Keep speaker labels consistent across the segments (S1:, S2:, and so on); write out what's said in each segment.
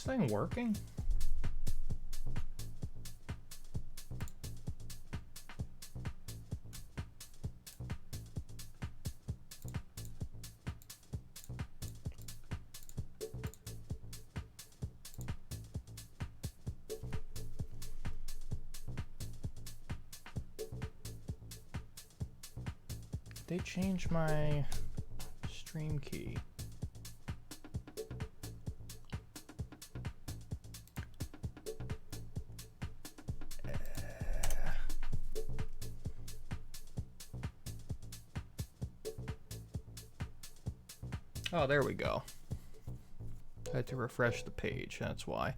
S1: this thing working? They changed my stream key. Oh, there we go. I had to refresh the page, that's why.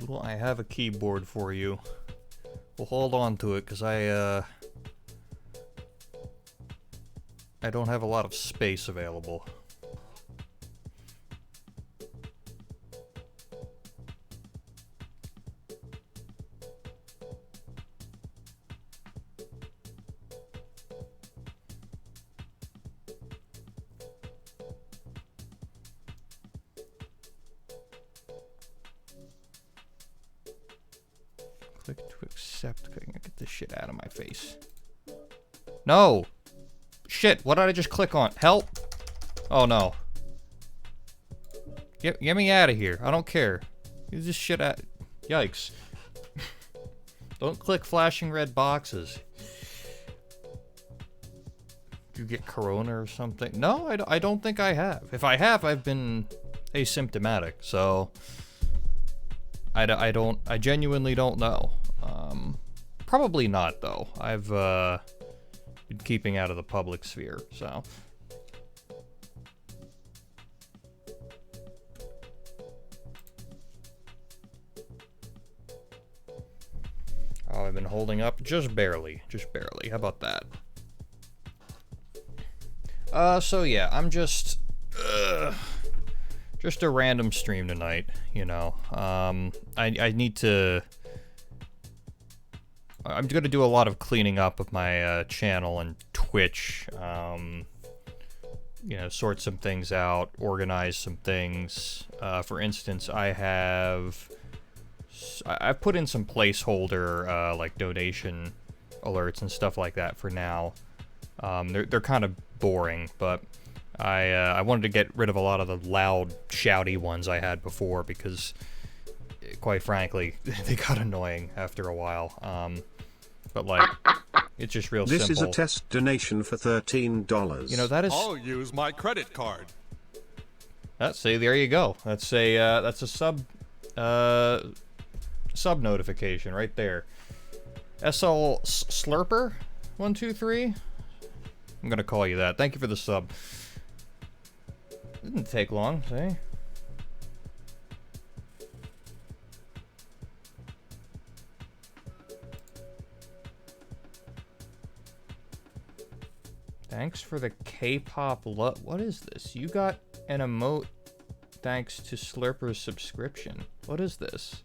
S1: Well, I have a keyboard for you. We'll hold on to it because I don't have a lot of space available. Click to accept. Can I get this shit out of my face? No! Shit, what did I just click on? Help! Oh no. Get me out of here. I don't care. Get this shit out. Yikes. Don't click flashing red boxes. Do you get corona or something? No, I don't think I have. If I have, I've been asymptomatic, so... I genuinely don't know. Probably not, though. I've been keeping out of the public sphere, so. Oh, I've been holding up just barely. Just barely. How about that? So yeah, I'm just a random stream tonight, you know. I need to... I'm gonna do a lot of cleaning up of my channel and Twitch. You know, sort some things out, organize some things. For instance, I've put in some placeholder like donation alerts and stuff like that for now. They're kind of boring, but I wanted to get rid of a lot of the loud, shouty ones I had before because, quite frankly, they got annoying after a while. But like, it's just real simple.
S2: This is a test donation for $13.
S1: You know, that is...
S3: I'll use my credit card.
S1: See, there you go. That's a sub notification right there. SL Slurper 123. I'm gonna call you that. Thank you for the sub. Didn't take long, see? Thanks for the K-pop love. What is this? You got an emote thanks to Slurper's subscription. What is this?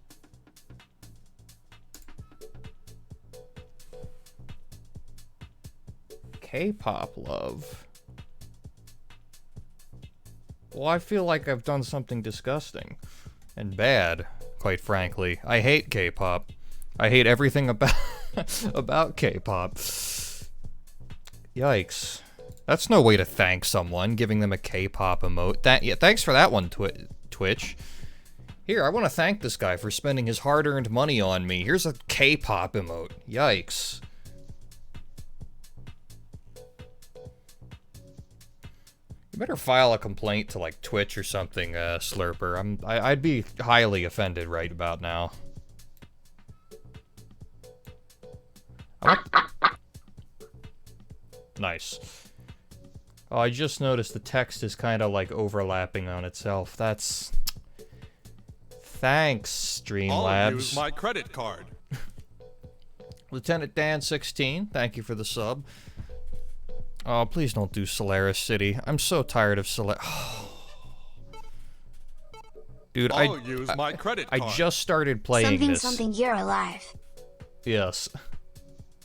S1: K-pop love. Well, I feel like I've done something disgusting and bad, quite frankly. I hate K-pop. I hate everything about about K-pop. Yikes. That's no way to thank someone, giving them a K-pop emote. Yeah, thanks for that one, Twitch. Here, I want to thank this guy for spending his hard-earned money on me. Here's a K-pop emote. Yikes. You better file a complaint to, like, Twitch or something, Slurper. I'd be highly offended right about now. Nice. Oh, I just noticed the text is kind of, like, overlapping on itself. That's... Thanks, Streamlabs.
S3: I'll use my credit card.
S1: Lieutenant Dan 16, thank you for the sub. Oh, please don't do Solaris City. I'm so tired of Dude,
S3: I'll use my credit
S1: I
S3: card.
S1: just started playing this.
S4: Something, you're alive.
S1: Yes.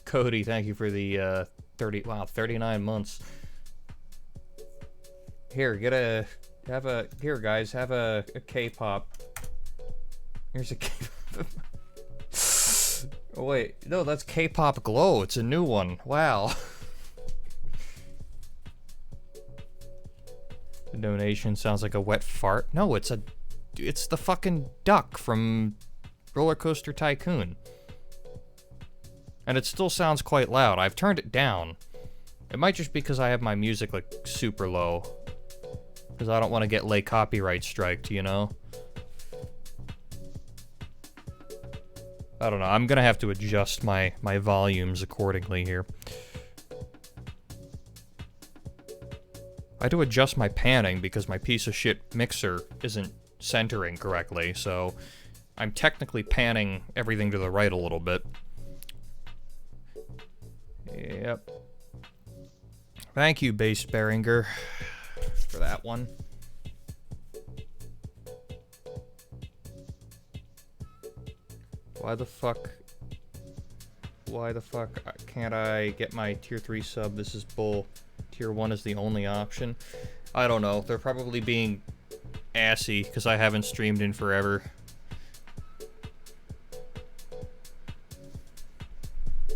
S1: Cody, thank you for the 39 months. Here, here guys, have a K-pop. Here's a K-pop. Oh wait, no, that's K-pop Glow. It's a new one. Wow. The donation sounds like a wet fart. No, it's the fucking duck from Roller Coaster Tycoon. And it still sounds quite loud. I've turned it down. It might just be because I have my music like super low. Because I don't want to get late copyright striked, you know? I don't know. I'm gonna have to adjust my volumes accordingly here. I had to adjust my panning because my piece of shit mixer isn't centering correctly, so I'm technically panning everything to the right a little bit. Yep. Thank you, Base Beringer, for that one. Why the fuck can't I get my tier 3 sub? This is bull. Tier 1 is the only option. I don't know. They're probably being assy because I haven't streamed in forever.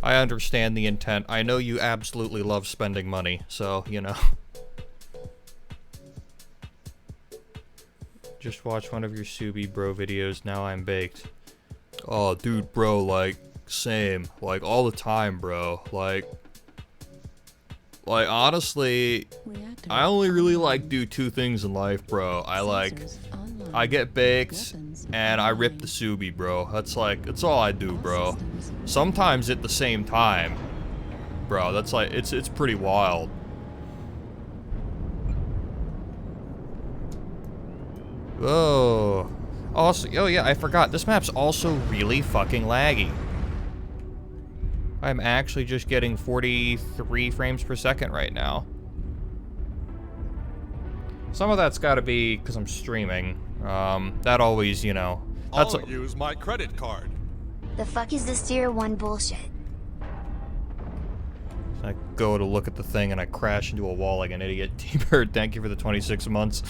S1: I understand the intent. I know you absolutely love spending money, so, you know. Just watch one of your Subi bro videos, now I'm baked. Oh, dude, bro, like, same. Like, all the time, bro. Like, honestly, I only really, like, do two things in life, bro. I get baked, and I rip the Subi, bro. That's all I do, bro. Sometimes at the same time. Bro, that's like, it's pretty wild. Oh. Also, oh yeah, I forgot. This map's also really fucking laggy. I'm actually just getting 43 frames per second right now. Some of that's gotta be because I'm streaming. That always, you know.
S3: I'll use my credit card.
S4: The fuck is this tier 1 bullshit?
S1: I go to look at the thing and I crash into a wall like an idiot. T-Bird, thank you for the 26 months.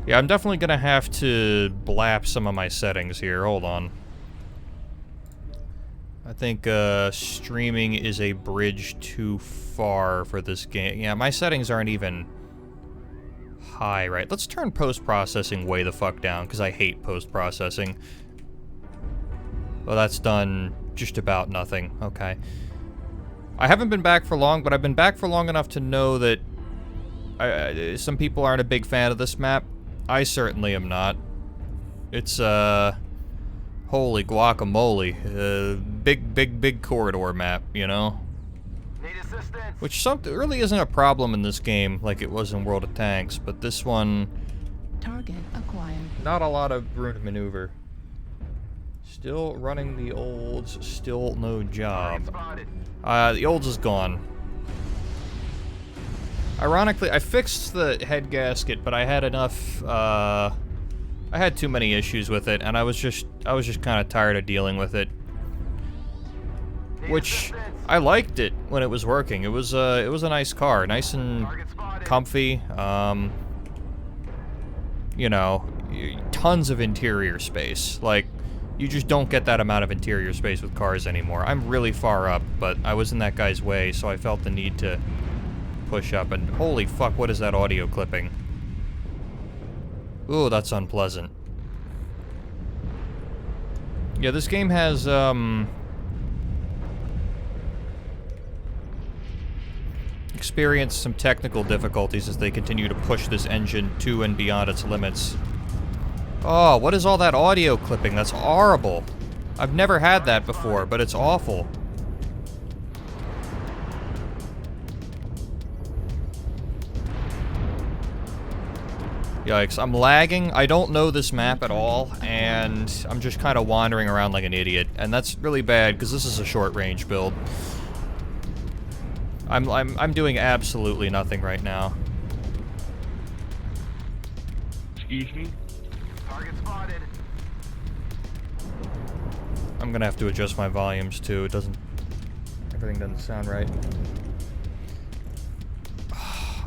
S1: Yeah, I'm definitely gonna have to blap some of my settings here. Hold on. I think streaming is a bridge too far for this game. Yeah, my settings aren't even high, right? Let's turn post-processing way the fuck down, because I hate post-processing. Well, that's done just about nothing. Okay. I haven't been back for long, but I've been back for long enough to know that some people aren't a big fan of this map. I certainly am not. It's, holy guacamole. Big corridor map, you know?
S5: Need assistance.
S1: Which really isn't a problem in this game like it was in World of Tanks, but this one...
S6: Target acquired.
S1: Not a lot of room to maneuver. Still running the olds, still no job. The olds is gone. Ironically, I fixed the head gasket, but I had enough, I had too many issues with it, and I was just kind of tired of dealing with it. Which, I liked it when it was working. It was a nice car, nice and comfy, you know, tons of interior space. Like, you just don't get that amount of interior space with cars anymore. I'm really far up, but I was in that guy's way, so I felt the need to push up, and holy fuck, what is that audio clipping? Ooh, that's unpleasant. Yeah, this game has, experienced some technical difficulties as they continue to push this engine to and beyond its limits. Oh, what is all that audio clipping? That's horrible. I've never had that before, but it's awful. Yikes, I'm lagging, I don't know this map at all, and I'm just kind of wandering around like an idiot, and that's really bad, because this is a short-range build. I'm doing absolutely nothing right now.
S5: Target spotted.
S1: I'm gonna have to adjust my volumes too. Everything doesn't sound right.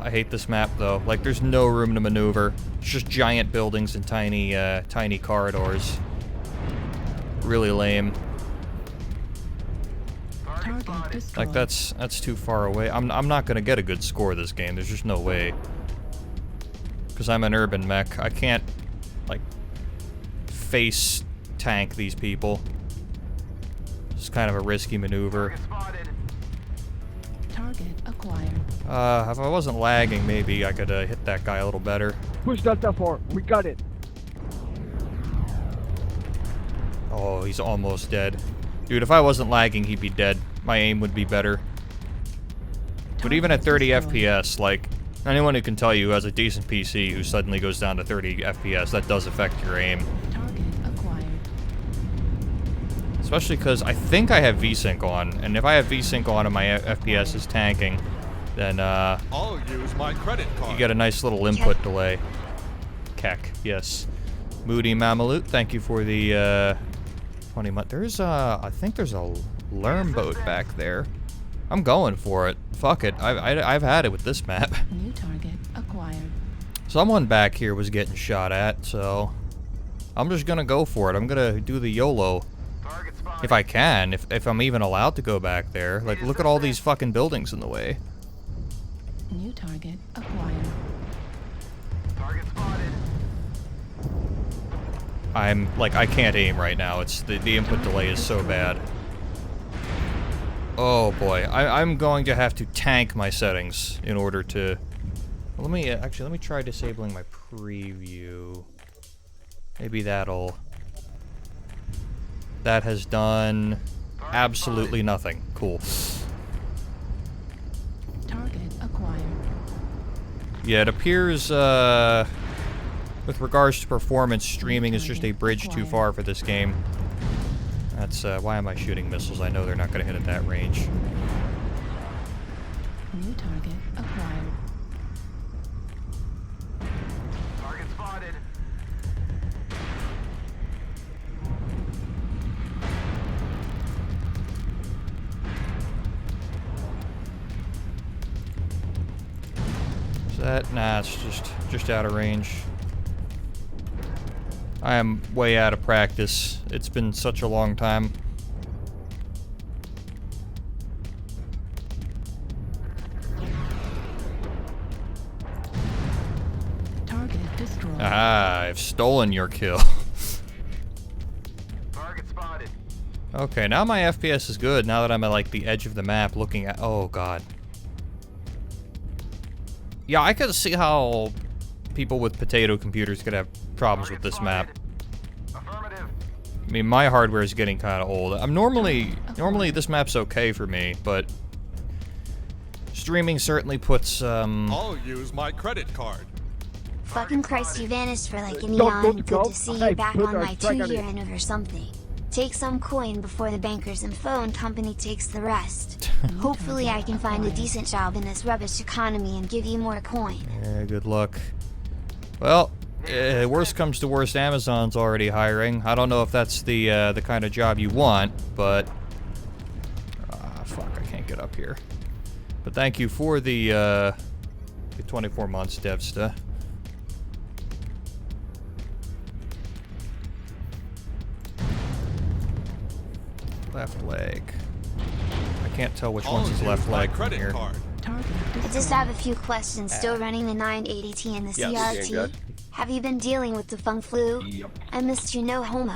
S1: I hate this map though. Like, there's no room to maneuver. It's just giant buildings and tiny corridors. Really lame.
S6: Target destroyed.
S1: Like, that's too far away. I'm not gonna get a good score this game. There's just no way. Because I'm an urban mech. I can't, like, face tank these people. It's kind of a risky maneuver.
S6: Target acquired.
S1: If I wasn't lagging, maybe I could hit that guy a little better.
S7: Push Delta 4. We got it.
S1: Oh, he's almost dead. Dude, if I wasn't lagging, he'd be dead. My aim would be better. But even at 30 FPS, like, anyone who can tell you who has a decent PC who suddenly goes down to 30 FPS, that does affect your aim.
S6: Target acquired.
S1: Especially because I think I have VSync on, and if I have VSync on and my FPS is tanking, then
S3: I'll use my credit card.
S1: you get a nice little input delay. Keck, yes. Moody Mamelut, thank you for the 20 month. There's I think there's a Lerm boat back there. I'm going for it. Fuck it. I've had it with this map.
S6: New target acquired.
S1: Someone back here was getting shot at, so I'm just gonna go for it. I'm gonna do the YOLO. If I can, if I'm even allowed to go back there. Like, look at all these fucking buildings in the way.
S6: New target acquired.
S5: Target spotted.
S1: I'm, like, I can't aim right now. It's, the input delay is so bad. Oh boy, I'm going to have to tank my settings in order to... Well, let me try disabling my preview. Maybe that'll... That has done absolutely nothing. Cool.
S6: Target acquired.
S1: Yeah, it appears, with regards to performance, streaming is just a bridge too far for this game. That's, why am I shooting missiles? I know they're not going to hit at that range.
S6: New target acquired.
S5: Target spotted.
S1: Is that? Nah, it's just out of range. I am way out of practice. It's been such a long time.
S6: Target destroyed.
S1: Ah, I've stolen your kill.
S5: Target spotted.
S1: Okay, now my FPS is good, now that I'm at, like, the edge of the map looking at... Oh, God. Yeah, I could see how people with potato computers could have problems with this map.
S5: Affirmative.
S1: I mean, my hardware is getting kind of old. I'm normally this map's okay for me, but streaming certainly puts,
S3: I'll use my credit card.
S4: Fucking Christ, you vanished for like an
S7: Don't
S4: eon. Good
S7: go.
S4: to see
S7: I
S4: you back
S7: put
S4: on
S7: our
S4: my
S7: strike on
S4: 2-year
S7: it.
S4: anniversary or something. Take some coin before the bankers and phone company takes the rest. Hopefully I can find a decent job in this rubbish economy and give you more coin.
S1: yeah, good luck. Well, worst comes to worst, Amazon's already hiring. I don't know if that's the kind of job you want, but... fuck, I can't get up here. But thank you for the 24 months, Devsta. Left leg. I can't tell which one's his left
S3: my
S1: leg from
S3: credit
S1: here.
S3: card.
S6: Target
S4: I just
S6: destroyed.
S4: have a few questions. Still running the 980T and the CRT? Have you been dealing with the funk flu?
S8: Yep.
S4: I missed you, no homo.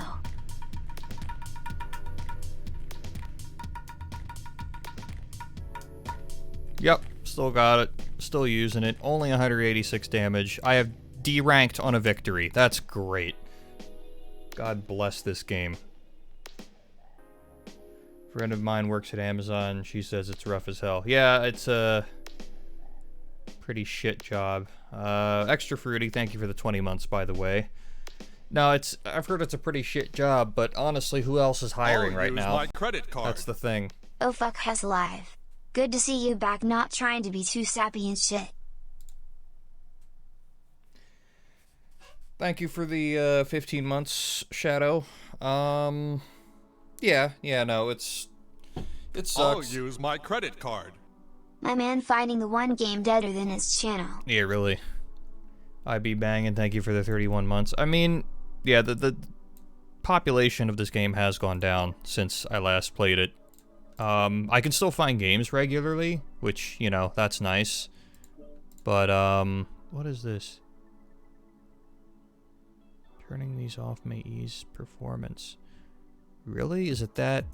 S1: Yep, still got it. Still using it. Only 186 damage. I have D-ranked on a victory. That's great. God bless this game. A friend of mine works at Amazon. She says it's rough as hell. Yeah, it's a pretty shit job. Extra Fruity, thank you for the 20 months, by the way. No, I've heard it's a pretty shit job, but honestly, who else is hiring
S3: I'll
S1: right
S3: use
S1: now?
S3: my credit card.
S1: That's the thing.
S4: Oh fuck, Hess alive. Good to see you back, not trying to be too sappy and shit.
S1: Thank you for the 15 months, Shadow. Yeah, no, it sucks.
S3: I'll use my credit card.
S4: My man finding the one game deader than his channel.
S1: Yeah, really. I be banging. Thank you for the 31 months. I mean, yeah, the population of this game has gone down since I last played it. I can still find games regularly, which, you know, that's nice. But, what is this? Turning these off may ease performance. Really? Is it that?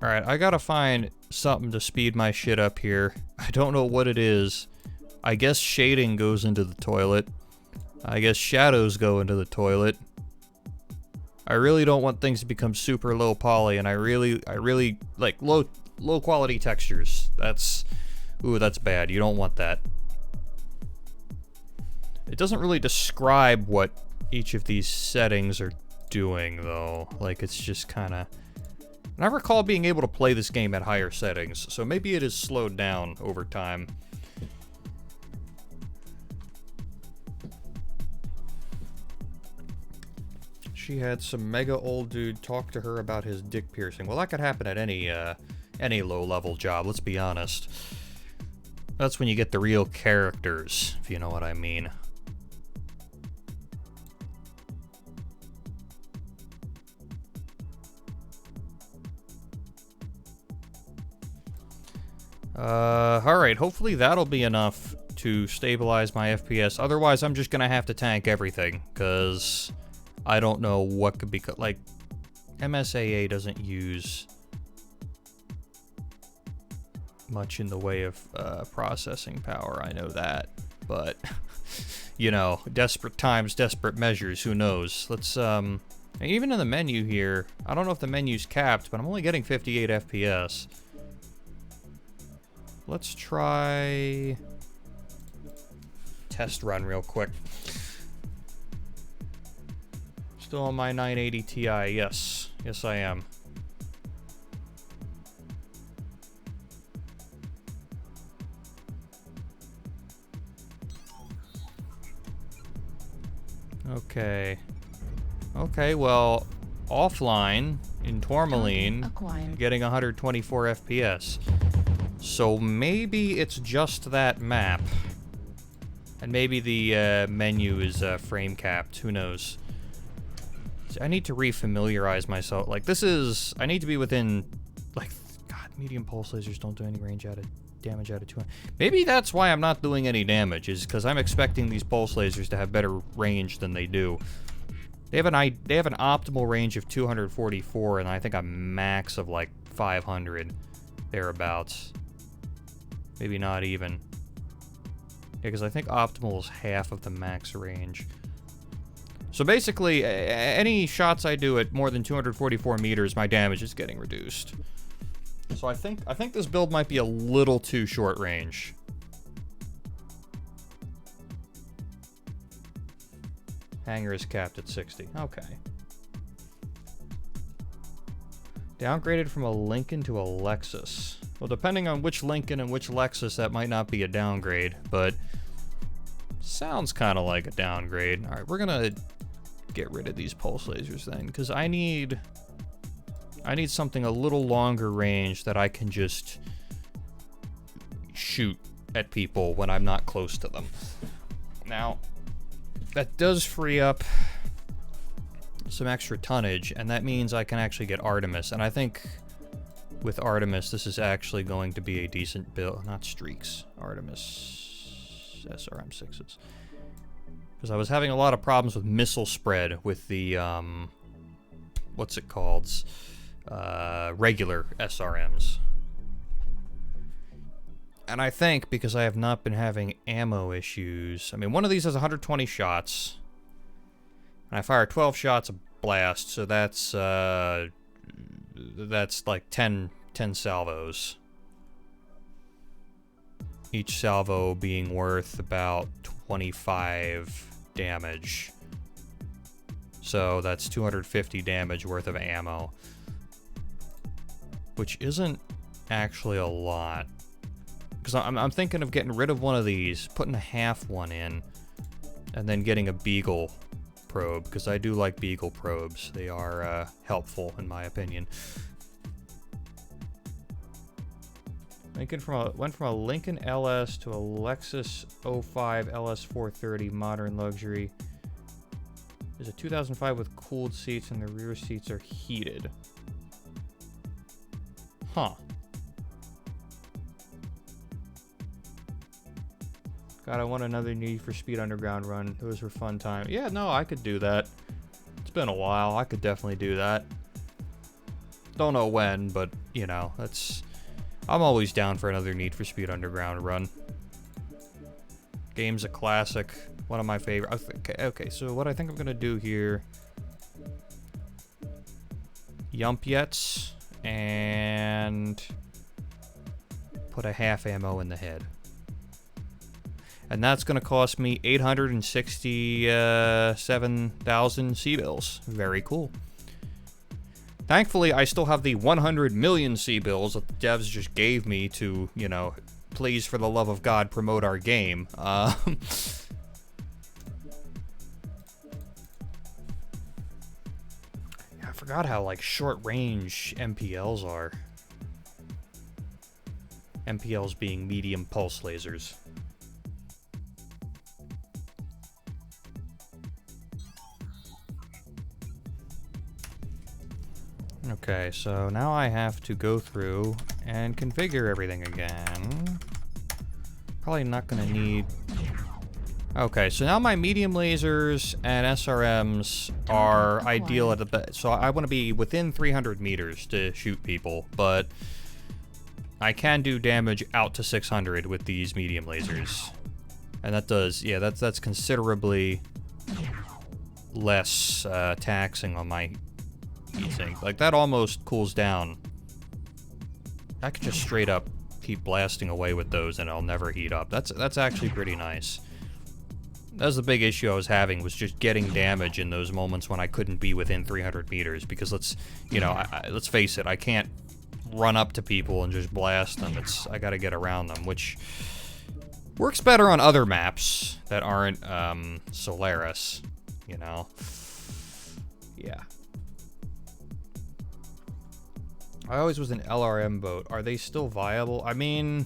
S1: Alright, I gotta find something to speed my shit up here. I don't know what it is. I guess shading goes into the toilet. I guess shadows go into the toilet. I really don't want things to become super low poly, and I really like low quality textures. That's bad. You don't want that. It doesn't really describe what each of these settings are doing, though. Like, it's just kind of... And I recall being able to play this game at higher settings, so maybe it is slowed down over time. She had some mega old dude talk to her about his dick piercing. Well, that could happen at any low-level job, let's be honest. That's when you get the real characters, if you know what I mean. Alright, hopefully that'll be enough to stabilize my FPS. Otherwise, I'm just gonna have to tank everything, because I don't know what could be... Like, MSAA doesn't use much in the way of processing power, I know that. But, you know, desperate times, desperate measures, who knows? Let's, even in the menu here, I don't know if the menu's capped, but I'm only getting 58 FPS. Let's try test run real quick. Still on my 980 Ti, yes. Yes, I am. Okay. Okay, well, offline in Tourmaline, getting 124 FPS. So maybe it's just that map. And maybe the menu is frame capped, who knows. So I need to refamiliarize myself. Like, this is... I need to be within... Like, God, medium pulse lasers don't do any damage out of 200. Maybe that's why I'm not doing any damage, is because I'm expecting these pulse lasers to have better range than they do. They have an optimal range of 244, and I think a max of, like, 500. Thereabouts. Maybe not even. Yeah, because I think optimal is half of the max range. So basically, any shots I do at more than 244 meters, my damage is getting reduced. So I think this build might be a little too short range. Hanger is capped at 60. Okay. Downgraded from a Lincoln to a Lexus. Well, depending on which Lincoln and which Lexus, that might not be a downgrade, but sounds kind of like a downgrade. All right, we're gonna get rid of these pulse lasers then, because I need something a little longer range that I can just shoot at people when I'm not close to them. Now, that does free up some extra tonnage, and that means I can actually get Artemis, and I think with Artemis, this is actually going to be a decent build. Not Streaks. Artemis SRM6s. Because I was having a lot of problems with missile spread with the, what's it called? Regular SRMs. And I think because I have not been having ammo issues... I mean, one of these has 120 shots. And I fire 12 shots a blast, so that's like 10 salvos. Each salvo being worth about 25 damage. So that's 250 damage worth of ammo. Which isn't actually a lot. Because I'm thinking of getting rid of one of these, putting a half one in, and then getting a beagle probe, because I do like beagle probes. They are helpful, in my opinion. Went from a Lincoln LS to a Lexus 05 LS 430 modern luxury. There's a 2005 with cooled seats, and the rear seats are heated. Huh. God, I want another Need for Speed Underground run. Those were fun times. Yeah, no, I could do that. It's been a while. I could definitely do that. Don't know when, but, you know, that's... I'm always down for another Need for Speed Underground run. Game's a classic. One of my favorite. Okay, so what I think I'm going to do here... Yumpyets, and... put a half ammo in the head. And that's going to cost me 867,000 C-bills. Very cool. Thankfully, I still have the 100 million C-bills that the devs just gave me to, you know, please, for the love of God, promote our game. Yeah, I forgot how, like, short-range MPLs are. MPLs being medium pulse lasers. Okay, so now I have to go through and configure everything again. Probably not gonna need... Okay, so now my medium lasers and SRMs are ideal at the best. So I want to be within 300 meters to shoot people, but I can do damage out to 600 with these medium lasers. And that does, yeah, that's considerably less taxing on my heatsink. Like, that almost cools down. I could just straight up keep blasting away with those and I'll never heat up. That's actually pretty nice. That was the big issue I was having, was just getting damage in those moments when I couldn't be within 300 meters. Because let's face it, I can't run up to people and just blast them. I gotta get around them, which works better on other maps that aren't Solaris, you know. Yeah. I always was an LRM boat. Are they still viable? I mean,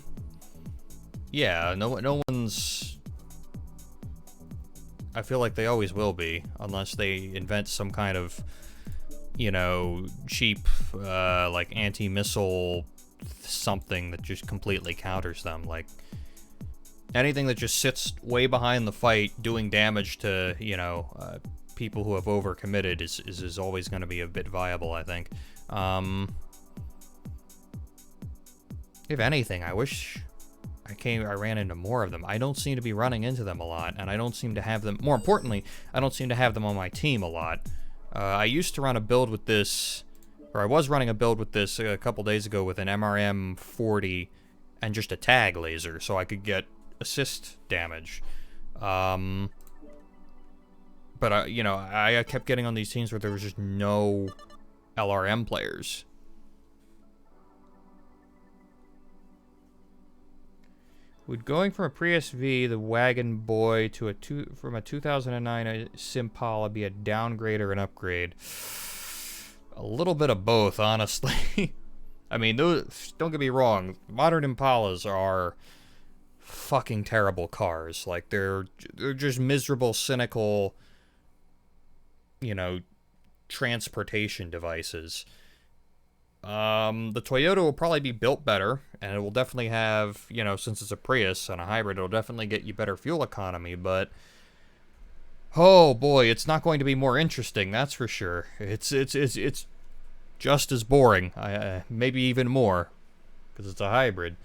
S1: yeah, no one's... I feel like they always will be, unless they invent some kind of, you know, cheap, like, anti-missile something that just completely counters them. Like, anything that just sits way behind the fight doing damage to, you know, people who have overcommitted is always going to be a bit viable, I think. If anything, I wish I ran into more of them. I don't seem to be running into them a lot, and I don't seem to have them... More importantly, I don't seem to have them on my team a lot. I used to run a build with this... Or I was running a build with this a couple days ago with an MRM 40 and just a tag laser, so I could get assist damage. But, you know, I kept getting on these teams where there was just no LRM players. Would going from a Prius V, the wagon boy, to from a 2009 Simpala be a downgrade or an upgrade? A little bit of both, honestly. I mean, those, don't get me wrong, modern Impalas are fucking terrible cars. Like, they're just miserable, cynical, you know, transportation devices. The Toyota will probably be built better, and it will definitely have, you know, since it's a Prius and a hybrid, it'll definitely get you better fuel economy, but oh boy, it's not going to be more interesting, that's for sure. It's just as boring, maybe even more, because it's a hybrid.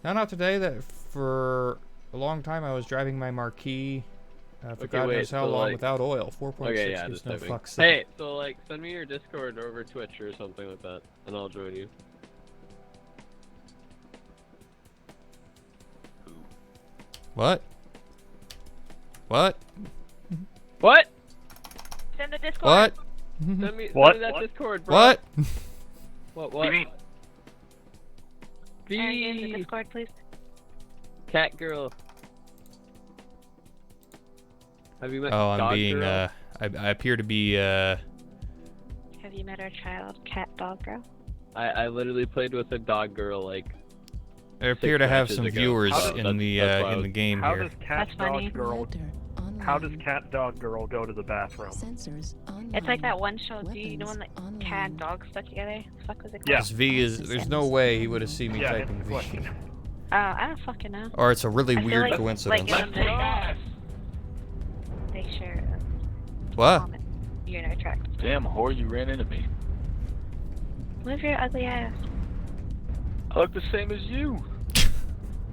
S1: Now, not today, that for a long time I was driving my Marquis for God knows how long, like, without oil. 4.6
S8: okay, yeah,
S1: gives no fucks.
S8: Hey, so like, send me your Discord over Twitch or something like that, and I'll join you.
S1: What? What?
S8: What?
S9: Send the Discord.
S1: What?
S8: Send me
S7: What?
S8: that Discord, bro.
S1: What?
S8: What?
S9: Aaron, get in the
S8: V.
S9: Discord, please.
S8: Cat girl. Have you met
S1: Oh, I'm
S8: dog
S1: being,
S8: girl?
S1: I appear to be,
S9: Have you met our child, cat, dog, girl?
S8: I literally played with a dog girl like.
S1: I appear to have
S8: matches
S1: some
S8: ago.
S1: viewers
S8: How does-
S1: in the,
S8: that's why I
S1: in
S8: was-
S1: the game
S7: How
S1: here.
S7: does cat
S9: That's funny.
S7: dog girl?
S6: Filter online.
S7: How does cat dog girl go to the bathroom?
S6: Sensors online.
S9: It's like that one show. Do you know when
S6: Weapons
S9: the
S6: online.
S9: cat and dog stuck together? The fuck was it called?
S7: Yeah.
S1: This V is, there's no way he would have seen me
S7: Yeah,
S1: typing
S7: hence the
S1: V.
S7: question.
S9: I don't fucking know.
S1: Or it's a really
S9: I feel
S1: weird
S9: like,
S1: coincidence.
S9: Like, they share a
S1: What?
S9: common urinary tract.
S10: Damn whore, you ran into me.
S9: Move your ugly ass.
S10: I look the same as you.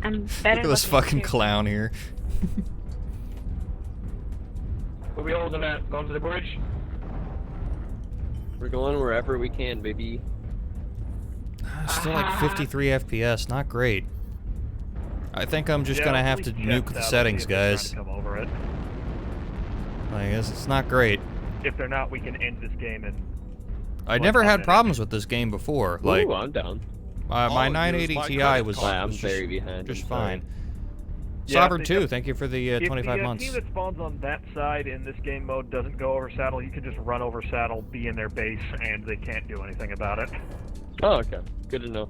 S9: I'm better.
S1: Look at this
S9: looking
S1: fucking
S9: too.
S1: clown here.
S7: Where we holding at? Going to the bridge?
S8: We're going wherever we can, baby.
S1: Still like 53 FPS, not great. I think I'm just gonna have to nuke the settings, guys.
S7: Come over it.
S1: Like, it's not great.
S7: If they're not, we can end this game and.
S1: I
S7: Like,
S1: never
S7: 1
S1: had
S7: minute.
S1: problems with this game before. Like,
S8: Ooh, I'm down.
S1: my
S3: All of you
S1: 980
S3: is my
S1: Ti
S3: credit
S1: was,
S3: card.
S8: I'm
S1: was
S8: very
S1: just,
S8: behind,
S1: just
S8: I'm sorry.
S1: fine.
S7: Yeah,
S1: Sovereign
S7: if
S1: 2,
S7: they-
S1: thank you for the
S7: If
S1: 25
S7: the
S1: months.
S7: team that spawns on that side in this game mode doesn't go over saddle, you can just run over saddle, be in their base, and they can't do anything about it.
S8: Oh, okay. Good to know.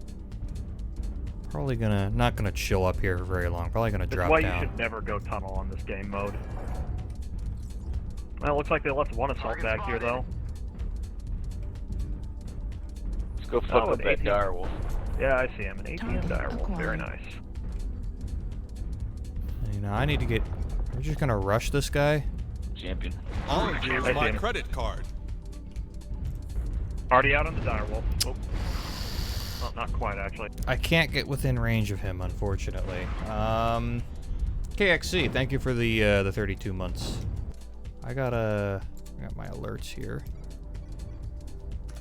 S1: Probably not gonna chill up here for very long. Probably gonna
S7: That's
S1: drop
S7: why you
S1: down.
S7: should never go tunnel on this game mode. Well, it looks like they left one assault back here, though.
S10: Let's go fuck
S7: Oh,
S10: up
S7: an
S10: that
S7: 18.
S10: direwolf.
S7: Yeah, I see him. An ATM direwolf. Very
S6: acquired.
S7: nice.
S1: You know, I need to get. We're just gonna rush this guy.
S10: Champion.
S3: All of you
S7: I
S3: is my
S7: see him.
S3: credit card.
S7: Already out on the direwolf. Oh. Well, not quite, actually.
S1: I can't get within range of him, unfortunately. KXC, thank you for the 32 months. I got my alerts here.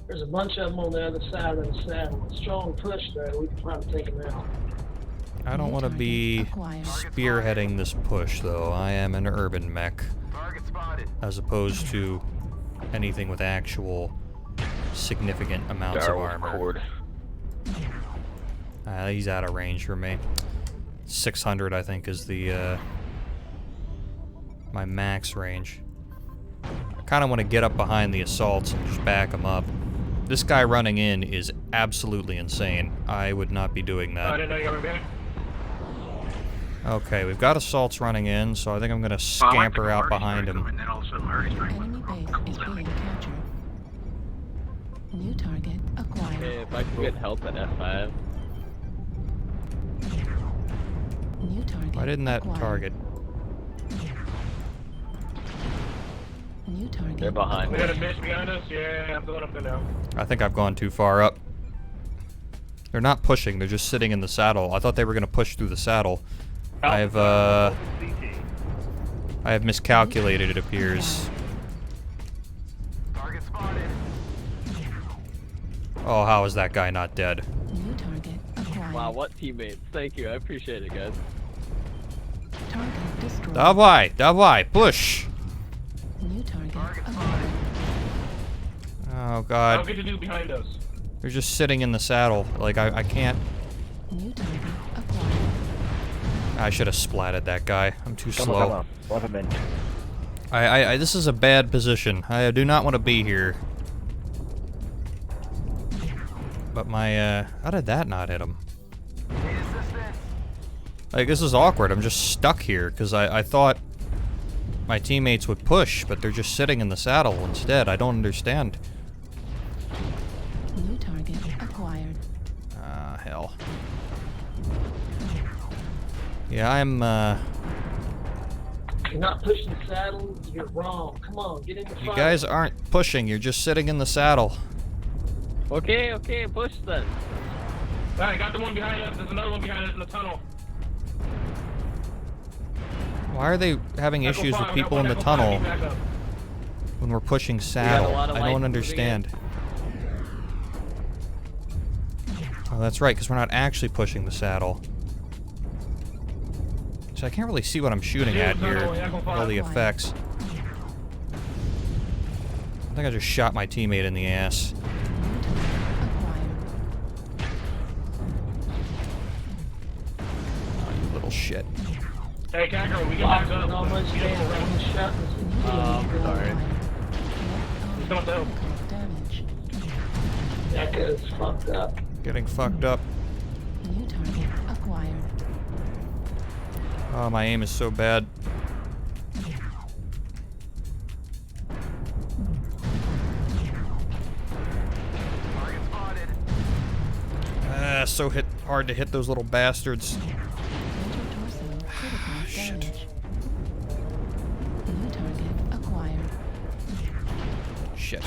S11: There's a bunch of them on the other side of the saddle. A strong push there, we can probably take them out.
S1: I don't want to be spearheading this push, though. I am an urban mech,
S5: Target spotted.
S1: as opposed to anything with actual significant amounts of
S10: Direwolf
S1: armor.
S10: cord.
S1: He's out of range for me. 600, I think, is the my max range. I kind of want to get up behind the assaults and just back them up. This guy running in is absolutely insane. I would not be doing that.
S7: didn't know you were back.
S1: Okay, we've got assaults running in, so I think I'm gonna scamper out behind him.
S6: Enemy base is being captured. New target acquired.
S8: Okay, if I can get help at F5.
S6: New target.
S1: Why didn't that
S6: acquired.
S1: target?
S6: New target.
S10: They're behind me.
S6: acquired.
S7: miss behind us? Yeah, I'm going up there now.
S1: I think I've gone too far up. They're not pushing, they're just sitting in the saddle. I thought they were gonna push through the saddle. I have miscalculated, it appears.
S5: Target spotted.
S1: Oh, how is that guy not dead?
S6: New target acquired.
S8: Wow, what teammates. Thank you. I appreciate it, guys.
S6: Target destroyed.
S1: Давай, push!
S6: New target acquired.
S1: Oh god,
S7: to do behind us.
S1: they're just sitting in the saddle. Like, I can't.
S6: New target acquired.
S1: I should have splatted that guy. I'm too slow.
S7: Let him in.
S1: This is a bad position. I do not want to be here. But my, how did that not hit him?
S5: Need assistance.
S1: Like, this is awkward. I'm just stuck here, because I thought my teammates would push, but they're just sitting in the saddle instead. I don't understand.
S6: New target acquired.
S1: Ah, hell. Yeah, I'm,
S11: You're not pushing the saddle, you're wrong. Come on, get in the
S1: you
S11: fight.
S1: guys aren't pushing, you're just sitting in the saddle.
S8: Okay, push then.
S7: Alright, got the one behind us. There's another one behind us in the tunnel.
S1: Why are they having issues with people in the tunnel when we're pushing saddle?
S8: lot of
S1: I
S8: light
S1: don't
S8: moving
S1: understand. Oh, that's right, because we're not actually pushing the saddle. So I can't really see what I'm shooting at here. All the effects. I think I just shot my teammate in the ass. Oh, you little shit.
S11: Hey, Kangaroo, we can back up. How much damage shot was
S8: sorry.
S11: He's going to help. That guy's fucked up.
S1: Getting fucked up.
S6: New target acquired.
S1: Oh, my aim is so bad.
S5: Target spotted.
S1: So hard to hit those little bastards.
S6: Shit. New target acquired.
S1: Shit.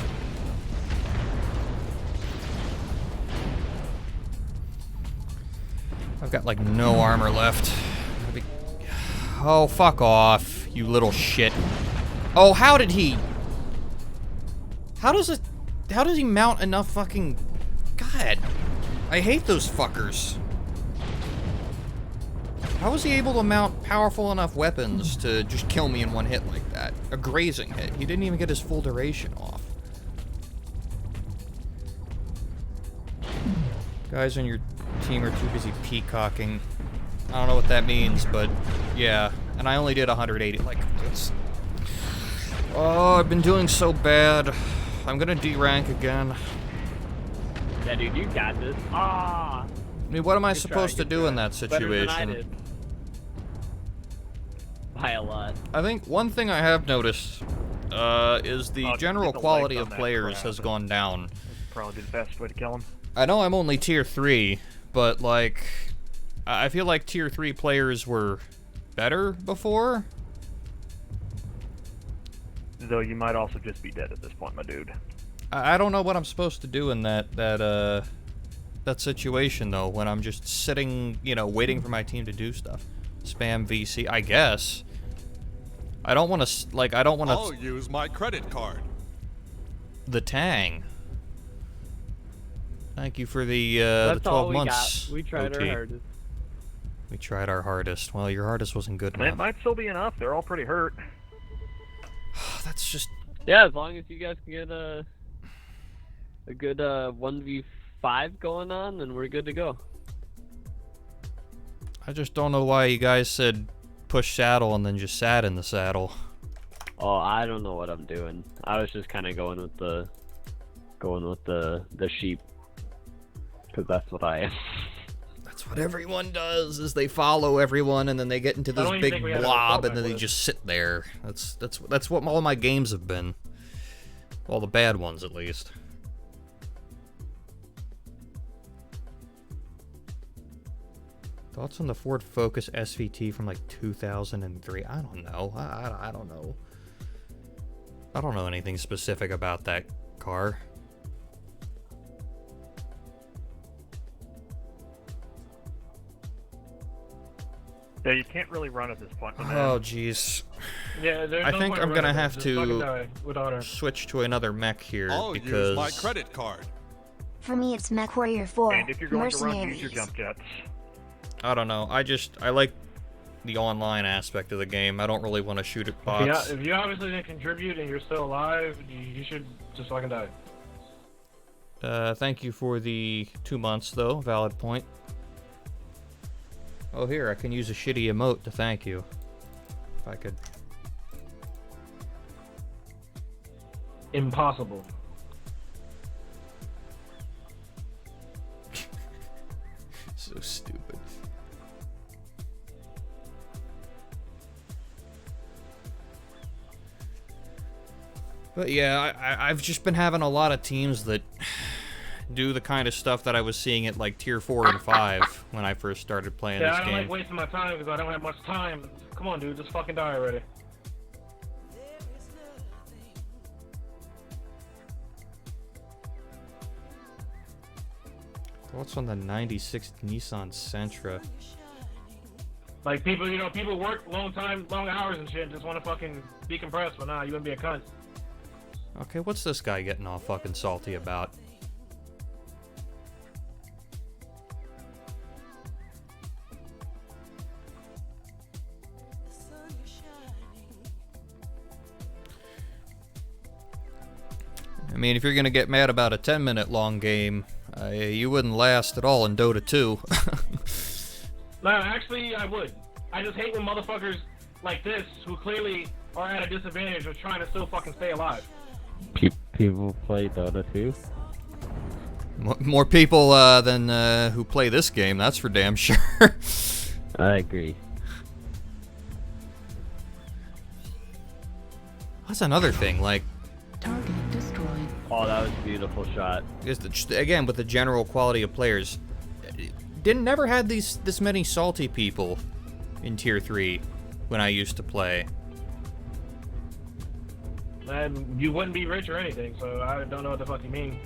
S1: I've got like no armor left. Oh, fuck off, you little shit. Oh, how did he? How does he mount enough fucking? God, I hate those fuckers. How was he able to mount powerful enough weapons to just kill me in one hit like that? A grazing hit. He didn't even get his full duration off. Guys on your team are too busy peacocking. I don't know what that means, but yeah. And I only did 180. Like, it's... Oh, I've been doing so bad. I'm gonna D-rank again.
S8: Yeah, dude, you got this. Ah!
S1: I mean, what am I supposed to do in that
S8: Better than I
S1: situation?
S8: did. By a lot.
S1: I think one thing I have noticed is the general quality of players has gone down.
S7: Probably be the best way to kill him.
S1: I know I'm only tier 3, but like, I feel like tier 3 players were better before.
S7: Though you might also just be dead at this point, my dude.
S1: I don't know what I'm supposed to do in that situation though, when I'm just sitting, you know, waiting for my team to do stuff. Spam VC, I guess. I don't want to, like, I don't want to...
S3: I'll use my credit card.
S1: The Tang. Thank you for the 12 months.
S8: We tried
S1: OT.
S8: our hardest.
S1: We tried our hardest. Well, your hardest wasn't good enough.
S7: It might still be enough. They're all pretty hurt.
S1: That's just...
S8: Yeah, as long as you guys can get a good 1v5 going on, then we're good to go.
S1: I just don't know why you guys said push saddle and then just sat in the saddle.
S8: Oh, I don't know what I'm doing. I was just kind of going with the sheep, because that's what I am.
S1: That's what everyone does, is they follow everyone and then they get into this big blob and then they just sit there. That's what all my games have been. All the bad ones, at least. Thoughts on the Ford Focus SVT from like 2003? I don't know. I don't know. I don't know anything specific about that car.
S7: Yeah, you can't really run at this point.
S1: Oh, jeez.
S11: Yeah,
S1: I think I'm gonna have to switch to another mech here
S3: I'll
S1: because
S3: use my credit card.
S4: For me, it's MechWarrior 4,
S7: And if you're going to run, use
S4: Mercenaries.
S7: your jump jets.
S1: I don't know. I like the online aspect of the game. I don't really want to shoot at bots.
S11: If you obviously didn't contribute and you're still alive, you should just fucking die.
S1: Thank you for the 2 months, though. Valid point. Oh, here, I can use a shitty emote to thank you. If I could.
S11: Impossible.
S1: So stupid. But yeah, I've just been having a lot of teams that do the kind of stuff that I was seeing at like tier 4 and 5 when I first started playing this
S11: I don't
S1: game.
S11: like wasting my time because I don't have much time. Come on, dude, just fucking die already.
S1: What's on the 96 Nissan Sentra?
S11: Like people, people work long hours and shit, and just want to fucking decompress, but nah, you wouldn't be a cunt.
S1: Okay, what's this guy getting all fucking salty about? I mean, if you're gonna get mad about a 10-minute long game, you wouldn't last at all in Dota 2.
S12: No, actually, I would. I just hate when motherfuckers like this, who clearly are at a disadvantage, are trying to still fucking stay alive.
S8: People play Dota 2?
S1: More people than who play this game, that's for damn sure.
S8: I agree.
S1: That's another thing, like...
S6: Target destroyed.
S8: Oh, that was a beautiful shot.
S1: Again, with the general quality of players, never had this many salty people in Tier 3 when I used to play.
S12: And you wouldn't be rich or anything, so I don't know what the fuck you mean.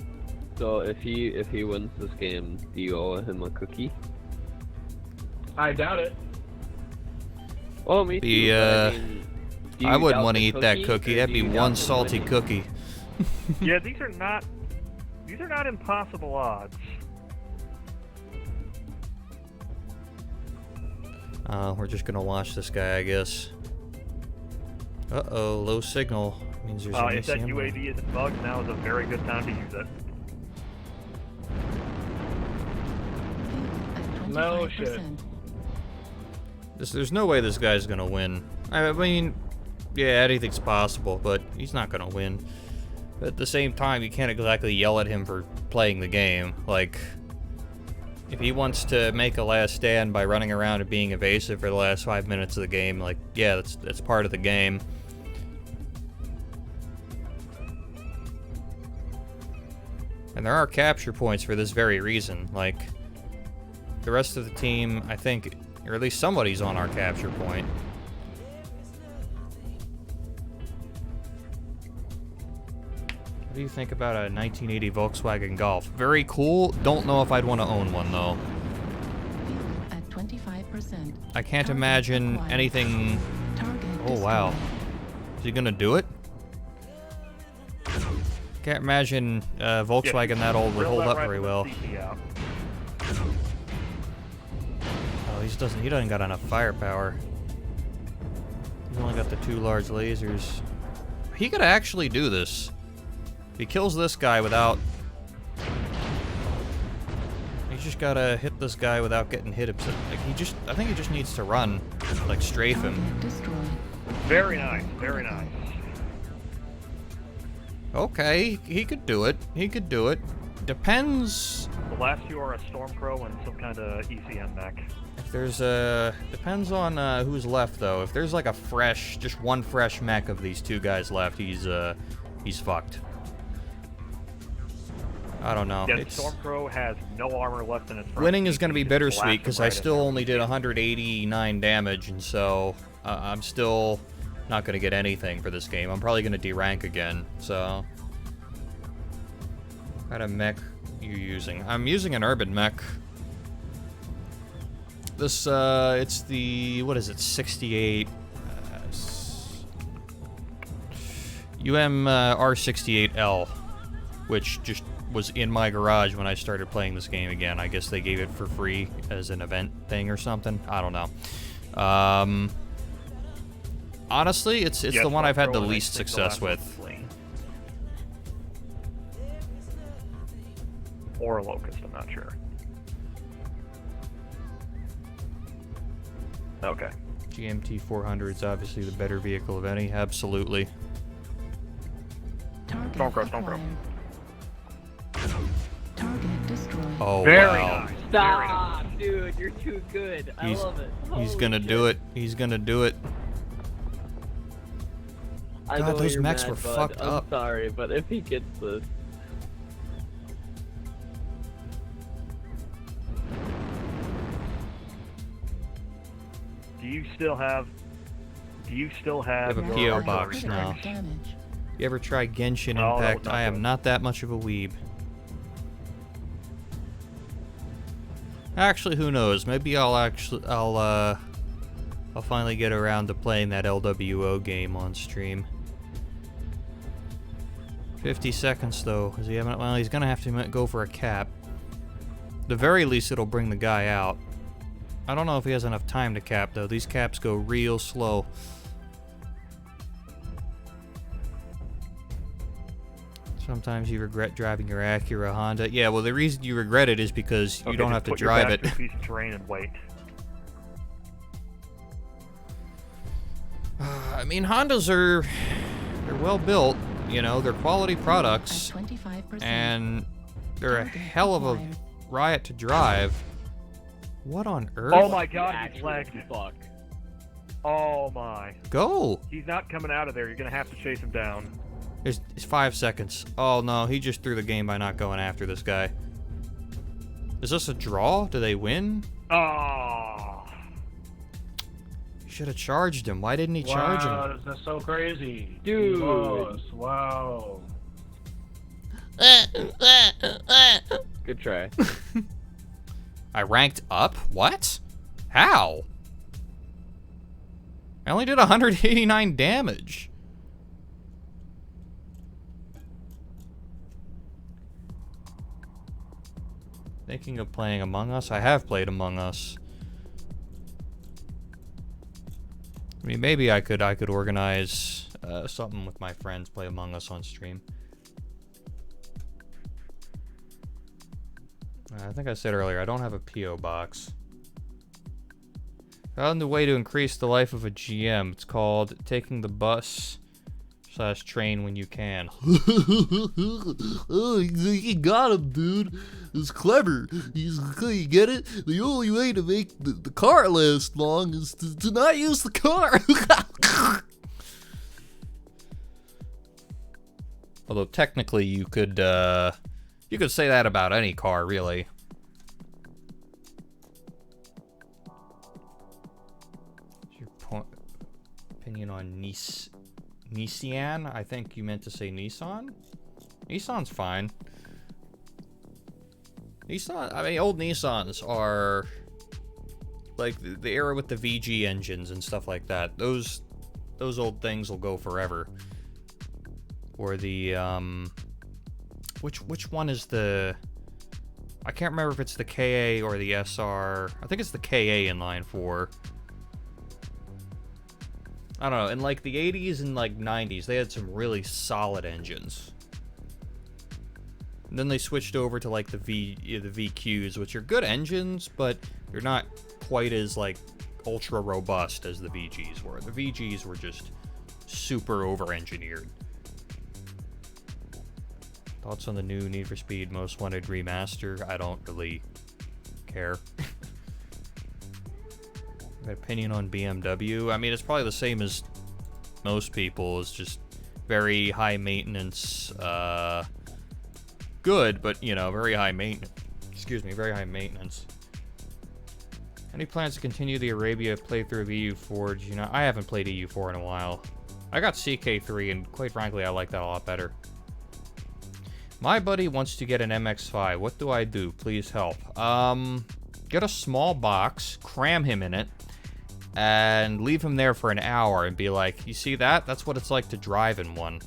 S8: So if he wins this game, do you owe him a cookie?
S12: I doubt it.
S8: Oh, me too. I mean,
S1: I wouldn't want to eat that cookie. That'd be one salty cookie.
S7: Yeah, these are not impossible odds.
S1: We're just gonna watch this guy, I guess. Uh-oh, low signal. Means there's an
S7: if that
S1: ACM.
S7: UAV isn't bugged, now is a very good time to use it.
S12: No shit.
S1: There's no way this guy's gonna win. I mean, yeah, anything's possible, but he's not gonna win. But at the same time, you can't exactly yell at him for playing the game. Like, if he wants to make a last stand by running around and being evasive for the last 5 minutes of the game, like, yeah, that's part of the game. And there are capture points for this very reason. Like, the rest of the team, I think, or at least somebody's on our capture point. What do you think about a 1980 Volkswagen Golf? Very cool. Don't know if I'd want to own one, though.
S6: At 25%.
S1: I can't imagine anything... Oh, wow. Is he gonna do it? Can't imagine Volkswagen that old would hold up very well. Oh, he doesn't got enough firepower. He's only got the 2 large lasers. He could actually do this. If he kills this guy without... He's just gotta hit this guy without getting hit himself. Like, I think he just needs to run. Like, strafe him.
S7: Very nice, very nice.
S1: Okay, he could do it. He could do it. Depends...
S7: The last two are a Stormcrow and some kind of ECM mech.
S1: If there's a... Depends on who's left, though. If there's like a fresh... Just one fresh mech of these 2 guys left, he's fucked. I don't know.
S7: Yeah, Stormcrow has no armor left in its front.
S1: Winning is going to be bittersweet, because I still
S7: right
S1: only did 189 damage, and so I'm still not going to get anything for this game. I'm probably going to derank again, so... What kind of mech are you using? I'm using an urban mech. This, it's the... What is it? 68... R68L, which just was in my garage when I started playing this game again. I guess they gave it for free as an event thing or something. I don't know. Honestly, it's the one I've had the least success with.
S7: Or a Locust, I'm not sure. Okay.
S1: GMT 400 is obviously the better vehicle of any. Absolutely.
S7: Stormcrow.
S6: Target destroyed.
S1: Oh,
S7: Very
S1: wow.
S7: nice.
S8: Stop, dude, you're too good. I love it.
S1: He's gonna do it. He's gonna do it.
S8: I
S1: God,
S8: know
S1: those
S8: you're
S1: mechs
S8: mad,
S1: were
S8: bud.
S1: fucked up.
S8: I'm sorry, but if he gets this...
S7: Do you still have
S1: I have a
S7: your
S1: PO box now. You ever try Genshin
S7: No, that
S1: Impact?
S7: was not
S1: I am
S7: good.
S1: not that much of a weeb. Actually, who knows? Maybe I'll finally get around to playing that LWO game on stream. 50 seconds though. Is he having? Well, he's gonna have to go for a cap. The very least, it'll bring the guy out. I don't know if he has enough time to cap though. These caps go real slow. Sometimes you regret driving your Acura Honda. Yeah, well, the reason you regret it is because you
S7: Okay,
S1: don't
S7: just
S1: have to
S7: put your
S1: drive
S7: back
S1: it.
S7: to a piece of terrain and wait.
S1: I mean, Hondas they're well built, you know, they're quality products,
S6: 25%.
S1: and they're a hell of a riot to drive. What on earth?
S7: Oh my god, he's
S8: Actual
S7: lagged.
S8: fuck.
S7: Oh my.
S1: Go!
S7: He's not coming out of there. You're gonna have to chase him down.
S1: It's 5 seconds. Oh no, he just threw the game by not going after this guy. Is this a draw? Do they win?
S7: Oh.
S1: Should have charged him. Why didn't he charge him?
S12: Wow, that's so crazy.
S8: Dude.
S12: Wow.
S8: Good try.
S1: I ranked up? What? How? I only did 189 damage. Thinking of playing Among Us? I have played Among Us. I mean, maybe I could organize something with my friends, play Among Us on stream. I think I said earlier, I don't have a P.O. box. Found a way to increase the life of a GM. It's called taking the bus / train when you can.
S13: Oh, you got him, dude. It's clever. You get it? The only way to make the car last long is to not use the car.
S1: Although technically you could say that about any car, really. What's your opinion on Nissan? I think you meant to say Nissan? Nissan's fine. Nissan, I mean, old Nissans are like the era with the VG engines and stuff like that. Those old things will go forever. Or the which one is the, I can't remember if it's the KA or the SR. I think it's the KA in line 4. I don't know, in like the 80s and like 90s, they had some really solid engines. And then they switched over to like the VQs, which are good engines, but they're not quite as like ultra robust as the VGs were. The VGs were just super over-engineered. Thoughts on the new Need for Speed Most Wanted remaster? I don't really care. My opinion on BMW? I mean, it's probably the same as most people. It's just very high maintenance. Good, but, you know, very high maintenance. Excuse me, very high maintenance. Any plans to continue the Arabia playthrough of EU4? You know, I haven't played EU4 in a while. I got CK3, and quite frankly, I like that a lot better. My buddy wants to get an MX-5. What do I do? Please help. Get a small box, cram him in it, and leave him there for an hour and be like, you see that? That's what it's like to drive in one.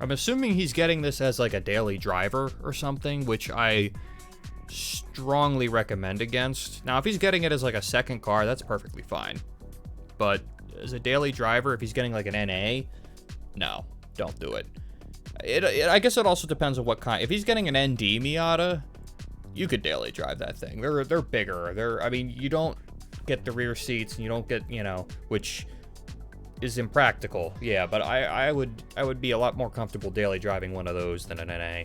S1: I'm assuming he's getting this as like a daily driver or something, which I strongly recommend against. Now, if he's getting it as like a second car, that's perfectly fine. But as a daily driver, if he's getting like an NA, no, don't do it. I guess it also depends on what kind. If he's getting an ND Miata, you could daily drive that thing. They're bigger. I mean, you don't get the rear seats, and you don't get, you know, which is impractical. Yeah, but I would be a lot more comfortable daily driving one of those than an NA.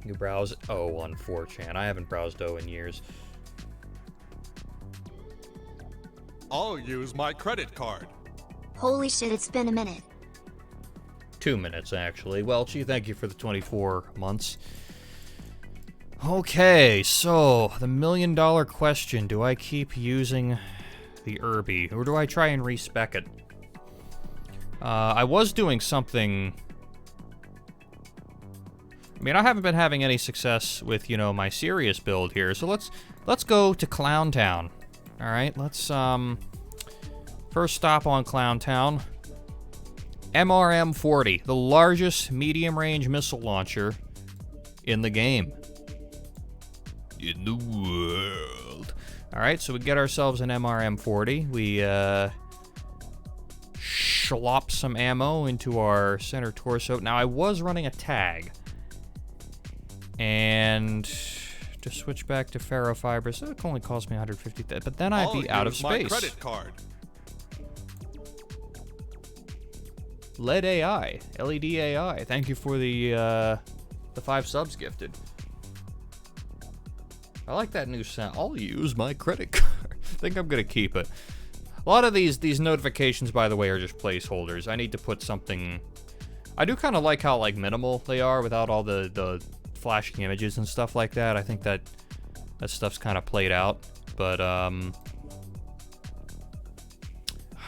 S1: You browse O on 4chan. I haven't browsed O in years.
S3: I'll use my credit card.
S4: Holy shit, it's been a minute.
S1: 2 minutes, actually. Welchie, thank you for the 24 months. Okay, so the $1 million question. Do I keep using the Irby, or do I try and respec it? I was doing something. I mean, I haven't been having any success with, you know, my serious build here, so let's go to Clown Town. All right, let's first stop on Clown Town. MRM-40, the largest medium-range missile launcher in the game. In the world. All right, so we get ourselves an MRM-40. We schlop some ammo into our center torso. Now, I was running a tag. And to switch back to ferrofibers, it only cost me 150, but then I'd be out of space.
S3: My credit card.
S1: LED AI, LED AI. Thank you for the 5 subs gifted. I like that new sound. I'll use my credit card. I think I'm gonna keep it. A lot of these notifications, by the way, are just placeholders. I need to put something. I do kind of like how like minimal they are without all the flashing images and stuff like that. I think that stuff's kind of played out. But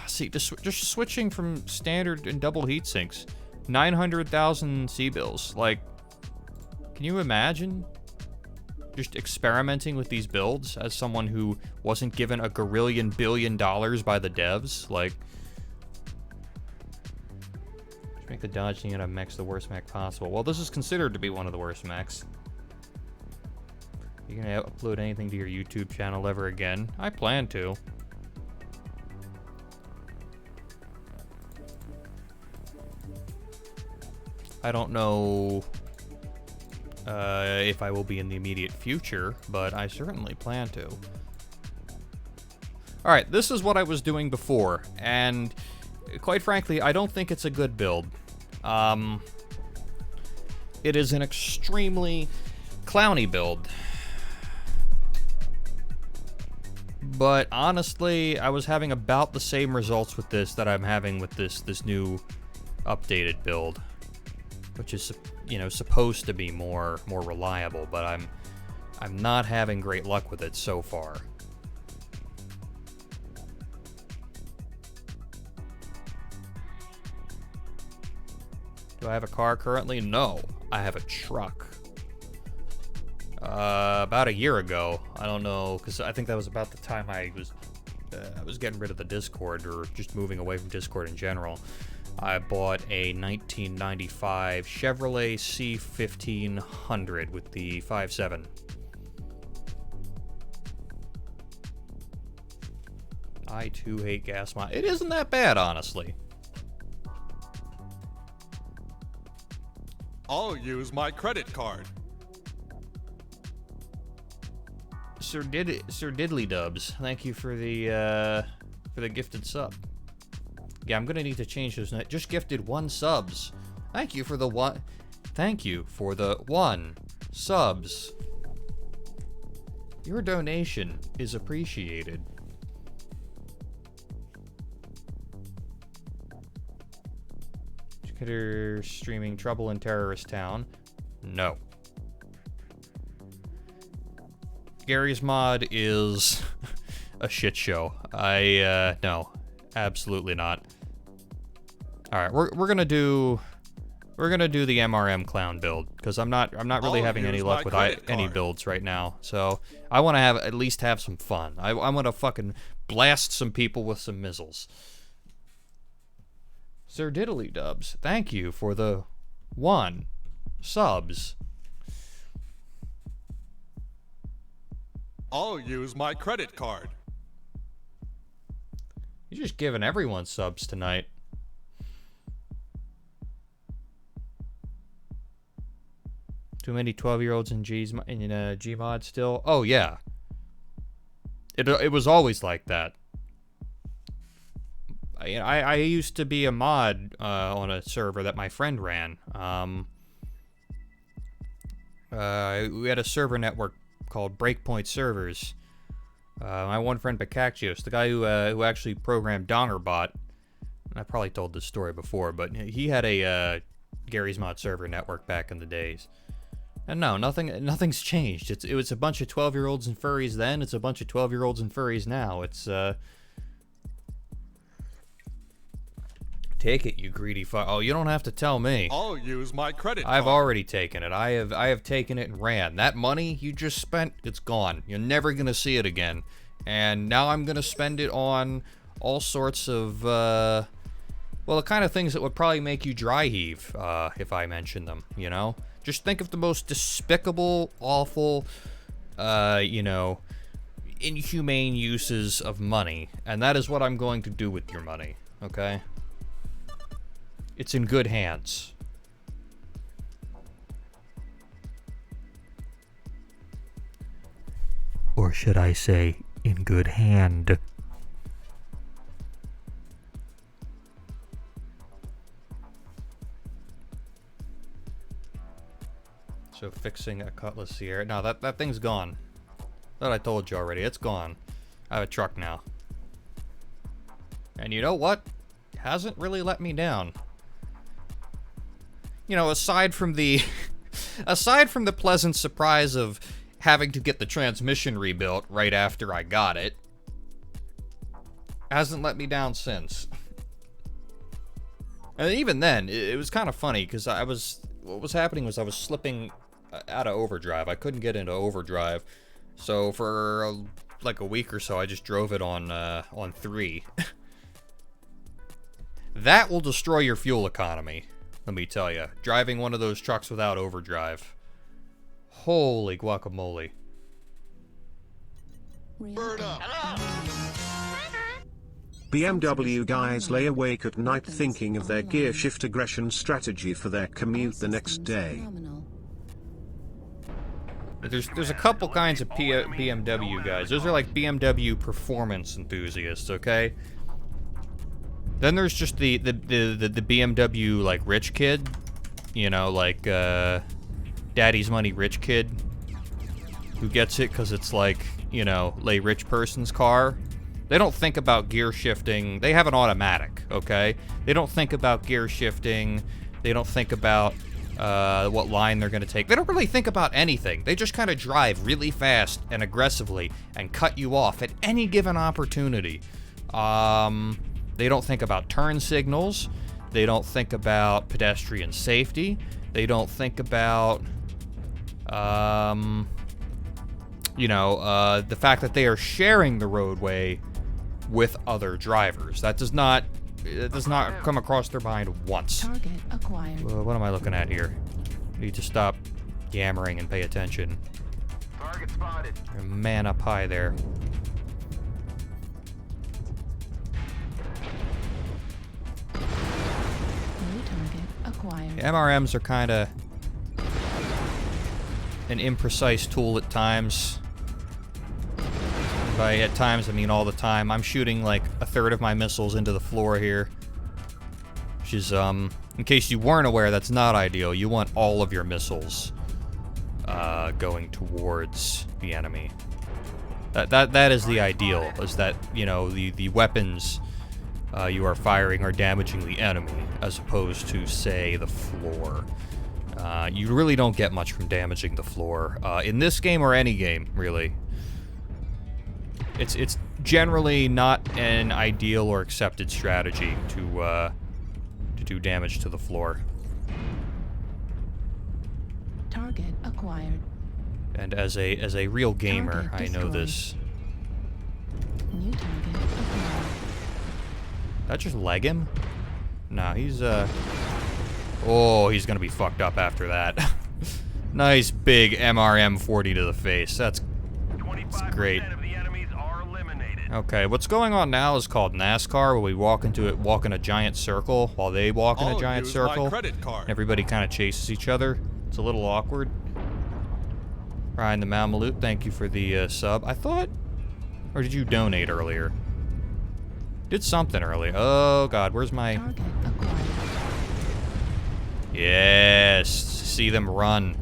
S1: see, just switching from standard and double heat sinks, 900,000 C-bills. Like, can you imagine just experimenting with these builds as someone who wasn't given a $1 billion by the devs? Like, just make the Dodge Neon mechs the worst mech possible. Well, this is considered to be one of the worst mechs. You gonna upload anything to your YouTube channel ever again? I plan to. I don't know if I will be in the immediate future, but I certainly plan to. Alright, this is what I was doing before, and quite frankly, I don't think it's a good build. It is an extremely clowny build. But honestly, I was having about the same results with this that I'm having with this new updated build, which is, you know, supposed to be more reliable, but I'm not having great luck with it so far. Do I have a car currently? No, I have a truck. About a year ago, I don't know, because I think that was about the time I was getting rid of the Discord, or just moving away from Discord in general. I bought a 1995 Chevrolet C1500 with the 5.7. I too hate gas mileage. It isn't that bad, honestly.
S3: I'll use my credit card.
S1: Sir Diddly Dubs, thank you for the gifted sub. Yeah, I'm gonna need to change those. Just gifted 1 subs. Thank you for the 1. Thank you for the 1 subs. Your donation is appreciated. Consider streaming Trouble in Terrorist Town. No. Gary's mod is a shit show. No, absolutely not. All right, we're gonna do the MRM clown build, because I'm not really having any luck with any builds right now. So I want to at least have some fun. I want to fucking blast some people with some missiles. Sir Diddly Dubs, thank you for the 1 subs.
S3: I'll use my credit card.
S1: You're just giving everyone subs tonight. Too many 12-year-olds in Gmod still? Oh yeah. It was always like that. I used to be a mod on a server that my friend ran. We had a server network called Breakpoint Servers. My one friend Bakaxios, the guy who actually programmed Donnerbot, and I probably told this story before, but he had a Gary's Mod server network back in the days. And no, nothing's changed. It was a bunch of 12-year-olds and furries then. It's a bunch of 12-year-olds and furries now. It's take it, you greedy fuck. Oh, you don't have to tell me.
S3: I'll use my credit card.
S1: I've already taken it. I have taken it and ran. That money you just spent, it's gone. You're never gonna see it again. And now I'm gonna spend it on all sorts of well, the kind of things that would probably make you dry heave if I mention them, you know? Just think of the most despicable, awful, you know, inhumane uses of money, and that is what I'm going to do with your money, okay? It's in good hands. Or should I say, in good hand. So fixing a Cutlass Sierra. No, that thing's gone. That I told you already. It's gone. I have a truck now. And you know what? It hasn't really let me down. You know, aside from the aside from the pleasant surprise of having to get the transmission rebuilt right after I got it, hasn't let me down since. And even then, it was kind of funny because what was happening was I was slipping out of overdrive. I couldn't get into overdrive, so for like a week or so, I just drove it on 3. That will destroy your fuel economy, let me tell you. Driving one of those trucks without overdrive. Holy guacamole.
S3: Bird up.
S2: BMW guys lay awake at night thinking of their gear shift aggression strategy for their commute the next day.
S1: There's a couple kinds of BMW guys. Those are like BMW performance enthusiasts, okay? Then there's just the BMW like rich kid, you know, like daddy's money rich kid who gets it because it's like, you know, a rich person's car. They don't think about gear shifting. They have an automatic, okay? They don't think about gear shifting. They don't think about what line they're going to take. They don't really think about anything. They just kind of drive really fast and aggressively and cut you off at any given opportunity. They don't think about turn signals. They don't think about pedestrian safety. They don't think about, the fact that they are sharing the roadway with other drivers. That does not come across their mind once.
S6: Target acquired.
S1: What am I looking at here? Need to stop yammering and pay attention.
S5: Target spotted.
S1: Man up high there.
S6: New target acquired.
S1: MRMs are kind of an imprecise tool at times. By at times, I mean all the time. I'm shooting like a third of my missiles into the floor here. Which is, in case you weren't aware, that's not ideal. You want all of your missiles going towards the enemy. That is the ideal, is that, you know, the weapons you are firing are damaging the enemy, as opposed to, say, the floor. You really don't get much from damaging the floor. In this game or any game, really. It's generally not an ideal or accepted strategy to do damage to the floor.
S6: Target acquired.
S1: And as a real gamer, I know this.
S6: New target acquired.
S1: That just leg him? Nah, he's oh, he's gonna be fucked up after that. Nice big MRM 40 to the face. That's great. Okay, what's going on now is called NASCAR, where we walk in a giant circle while they walk in a giant circle. Everybody kind of chases each other. It's a little awkward. Ryan the Malmaloot, thank you for the sub. I thought, or did you donate earlier? Did something earlier. Oh god, where's my? Yes, see them run.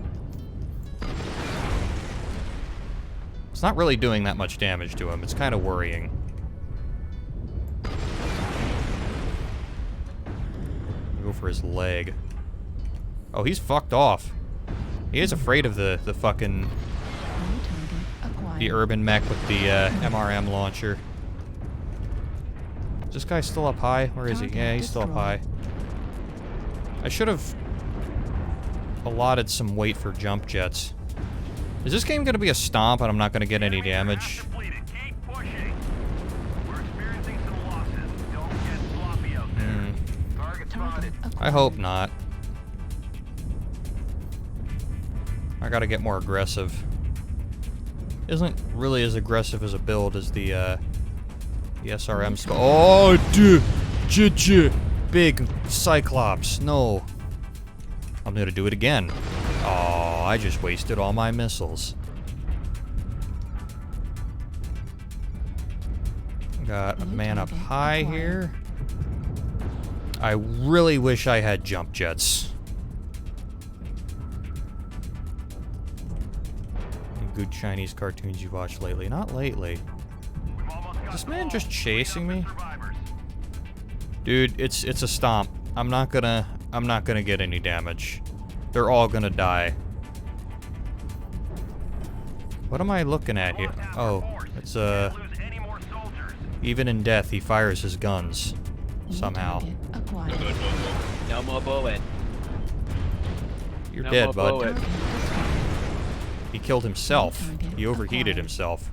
S1: It's not really doing that much damage to him. It's kind of worrying. Go for his leg. Oh, he's fucked off. He is afraid of the fucking... the urban mech with the MRM launcher. Is this guy still up high? Where is he? Yeah, he's still up high. I should have allotted some weight for jump jets. Is this game going to be a stomp and I'm not going to get any damage? I hope not. I gotta get more aggressive. Isn't really as aggressive as a build as the SRM skull. Oh, big Cyclops. No. I'm gonna do it again. Oh, I just wasted all my missiles. Got a man up high here. I really wish I had jump jets. Any good Chinese cartoons you watched lately? Not lately. Is this man just chasing me? Dude, it's a stomp. I'm not gonna get any damage. They're all gonna die. What am I looking at here? Oh, it's even in death, he fires his guns. Somehow.
S8: No more bullet.
S1: You're
S8: No
S1: dead,
S8: more
S1: bud.
S8: bullet.
S1: He killed himself. He overheated himself.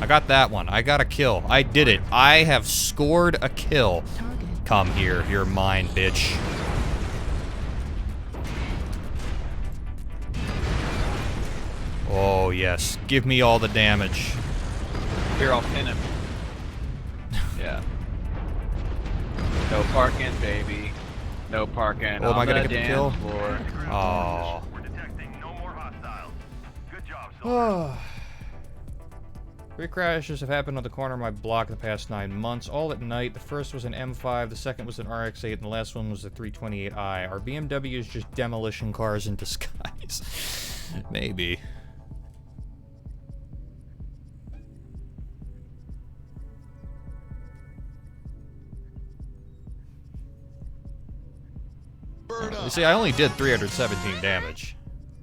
S1: I got that one. I got a kill. I did it. I have scored a kill. Come here. You're mine, bitch. Oh, yes. Give me all the damage.
S10: Here, I'll pin him. Yeah. No parking, baby. No parking.
S1: Oh, am I gonna get the kill?
S10: Floor.
S1: Oh. Oh. 3 crashes have happened on the corner of my block in the past 9 months, all at night. The first was an M5, the second was an RX-8, and the last one was a 328i. Are BMWs just demolition cars in disguise? Maybe. You see, I only did 317 damage.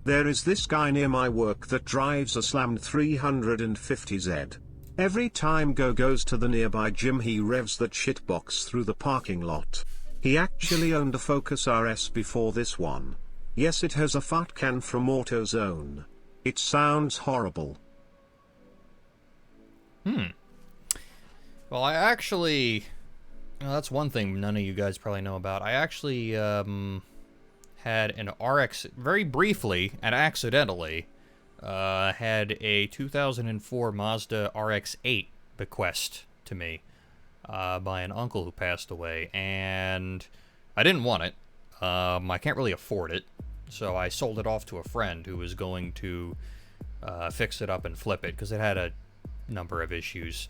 S2: There is this guy near my work that drives a slammed 350Z. Every time Go goes to the nearby gym he revs that shitbox through the parking lot. He actually owned a Focus RS before this one. Yes, it has a fart can from AutoZone. It sounds horrible.
S1: Well, I actually... Well, that's one thing none of you guys probably know about. I actually, had an RX, very briefly and accidentally, had a 2004 Mazda RX-8 bequest to me by an uncle who passed away, and I didn't want it. I can't really afford it, so I sold it off to a friend who was going to fix it up and flip it, because it had a number of issues.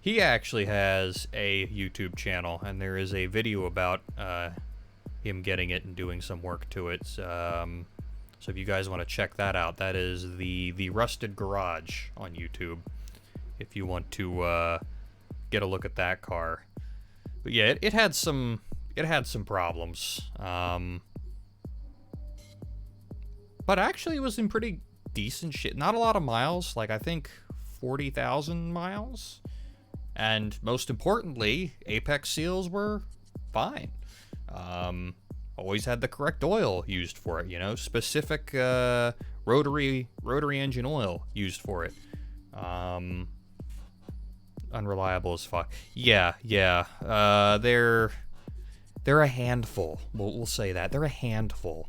S1: He actually has a YouTube channel, and there is a video about him getting it and doing some work to it. So if you guys want to check that out, that is the Rusted Garage on YouTube. If you want to get a look at that car, but yeah, it had some problems. But actually, it was in pretty decent shit. Not a lot of miles, like I think 40,000 miles. And most importantly, apex seals were fine. Always had the correct oil used for it, you know, specific rotary engine oil used for it. Unreliable as fuck. Yeah. They're a handful. We'll say that. They're a handful.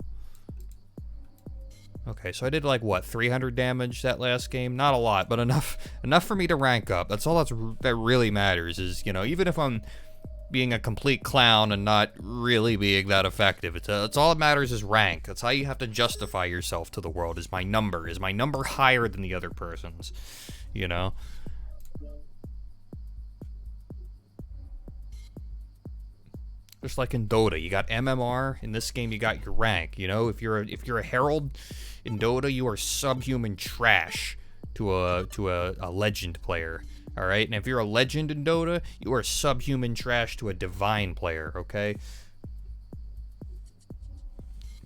S1: Okay, so I did like what, 300 damage that last game? Not a lot, but enough for me to rank up. That's all that really matters. Is, you know, even if I'm being a complete clown and not really being that effective, it's all that matters is rank. That's how you have to justify yourself to the world. Is my number higher than the other person's? You know. Just like in Dota, you got MMR. In this game, you got your rank. You know, if you're a herald in Dota, you are subhuman trash to a legend player. All right, and if you're a legend in Dota, you are subhuman trash to a divine player. Okay.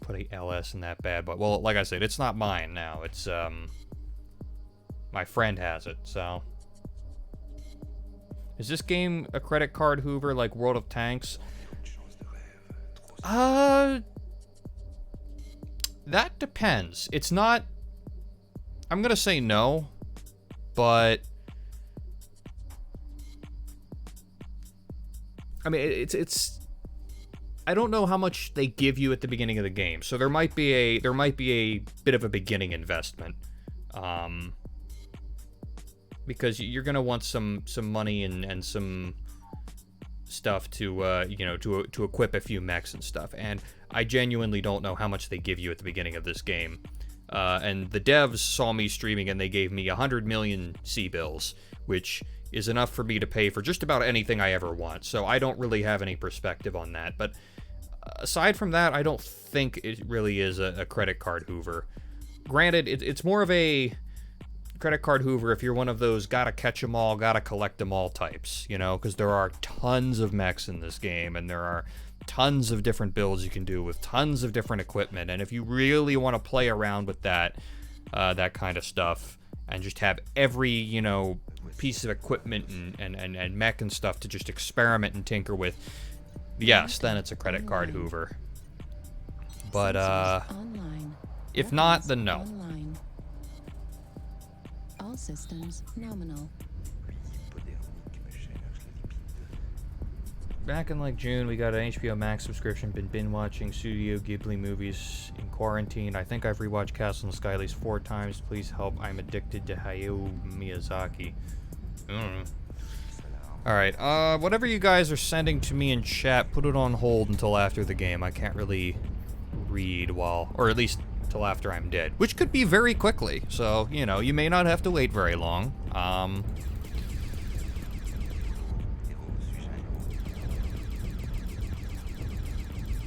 S1: Put a LS in that bad boy. Well, like I said, it's not mine now. It's my friend has it. So, is this game a credit card hoover like World of Tanks? That depends. It's not... I'm gonna say no, but... I mean, it's... I don't know how much they give you at the beginning of the game, so there might be a bit of a beginning investment. Because you're gonna want some money and some stuff to to equip a few mechs and stuff, and I genuinely don't know how much they give you at the beginning of this game. And the devs saw me streaming and they gave me 100 million C-bills, which is enough for me to pay for just about anything I ever want. So I don't really have any perspective on that. But aside from that, I don't think it really is a credit card hoover. Granted, it's more of a credit card hoover if you're one of those gotta catch 'em all, gotta collect 'em all types, you know, because there are tons of mechs in this game, and there are tons of different builds you can do with tons of different equipment. And if you really want to play around with that kind of stuff and just have every, you know, piece of equipment and mech and stuff to just experiment and tinker with, yes, then it's a credit card hoover. But if not, then no.
S6: All systems nominal.
S1: Back in like June, we got an HBO Max subscription. Been binge watching Studio Ghibli movies in quarantine. I think I've rewatched Castle in the Sky at least 4 times. Please help. I'm addicted to Hayao Miyazaki. Alright, whatever you guys are sending to me in chat, put it on hold until after the game. I can't really read while, or at least till after I'm dead, which could be very quickly. So, you know, you may not have to wait very long.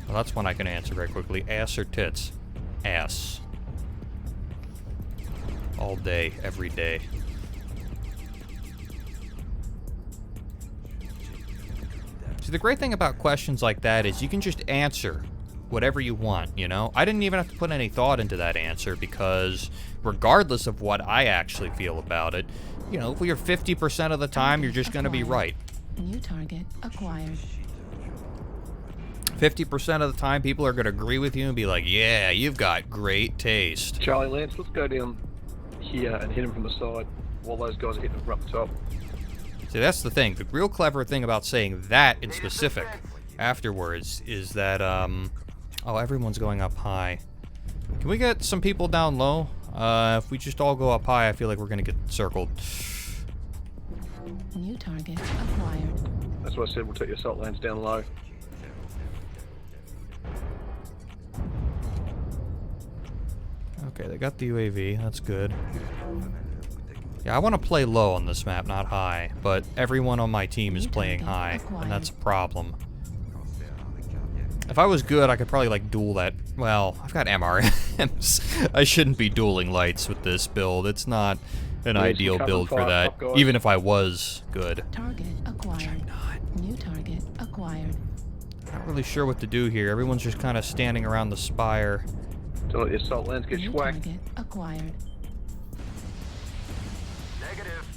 S1: Well, that's one I can answer very quickly. Ass or tits? Ass. All day, every day. See, the great thing about questions like that is you can just answer whatever you want, you know? I didn't even have to put any thought into that answer because regardless of what I actually feel about it, you know, if you're 50% of the time, you're just going to be right.
S6: New target acquired.
S1: 50% of the time, people are going to agree with you and be like, yeah, you've got great taste.
S14: Charlie Lance, let's go down here and hit him from the side while those guys are hitting him from up top.
S1: See, that's the thing. The real clever thing about saying that in specific afterwards is that, oh, everyone's going up high. Can we get some people down low? If we just all go up high, I feel like we're going to get circled.
S6: New target acquired.
S14: That's what I said, we'll take your assault lanes down low.
S1: Okay, they got the UAV. That's good. Yeah, I want to play low on this map, not high. But everyone on my team is playing high, and that's a problem. If I was good, I could probably, like, duel that. Well, I've got MRMs. I shouldn't be dueling lights with this build. It's not an ideal build for that, even if I was good.
S6: Target acquired.
S1: Which I'm not.
S6: New target acquired.
S1: Not really sure what to do here. Everyone's just kind of standing around the spire.
S14: Don't let the assault lanes get schwacked.
S6: Target acquired.
S5: Negative.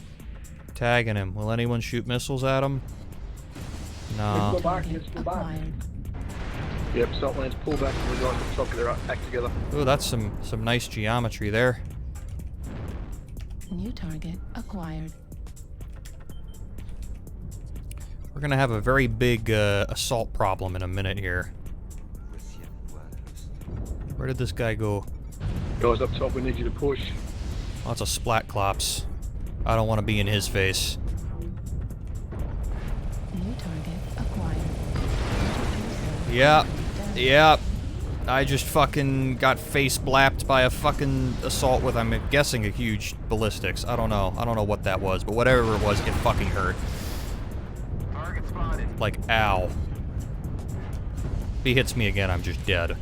S1: Tagging him. Will anyone shoot missiles at him? No.
S6: Acquired.
S14: Yep, assault lanes pull back and the guys at the top get their act together.
S1: Ooh, that's some nice geometry there.
S6: New target acquired.
S1: We're gonna have a very big assault problem in a minute here. Where did this guy go?
S14: Guys up top, we need you to push.
S1: Lots of splat clops. I don't want to be in his face.
S6: New target acquired.
S1: Yep. I just fucking got face blapped by a fucking assault with, I'm guessing, a huge ballistics. I don't know. I don't know what that was, but whatever it was, it fucking hurt.
S5: Target spotted.
S1: Like, ow. If he hits me again, I'm just dead.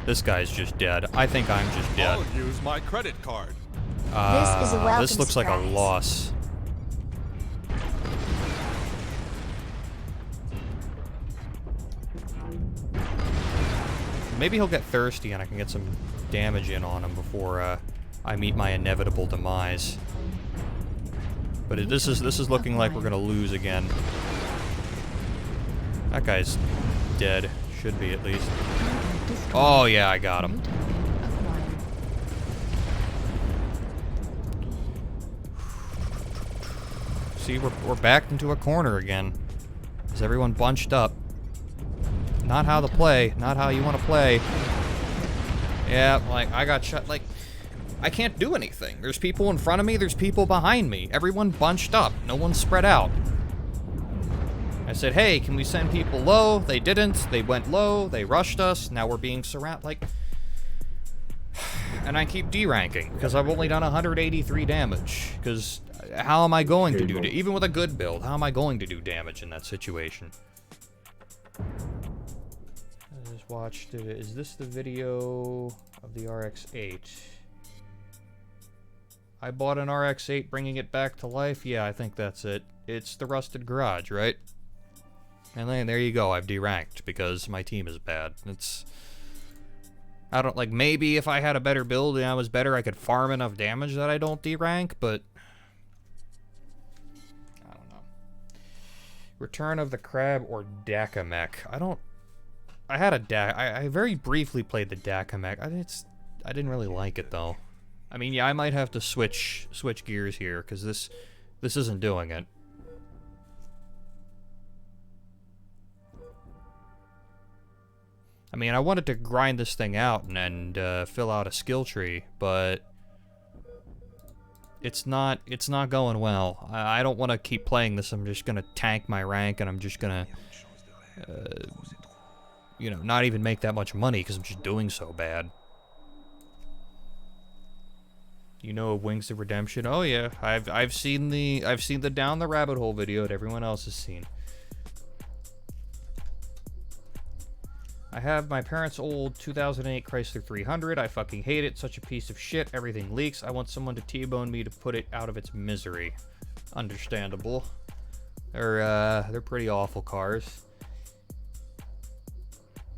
S1: This guy's just dead. I think I'm just dead.
S3: I'll use my credit card.
S4: This is a welcome
S1: This looks like a
S4: surprise.
S1: loss. Maybe he'll get thirsty and I can get some damage in on him before I meet my inevitable demise. But this is looking like we're gonna lose again. That guy's dead. Should be, at least. Oh yeah, I got him. See, we're backed into a corner again. Is everyone bunched up? Not how to play. Not how you want to play. Yeah, like, I got shot. Like, I can't do anything. There's people in front of me. There's people behind me. Everyone bunched up. No one spread out. I said, hey, can we send people low? They didn't. They went low. They rushed us. Now we're being surrounded. Like, and I keep D-ranking because I've only done 183 damage. Because how am I going to do, even with a good build, how am I going to do damage in that situation? I just watched it. Is this the video of the RX-8? I bought an RX-8, bringing it back to life. Yeah, I think that's it. It's the rusted garage, right? And then there you go. I've deranked because my team is bad. It's... I don't, like, maybe if I had a better build and I was better, I could farm enough damage that I don't derank, but... I don't know. Return of the Crab or Dakamech. I had a I very briefly played the Dakamech. I didn't really like it, though. I mean, yeah, I might have to switch gears here, because this isn't doing it. I mean, I wanted to grind this thing out and fill out a skill tree, but it's not going well. I don't want to keep playing this. I'm just gonna tank my rank, and I'm just gonna, you know, not even make that much money because I'm just doing so bad. You know of Wings of Redemption? Oh yeah, I've seen the down the rabbit hole video that everyone else has seen. I have my parents' old 2008 Chrysler 300. I fucking hate it. Such a piece of shit. Everything leaks. I want someone to T-bone me to put it out of its misery. Understandable. They're pretty awful cars.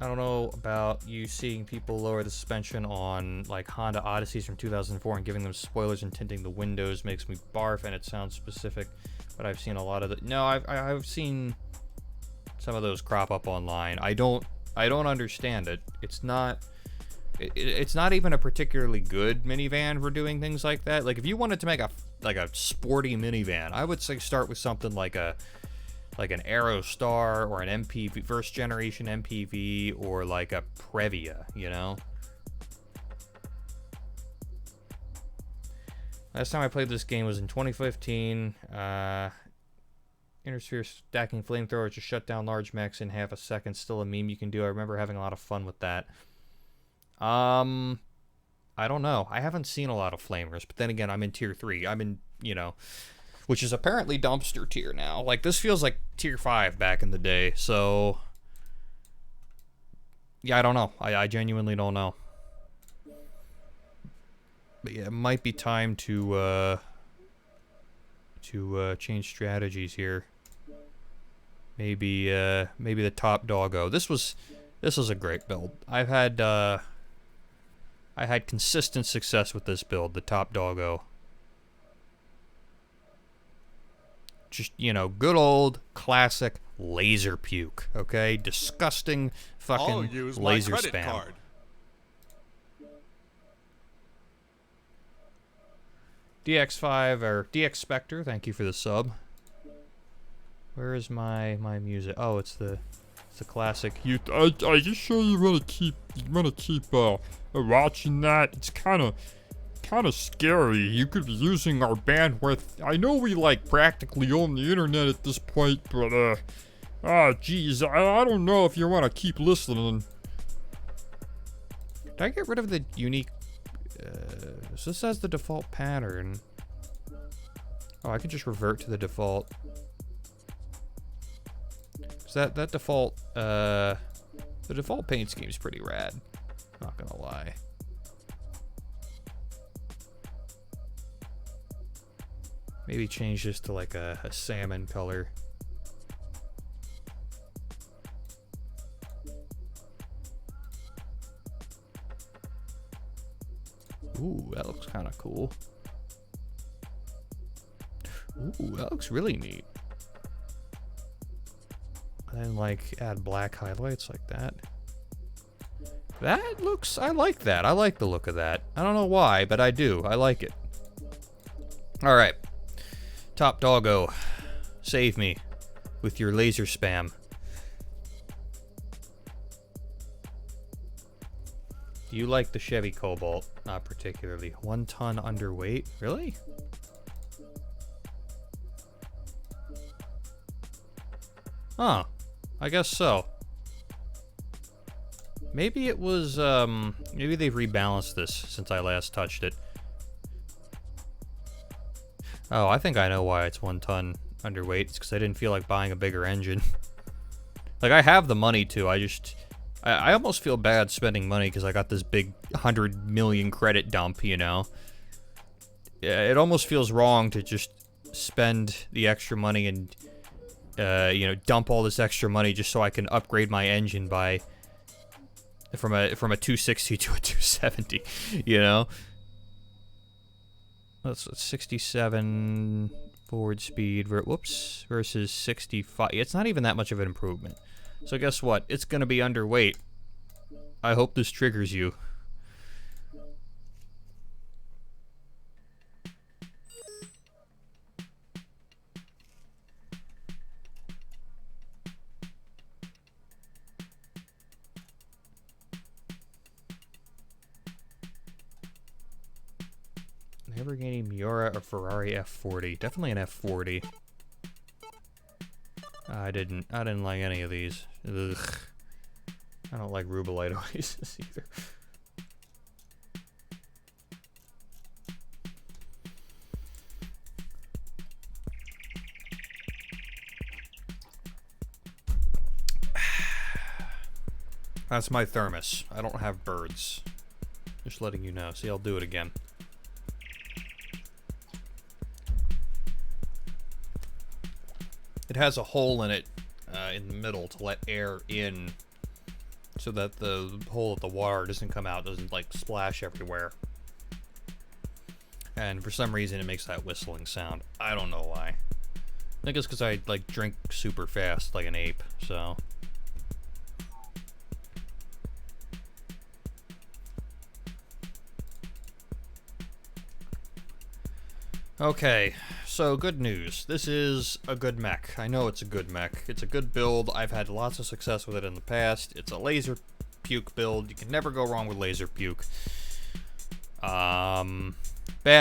S1: I don't know about you seeing people lower the suspension on like Honda Odysseys from 2004 and giving them spoilers and tinting the windows makes me barf, and it sounds specific, but I've seen a lot of the... No, I've seen some of those crop up online. I don't understand it. It's not even a particularly good minivan for doing things like that. Like if you wanted to make a sporty minivan, I would say start with something like an Aerostar or an MPV, first generation MPV, or like a Previa, you know? Last time I played this game was in 2015. Intersphere stacking flamethrowers to shut down large mechs in half a second. Still a meme you can do. I remember having a lot of fun with that. I don't know. I haven't seen a lot of flamers, but then again, I'm in tier 3. I'm in, you know, which is apparently dumpster tier now. Like, this feels like tier 5 back in the day, so... Yeah, I don't know. I genuinely don't know. But yeah, it might be time to change strategies here. Maybe the top doggo. This was a great build. I had consistent success with this build, the top doggo. Just, you know, good old classic laser puke, okay? Disgusting fucking laser spam.
S3: Card.
S1: DX5 or DX Spectre, thank you for the sub. Where is my music? Oh, it's the classic.
S15: I just sure you want to keep watching that. It's kind of scary. You could be using our bandwidth. I know we like practically own the internet at this point, but geez, I don't know if you want to keep listening.
S1: Did I get rid of the unique? So this has the default pattern. Oh, I could just revert to the default. So that default, the default paint scheme is pretty rad. Not gonna lie. Maybe change this to like a salmon color. Ooh, that looks kind of cool. Ooh, that looks really neat. And then like add black highlights like that. That looks, I like that. I like the look of that. I don't know why, but I do. I like it. All right. Top doggo, save me with your laser spam. Do you like the Chevy Cobalt? Not particularly. 1 ton underweight? Really? Huh. I guess so. Maybe it was, maybe they've rebalanced this since I last touched it. Oh, I think I know why it's 1 ton underweight. It's because I didn't feel like buying a bigger engine. Like, I have the money to, I almost feel bad spending money because I got this big 100 million credit dump, you know? It almost feels wrong to just spend the extra money and, you know, dump all this extra money just so I can upgrade my engine by, from a 260 to a 270, you know? That's 67 forward speed, whoops, versus 65. It's not even that much of an improvement. So guess what? It's gonna be underweight. I hope this triggers you. Lamborghini Miura or Ferrari F40. Definitely an F40. I didn't like any of these. Ugh. I don't like Rubelite Oasis either. That's my thermos. I don't have birds. Just letting you know. See, I'll do it again. It has a hole in it in the middle to let air in so that the hole at the water doesn't come out, doesn't like splash everywhere. And for some reason it makes that whistling sound. I don't know why. I think it's because I like drink super fast like an ape, so. Okay, so good news. This is a good mech. I know it's a good mech. It's a good build. I've had lots of success with it in the past. It's a laser puke build. You can never go wrong with laser puke. Bad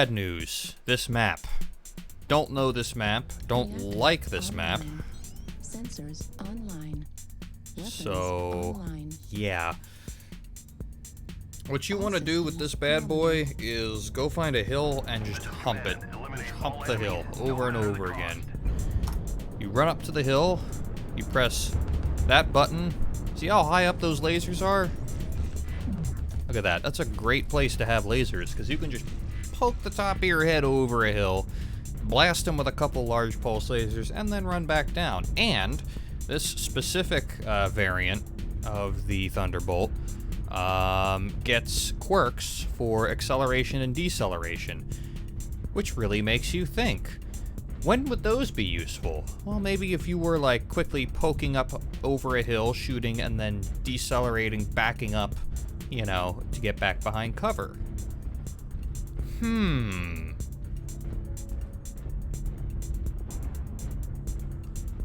S1: news. This map. Don't know this map. Don't like this map.
S6: Sensors online.
S1: So,
S6: online.
S1: Yeah. What you want to do with this bad boy is go find a hill and just hump it. Just hump the hill over and over again. You run up to the hill, you press that button. See how high up those lasers are? Look at that. That's a great place to have lasers because you can just poke the top of your head over a hill, blast them with a couple large pulse lasers, and then run back down. And this specific variant of the Thunderbolt gets quirks for acceleration and deceleration, which really makes you think, when would those be useful? Well, maybe if you were like quickly poking up over a hill, shooting, and then decelerating, backing up, you know, to get back behind cover.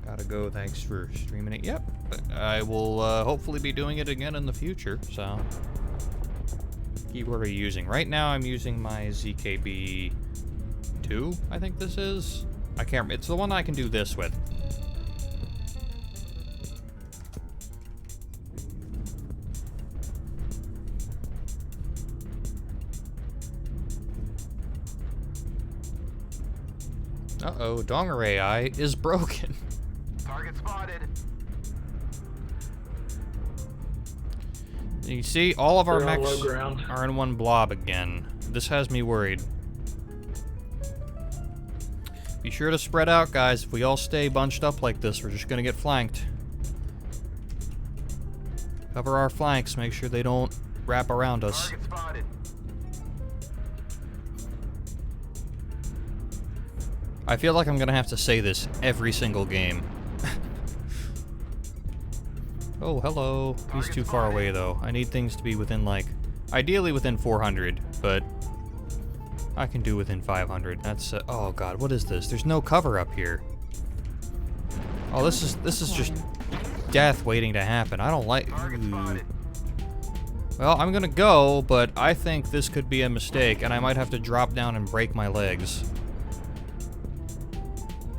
S1: Gotta go, thanks for streaming it. Yep, I will hopefully be doing it again in the future, so. Keyword are you using? Right now I'm using my ZKB 2, I think this is. I can't remember. It's the one I can do this with. Uh-oh, Donger AI is broken.
S5: Target spotted.
S1: You see, all of our
S11: They're on
S1: mechs
S11: low ground.
S1: are in one blob again. This has me worried. Be sure to spread out, guys. If we all stay bunched up like this, we're just gonna get flanked. Cover our flanks, make sure they don't wrap around us.
S5: Target spotted.
S1: I feel like I'm gonna have to say this every single game. Oh, hello. He's too far away, though. I need things to be within, like, ideally within 400, but I can do within 500. That's, oh god, what is this? There's no cover up here. Oh, this is just death waiting to happen. I don't like... Well, I'm gonna go, but I think this could be a mistake, and I might have to drop down and break my legs.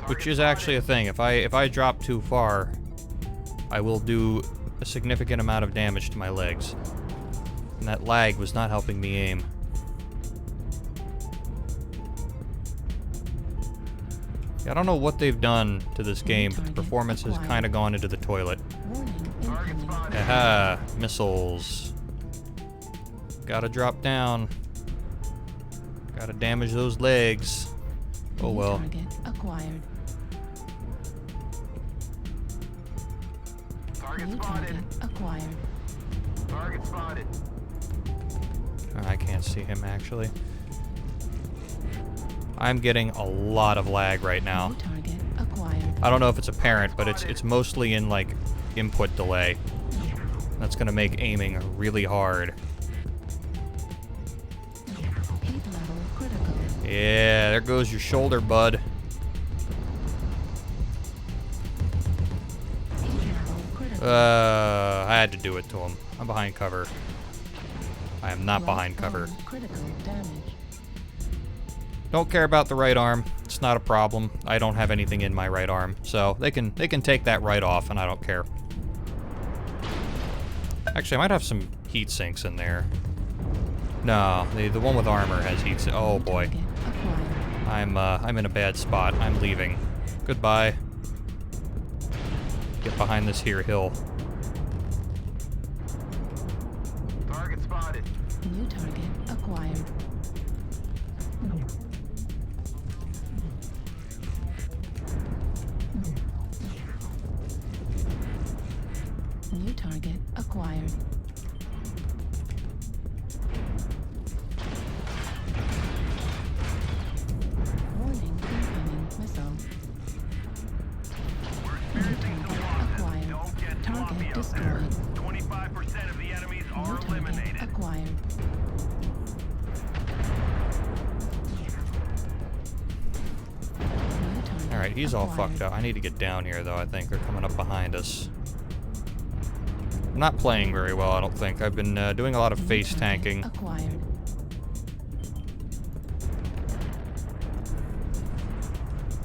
S1: Which is actually a thing. If I drop too far, I will do a significant amount of damage to my legs. And that lag was not helping me aim. I don't know what they've done to this game, but the performance has kind of gone into the toilet. Aha! Missiles. Gotta drop down. Gotta damage those legs. Oh well.
S6: Target acquired.
S5: Target
S6: New
S5: spotted.
S6: target acquired.
S5: Target spotted.
S1: I can't see him actually. I'm getting a lot of lag right now.
S6: New target acquired.
S1: I don't know if it's apparent, but it's mostly in like input delay. That's gonna make aiming really hard.
S6: Heat level critical.
S1: Yeah, there goes your shoulder, bud.
S6: Heat level critical.
S1: I had to do it to him. I'm behind cover. I am not behind cover.
S6: Critical damage.
S1: Don't care about the right arm. It's not a problem. I don't have anything in my right arm, so they can take that right off, and I don't care. Actually, I might have some heat sinks in there. No, the one with armor has heat sinks. Oh boy, I'm in a bad spot. I'm leaving. Goodbye. Get behind this here hill.
S5: Target spotted.
S6: New target acquired. New target acquired. Warning, incoming missile. New target acquired. Target destroyed.
S5: 25% of the enemies are eliminated.
S6: Acquired.
S1: Alright, he's all fucked up. I need to get down here, though, I think. They're coming up behind us. I'm not playing very well, I don't think. I've been doing a lot of face tanking.
S6: Acquired.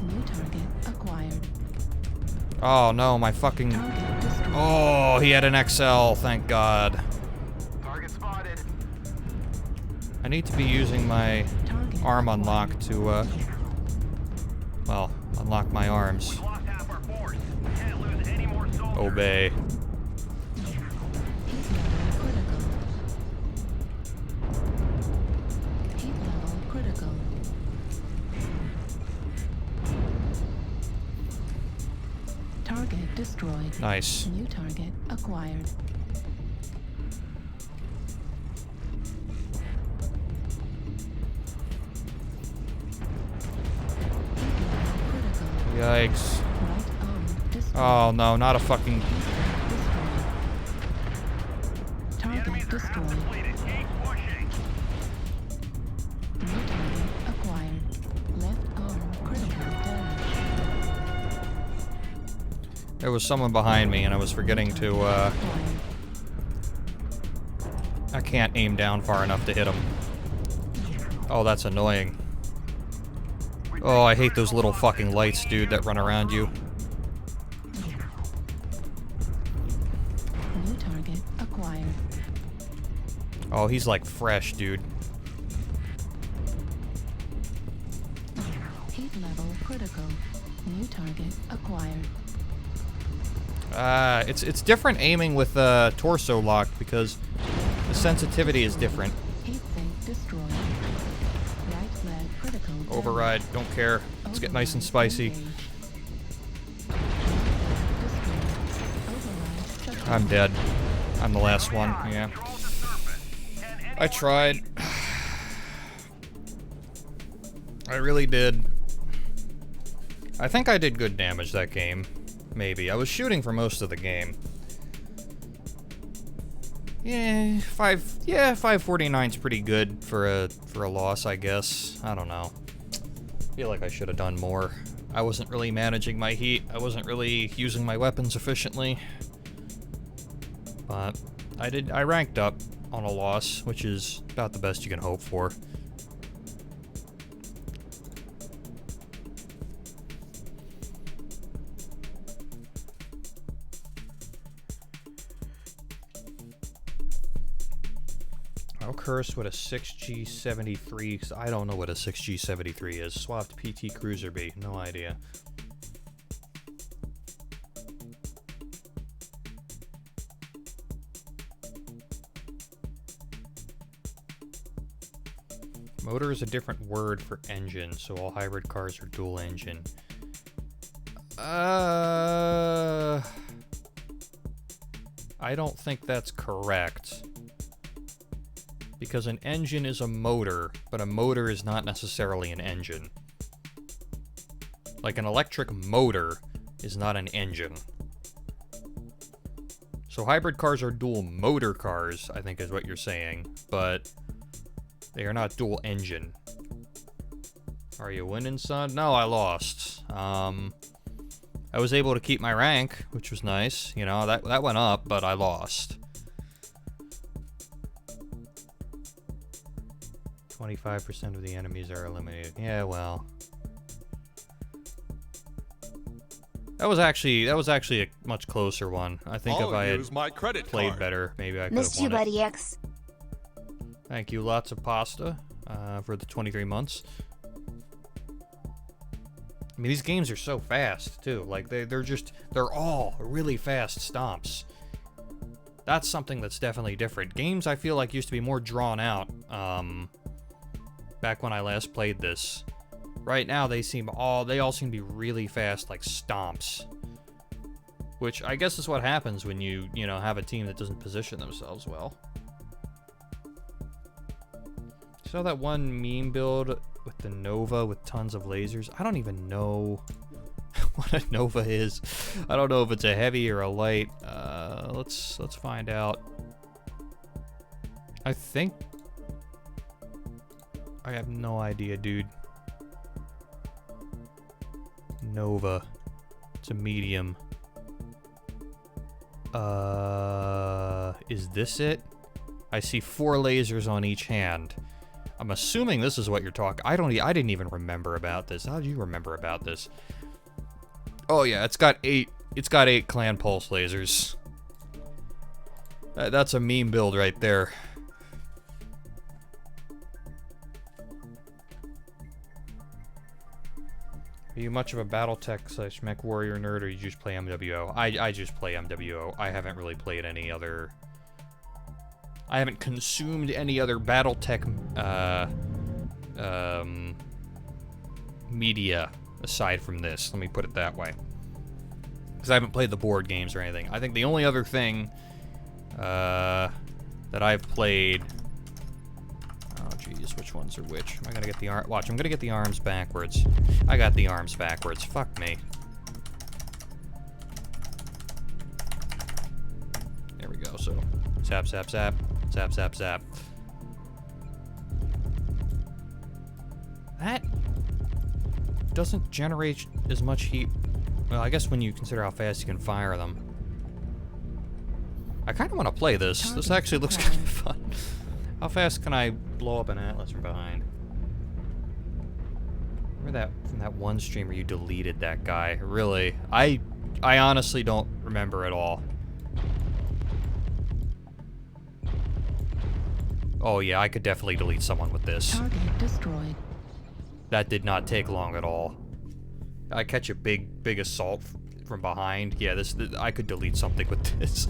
S6: New target acquired.
S1: Oh, no, my fucking... Oh, he had an XL, thank God.
S5: Target spotted.
S1: I need to be using my arm unlock to, well, unlock my arms. Obey.
S6: Heat level critical. Target destroyed.
S1: Nice.
S6: New target acquired.
S1: Yikes. Oh no, not a fucking...
S6: Target destroyed. New target acquired. Left arm critical damage.
S1: There was someone behind me and I was forgetting to, I can't aim down far enough to hit him. Oh, that's annoying. Oh, I hate those little fucking lights, dude, that run around you.
S6: New target acquired.
S1: Oh, he's like fresh, dude.
S6: Heat level critical. New target acquired.
S1: It's different aiming with torso lock because the sensitivity is different.
S6: Heat sink destroyed. Right leg critical.
S1: Override, don't care. Let's get nice and spicy. I'm dead. I'm the last one, yeah. I tried. I really did. I think I did good damage that game. Maybe. I was shooting for most of the game. Yeah, 549's pretty good for a loss, I guess. I don't know. I feel like I should have done more. I wasn't really managing my heat. I wasn't really using my weapons efficiently. But I ranked up on a loss, which is about the best you can hope for. I'll curse with a 6G73 because I don't know what a 6G73 is. Swapped PT Cruiser B, no idea. Motor is a different word for engine, so all hybrid cars are dual engine. I don't think that's correct. Because an engine is a motor, but a motor is not necessarily an engine. Like an electric motor is not an engine. So hybrid cars are dual motor cars, I think is what you're saying, but they are not dual engine. Are you winning, son? No, I lost. I was able to keep my rank, which was nice. You know, that went up, but I lost. 25% of the enemies are eliminated. Yeah, well. That was actually a much closer one. I think if I had played better, maybe I could have
S4: Missed
S1: won
S4: you,
S1: it.
S4: Buddy X.
S1: Thank you. Lots of pasta for the 23 months. I mean, these games are so fast, too. Like, they're all really fast stomps. That's something that's definitely different. Games, I feel like, used to be more drawn out, back when I last played this. Right now, they all seem to be really fast, like stomps. Which, I guess is what happens when you have a team that doesn't position themselves well. Saw that one meme build with the Nova with tons of lasers. I don't even know what a Nova is. I don't know if it's a heavy or a light. Let's find out. I think I have no idea, dude. Nova. It's a medium. Is this it? I see 4 lasers on each hand. I'm assuming this is what you're talking. I didn't even remember about this. How did you remember about this? Oh yeah, it's got 8 clan pulse lasers. That's a meme build right there. Are you much of a BattleTech / MechWarrior nerd, or you just play MWO? I just play MWO. I haven't really played any other... I haven't consumed any other BattleTech media aside from this. Let me put it that way. Because I haven't played the board games or anything. I think the only other thing that I've played... Oh, jeez, which ones are which? Am I gonna get the arm? Watch, I'm gonna get the arms backwards. I got the arms backwards. Fuck me. There we go. So, zap, zap, zap, zap, zap, zap. That doesn't generate as much heat. Well, I guess when you consider how fast you can fire them. I kind of want to play this. This actually looks kind of fun. How fast can I blow up an Atlas from behind? Remember that from that one stream where you deleted that guy? Really? I honestly don't remember at all. Oh yeah, I could definitely delete someone with this.
S6: Target destroyed.
S1: That did not take long at all. I catch a big assault from behind. Yeah, I could delete something with this.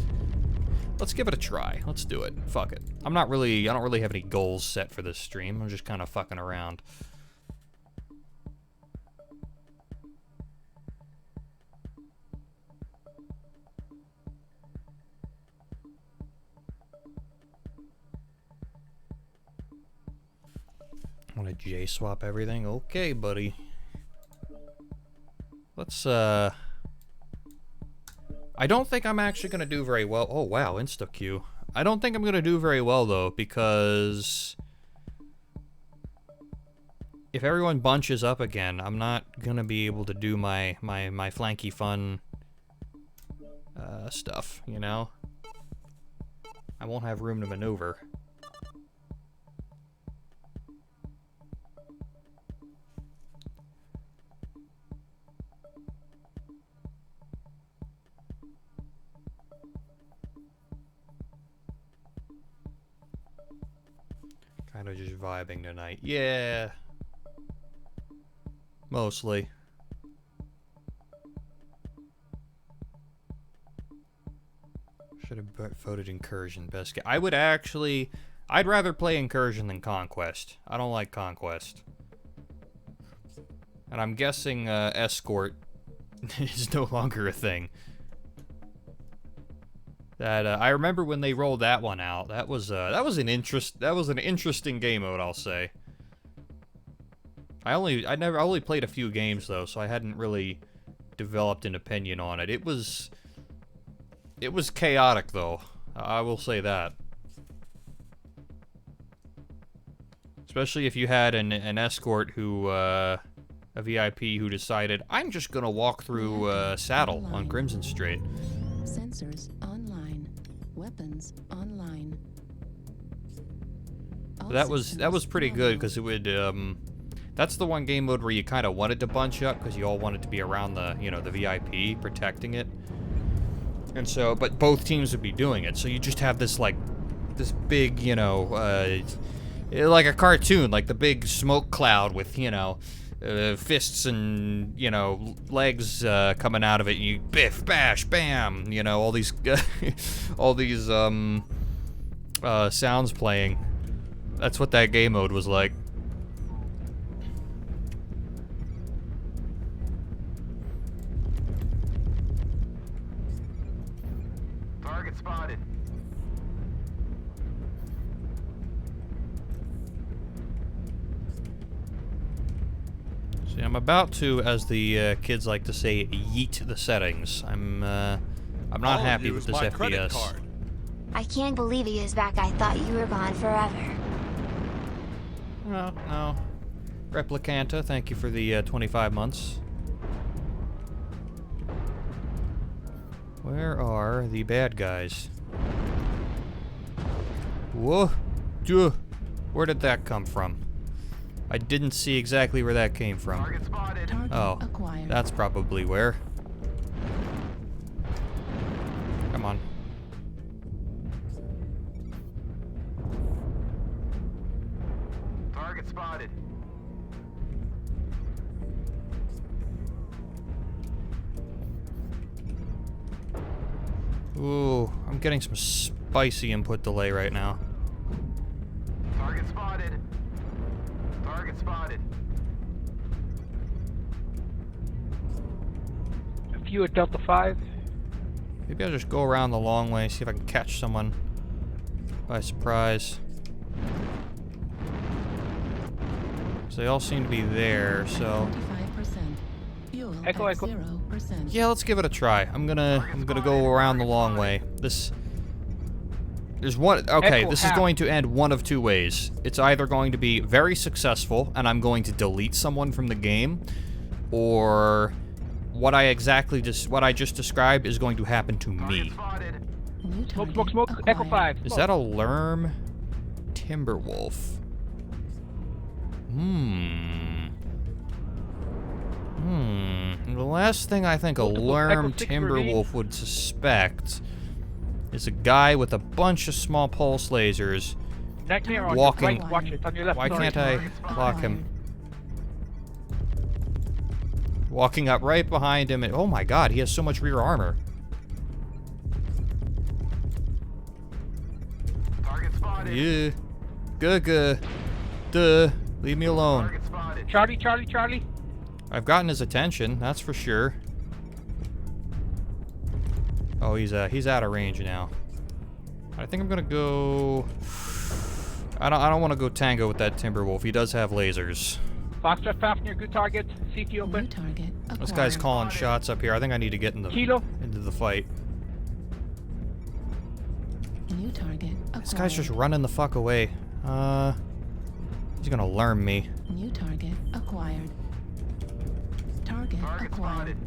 S1: Let's give it a try. Let's do it. Fuck it. I don't really have any goals set for this stream. I'm just kind of fucking around. Want to J-swap everything? Okay, buddy. Let's, I don't think I'm actually going to do very well. Oh, wow, insta-Q. I don't think I'm going to do very well, though, because if everyone bunches up again, I'm not going to be able to do my flanky fun stuff, you know? I won't have room to maneuver. Kind of just vibing tonight. Yeah. Mostly. Should have voted Incursion best game. I would actually... I'd rather play Incursion than Conquest. I don't like Conquest. And I'm guessing Escort is no longer a thing. That I remember when they rolled that one out. That was an interesting game mode, I'll say. I only played a few games though, so I hadn't really developed an opinion on it. It was chaotic though. I will say that. Especially if you had an escort who a VIP who decided, I'm just gonna walk through Saddle on Crimson Street.
S6: Sensors online. Weapons online.
S1: That was pretty good because it would that's the one game mode where you kind of wanted to bunch up because you all wanted to be around the, you know, the VIP protecting it. And so, but both teams would be doing it. So you just have this like this big, you know, like a cartoon, like the big smoke cloud with, you know, fists and, you know, legs coming out of it. And you biff, bash, bam, you know, all these sounds playing. That's what that game mode was like.
S5: Target spotted.
S1: See, I'm about to, as the kids like to say, yeet the settings. I'm not happy with this FPS.
S4: I can't believe he is back. I thought you were gone forever.
S1: Well, no. Replicanta, thank you for the 25 months. Where are the bad guys? Whoa! Where did that come from? I didn't see exactly where that came from. Oh, that's probably where. Come on.
S5: Target spotted.
S1: Ooh, I'm getting some spicy input delay right now.
S5: Target spotted. Target spotted.
S14: A few at Delta 5.
S1: Maybe I'll just go around the long way, see if I can catch someone by surprise. So they all seem to be there, so...
S14: Echo.
S1: Yeah, let's give it a try. I'm gonna go around the long way. There's one. Okay, this is going to end one of two ways. It's either going to be very successful, and I'm going to delete someone from the game, or what I just described is going to happen to me.
S14: Smoke. Echo 5.
S1: Is that a Lerm Timberwolf? The last thing I think a Lerm Timberwolf would suspect is a guy with a bunch of small pulse lasers walking. Why can't I block him? Walking up right behind him, and oh my god, he has so much rear armor. Yeah. Good. Duh. Leave me alone.
S14: Charlie.
S1: I've gotten his attention, that's for sure. Oh, he's out of range now. I think I'm gonna go. I don't want to go tango with that Timberwolf. He does have lasers.
S14: Foxtrot Fafnir, good target. CT open.
S1: This guy's calling shots up here. I think I need to get into the fight.
S6: New target.
S1: This guy's just running the fuck away. He's gonna learn me.
S6: New target acquired. Target acquired.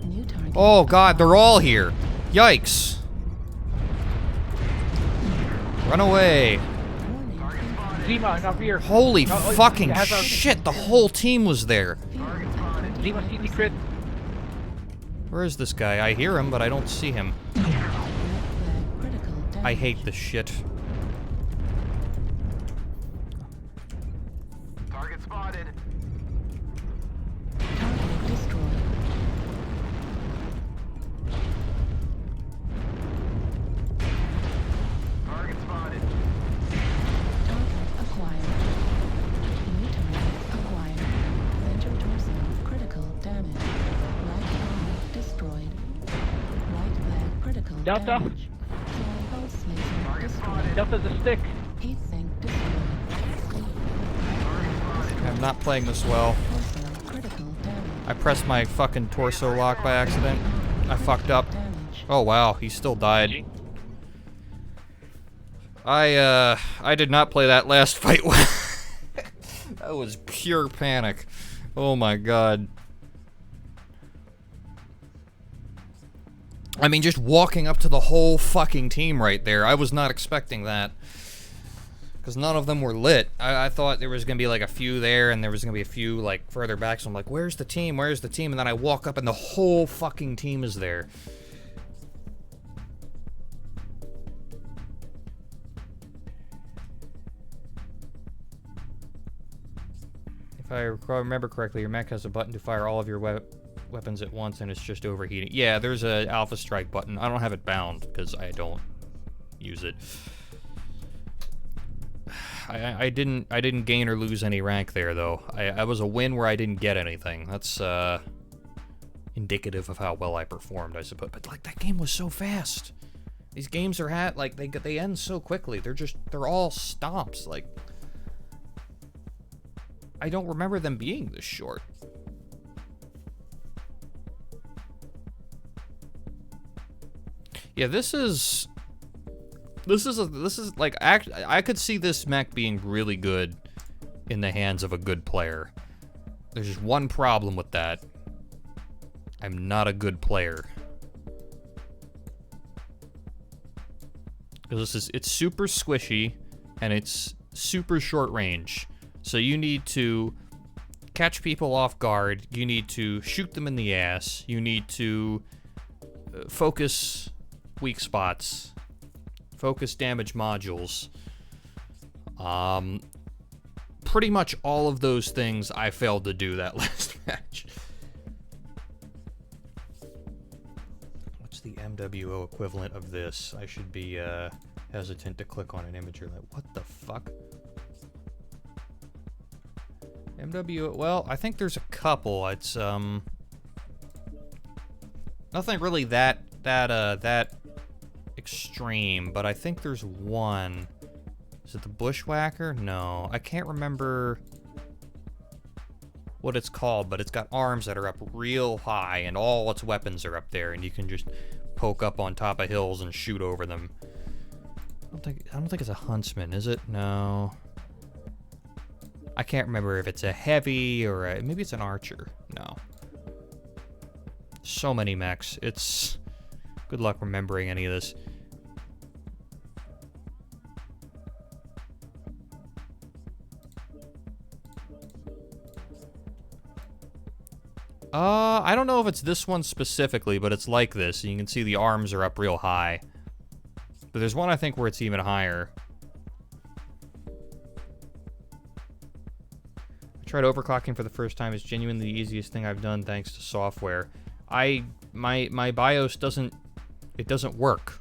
S6: New target.
S1: Oh god, they're all here. Yikes. Run away.
S14: Zima, not here.
S1: Holy fucking shit, the whole team was there.
S14: Zima, CT crit.
S1: Where is this guy? I hear him, but I don't see him. I hate this shit.
S8: Delta. Delta's a stick.
S1: I'm not playing this well. I pressed my fucking torso lock by accident. I fucked up. Oh wow, he still died. I did not play that last fight well. That was pure panic. Oh my god. I mean, just walking up to the whole fucking team right there, I was not expecting that. Because none of them were lit. I thought there was going to be like a few there, and there was going to be a few like further back, so I'm like, where's the team? Where's the team? And then I walk up and the whole fucking team is there. If I remember correctly, your mech has a button to fire all of your weapons at once, and it's just overheating. Yeah, there's a Alpha Strike button. I don't have it bound because I don't use it. I didn't gain or lose any rank there though. I was a win where I didn't get anything. That's indicative of how well I performed, I suppose. But like that game was so fast. These games are like they end so quickly. They're all stomps. Like I don't remember them being this short. Yeah, this is like I could see this mech being really good in the hands of a good player. There's just one problem with that. I'm not a good player. Because it's super squishy and it's super short range. So you need to catch people off guard, you need to shoot them in the ass, you need to focus weak spots, focus damage modules. Pretty much all of those things I failed to do that last match. What's the MWO equivalent of this? I should be hesitant to click on an image or like, what the fuck? MWO, well, I think there's a couple. It's nothing really that extreme, but I think there's one. Is it the Bushwhacker? No, I can't remember what it's called, but it's got arms that are up real high and all its weapons are up there, and you can just poke up on top of hills and shoot over them. I don't think it's a Huntsman, is it? No. I can't remember if it's a heavy or maybe it's an archer. No. So many mechs. It's good luck remembering any of this. I don't know if it's this one specifically, but it's like this. You can see the arms are up real high. But there's one I think where it's even higher. I tried overclocking for the first time. It's genuinely the easiest thing I've done thanks to software. My BIOS doesn't work.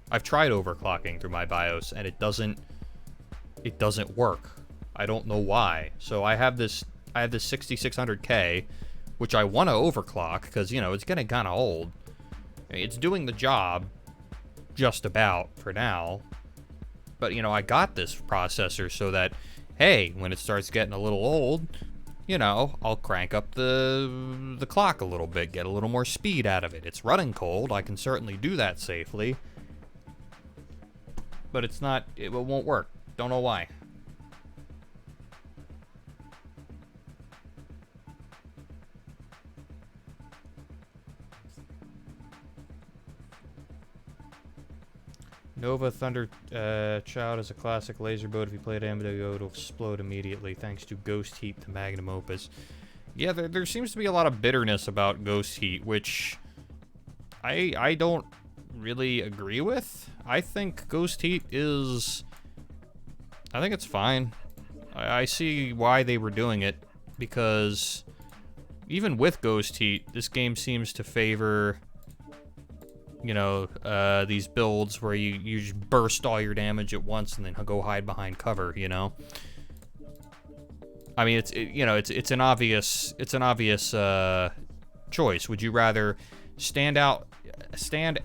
S1: I've tried overclocking through my BIOS and it doesn't work. I don't know why. So I have this 6600K, which I want to overclock because, you know, it's getting kind of old. It's doing the job just about for now. But, you know, I got this processor so that, hey, when it starts getting a little old, you know, I'll crank up the clock a little bit, get a little more speed out of it. It's running cold. I can certainly do that safely. But it won't work. Don't know why. Nova Thunder Child is a classic laser boat. If you play it MWO, it'll explode immediately thanks to Ghost Heat, the magnum opus. Yeah, there seems to be a lot of bitterness about Ghost Heat, which I don't really agree with. I think Ghost Heat is... I think it's fine. I see why they were doing it, because even with Ghost Heat, this game seems to favor... you know, these builds where you just burst all your damage at once and then go hide behind cover, you know? I mean, it's an obvious choice. Would you rather stand out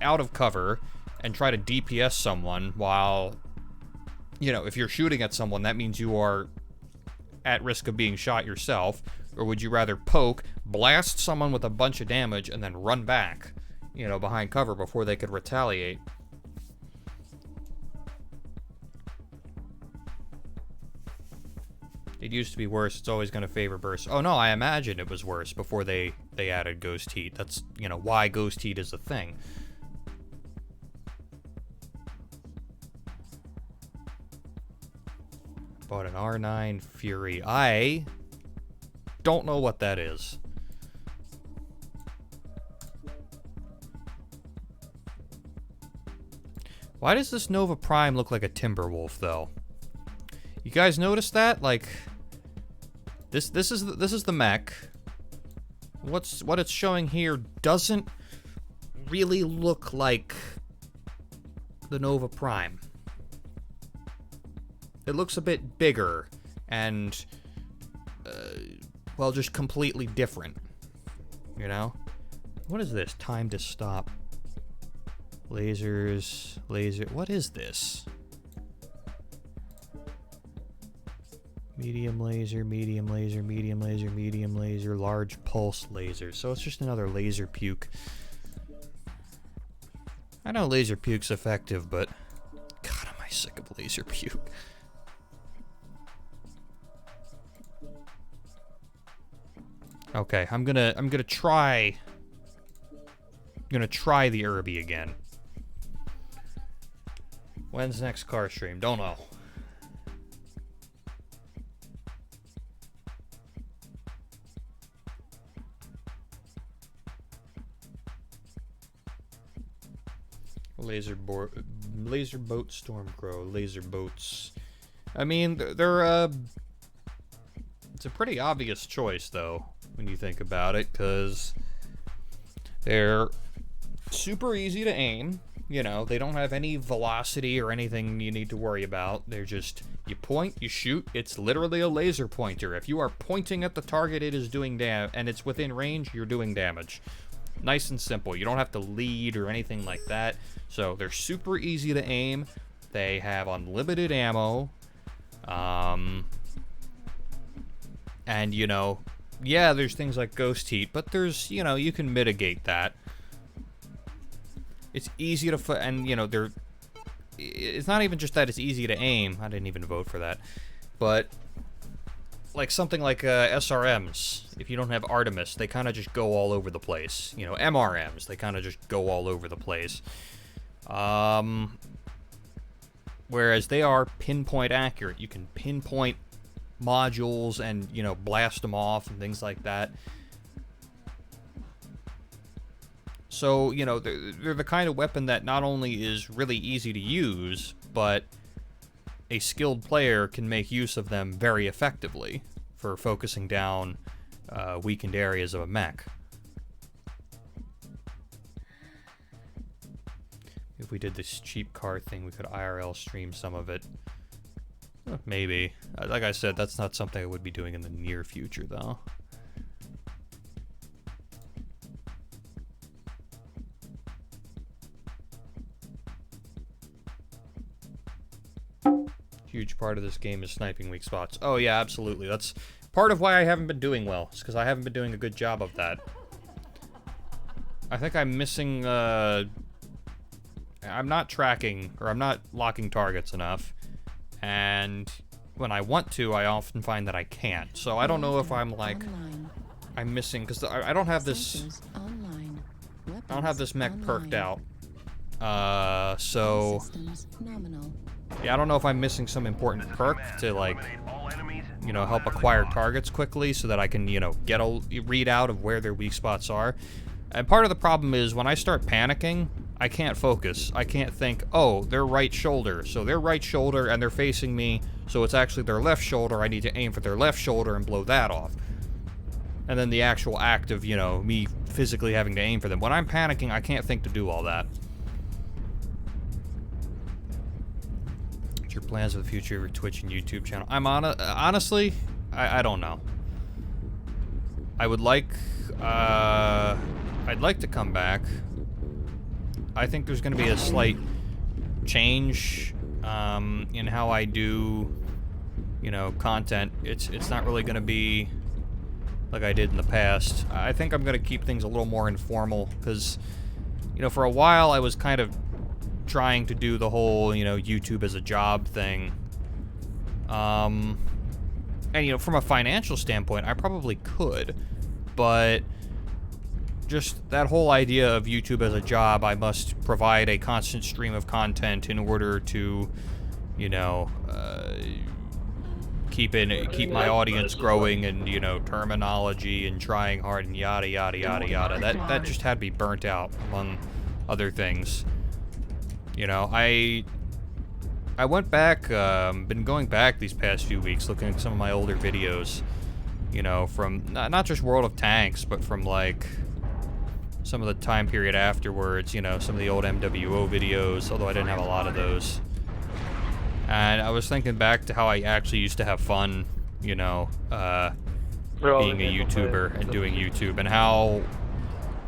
S1: of cover, and try to DPS someone while, you know, if you're shooting at someone, that means you are at risk of being shot yourself? Or would you rather poke, blast someone with a bunch of damage, and then run back, you know, behind cover before they could retaliate? It used to be worse. It's always going to favor burst. Oh no, I imagine it was worse before they added ghost heat. That's, you know, why ghost heat is a thing. Bought an R9 Fury. I don't know what that is. Why does this Nova Prime look like a Timberwolf though? You guys notice that? Like, this is the mech. What it's showing here doesn't really look like the Nova Prime. It looks a bit bigger and well, just completely different. You know? What is this? Time to stop. Lasers, laser. What is this? Medium laser, medium laser, medium laser, medium laser, large pulse laser. So it's just another laser puke. I know laser puke's effective, but God, am I sick of laser puke. Okay, I'm gonna try the Irby again. When's next car stream? Don't know. Laser boat Stormcrow, laser boats. I mean, they're it's a pretty obvious choice though when you think about it, because they're super easy to aim. You know, they don't have any velocity or anything you need to worry about. They're just, you point, you shoot. It's literally a laser pointer. If you are pointing at the target, it is doing damage, and it's within range, you're doing damage. Nice and simple. You don't have to lead or anything like that. So they're super easy to aim. They have unlimited ammo. And, you know, yeah, there's things like ghost heat, but there's, you know, you can mitigate that. It's easy to, and, you know, it's not even just that it's easy to aim. I didn't even vote for that. But, like, something like SRMs, if you don't have Artemis, they kind of just go all over the place. You know, MRMs, they kind of just go all over the place. Whereas they are pinpoint accurate. You can pinpoint modules and, you know, blast them off and things like that. So, you know, they're the kind of weapon that not only is really easy to use, but a skilled player can make use of them very effectively for focusing down weakened areas of a mech. If we did this cheap car thing, we could IRL stream some of it. Maybe. Like I said, that's not something I would be doing in the near future, though. Huge part of this game is sniping weak spots. Oh yeah, absolutely. That's part of why I haven't been doing well. It's because I haven't been doing a good job of that. I think I'm missing, I'm not tracking, or I'm not locking targets enough. And when I want to, I often find that I can't. So I don't know if I'm like, I'm missing, because I don't have this, I don't have this mech perked out. So, yeah, I don't know if I'm missing some important perk to, like, you know, help acquire targets quickly so that I can, you know, get a readout of where their weak spots are. And part of the problem is when I start panicking, I can't focus. I can't think, oh, their right shoulder. So their right shoulder and they're facing me, so it's actually their left shoulder. I need to aim for their left shoulder and blow that off. And then the actual act of, you know, me physically having to aim for them. When I'm panicking, I can't think to do all that. What's your plans for the future of your Twitch and YouTube channel? I'm honestly, I don't know. I would like, I'd like to come back. I think there's going to be a slight change in how I do, you know, content. It's not really going to be like I did in the past. I think I'm going to keep things a little more informal because, you know, for a while I was kind of trying to do the whole, you know, YouTube as a job thing. And, you know, from a financial standpoint, I probably could, but just that whole idea of YouTube as a job, I must provide a constant stream of content in order to, you know, keep my audience growing, and, you know, terminology and trying hard and yada yada yada yada. That just had me burnt out, among other things. You know, I went back, been going back these past few weeks, looking at some of my older videos, you know, from not just World of Tanks, but from like some of the time period afterwards, you know, some of the old MWO videos, although I didn't have a lot of those. And I was thinking back to how I actually used to have fun, you know, being a YouTuber and doing YouTube, and how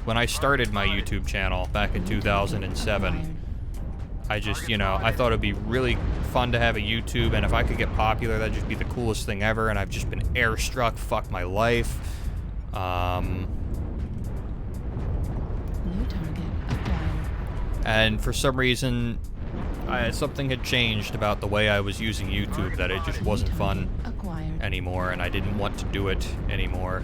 S1: when I started my YouTube channel back in 2007, I just, you know, I thought it'd be really fun to have a YouTube, and if I could get popular, that'd just be the coolest thing ever, and I've just been airstruck, fuck my life. And for some reason, something had changed about the way I was using YouTube, that it just wasn't fun anymore, and I didn't want to do it anymore.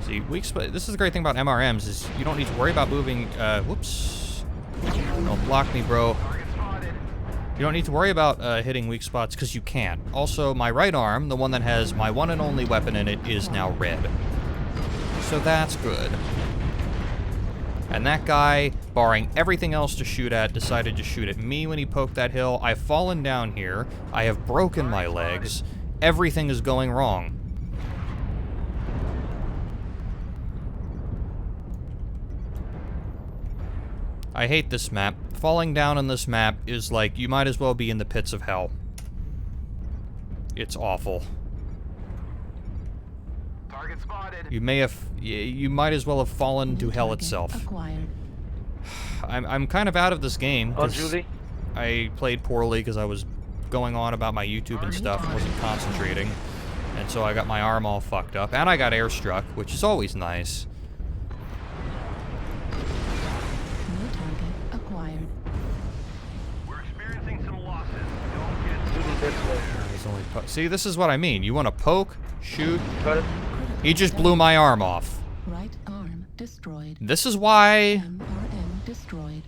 S1: See, this is the great thing about MRMs, is you don't need to worry about moving, whoops. Don't block me, bro. You don't need to worry about hitting weak spots, because you can't. Also, my right arm, the one that has my one and only weapon in it, is now red. So that's good. And that guy, barring everything else to shoot at, decided to shoot at me when he poked that hill. I've fallen down here. I have broken my legs. Everything is going wrong. I hate this map. Falling down on this map is like, you might as well be in the pits of hell. It's awful.
S5: Target spotted.
S1: You might as well have fallen to hell itself. I'm kind of out of this game.
S14: Julie?
S1: I played poorly because I was going on about my YouTube and stuff, wasn't concentrating. And so I got my arm all fucked up. And I got airstruck, which is always nice. See, this is what I mean. You want to poke, shoot. He just blew my arm off.
S6: Right arm destroyed.
S1: This is why.
S6: MRM destroyed.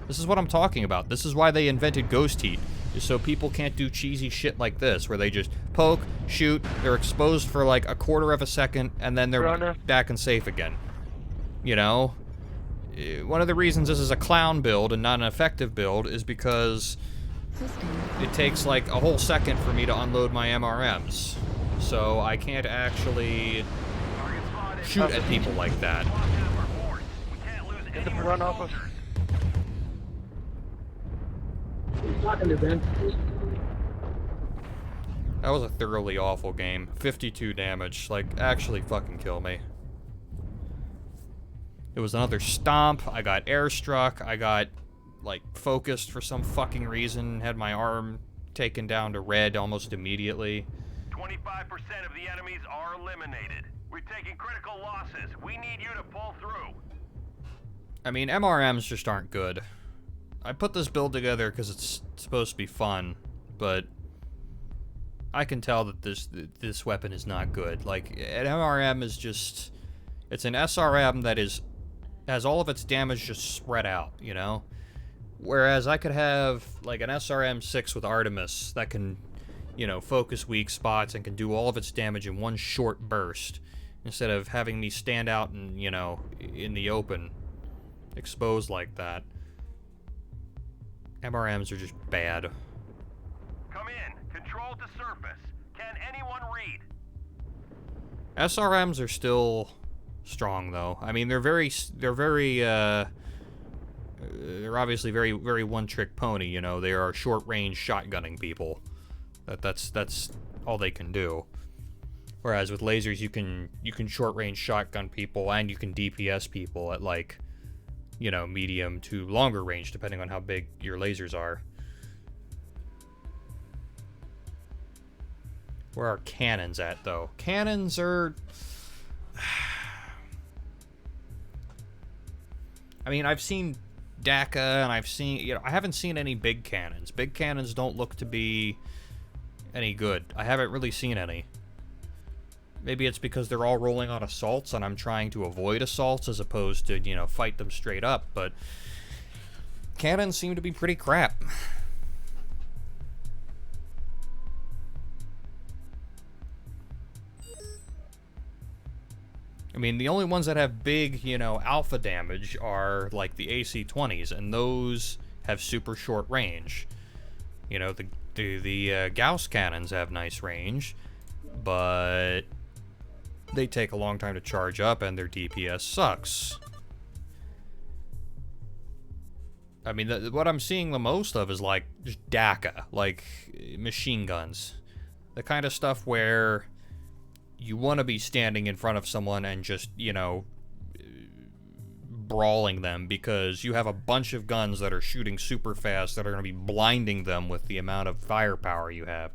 S1: This is what I'm talking about. This is why they invented Ghost Heat, is so people can't do cheesy shit like this, where they just poke, shoot, they're exposed for like a quarter of a second, and then they're back and safe again. You know? One of the reasons this is a clown build and not an effective build is because it takes like a whole second for me to unload my MRMs. So I can't actually shoot at people like that.
S14: Get them run off of.
S1: That was a thoroughly awful game. 52 damage. Like, actually fucking kill me. It was another stomp. I got airstruck. I got, like, focused for some fucking reason. Had my arm taken down to red almost immediately.
S5: 25% of the enemies are eliminated. We're taking critical losses. We need you to pull through.
S1: I mean, MRMs just aren't good. I put this build together because it's supposed to be fun, but I can tell that this weapon is not good. Like, an MRM is just... It's an SRM that has all of its damage just spread out, you know? Whereas I could have, like, an SRM-6 with Artemis that can, you know, focus weak spots and can do all of its damage in one short burst, instead of having me stand out and, you know, in the open, exposed like that. MRMs are just bad.
S5: Come in. Control to surface. Can anyone read?
S1: SRMs are still strong, though. I mean, they're obviously very one-trick pony, you know. They are short-range shotgunning people. That's all they can do. Whereas with lasers, you can short range shotgun people and you can DPS people at like, you know, medium to longer range, depending on how big your lasers are. Where are cannons at, though? Cannons are... I mean, I've seen DACA, and I've seen... You know, I haven't seen any big cannons. Big cannons don't look to be any good. I haven't really seen any. Maybe it's because they're all rolling on assaults, and I'm trying to avoid assaults as opposed to, you know, fight them straight up, but... Cannons seem to be pretty crap. I mean, the only ones that have big, you know, alpha damage are, like, the AC-20s, and those have super short range. You know, the Gauss cannons have nice range, but they take a long time to charge up, and their DPS sucks. I mean, what I'm seeing the most of is, like, just DACA, like, machine guns. The kind of stuff where... you want to be standing in front of someone and just, you know, brawling them because you have a bunch of guns that are shooting super fast that are going to be blinding them with the amount of firepower you have.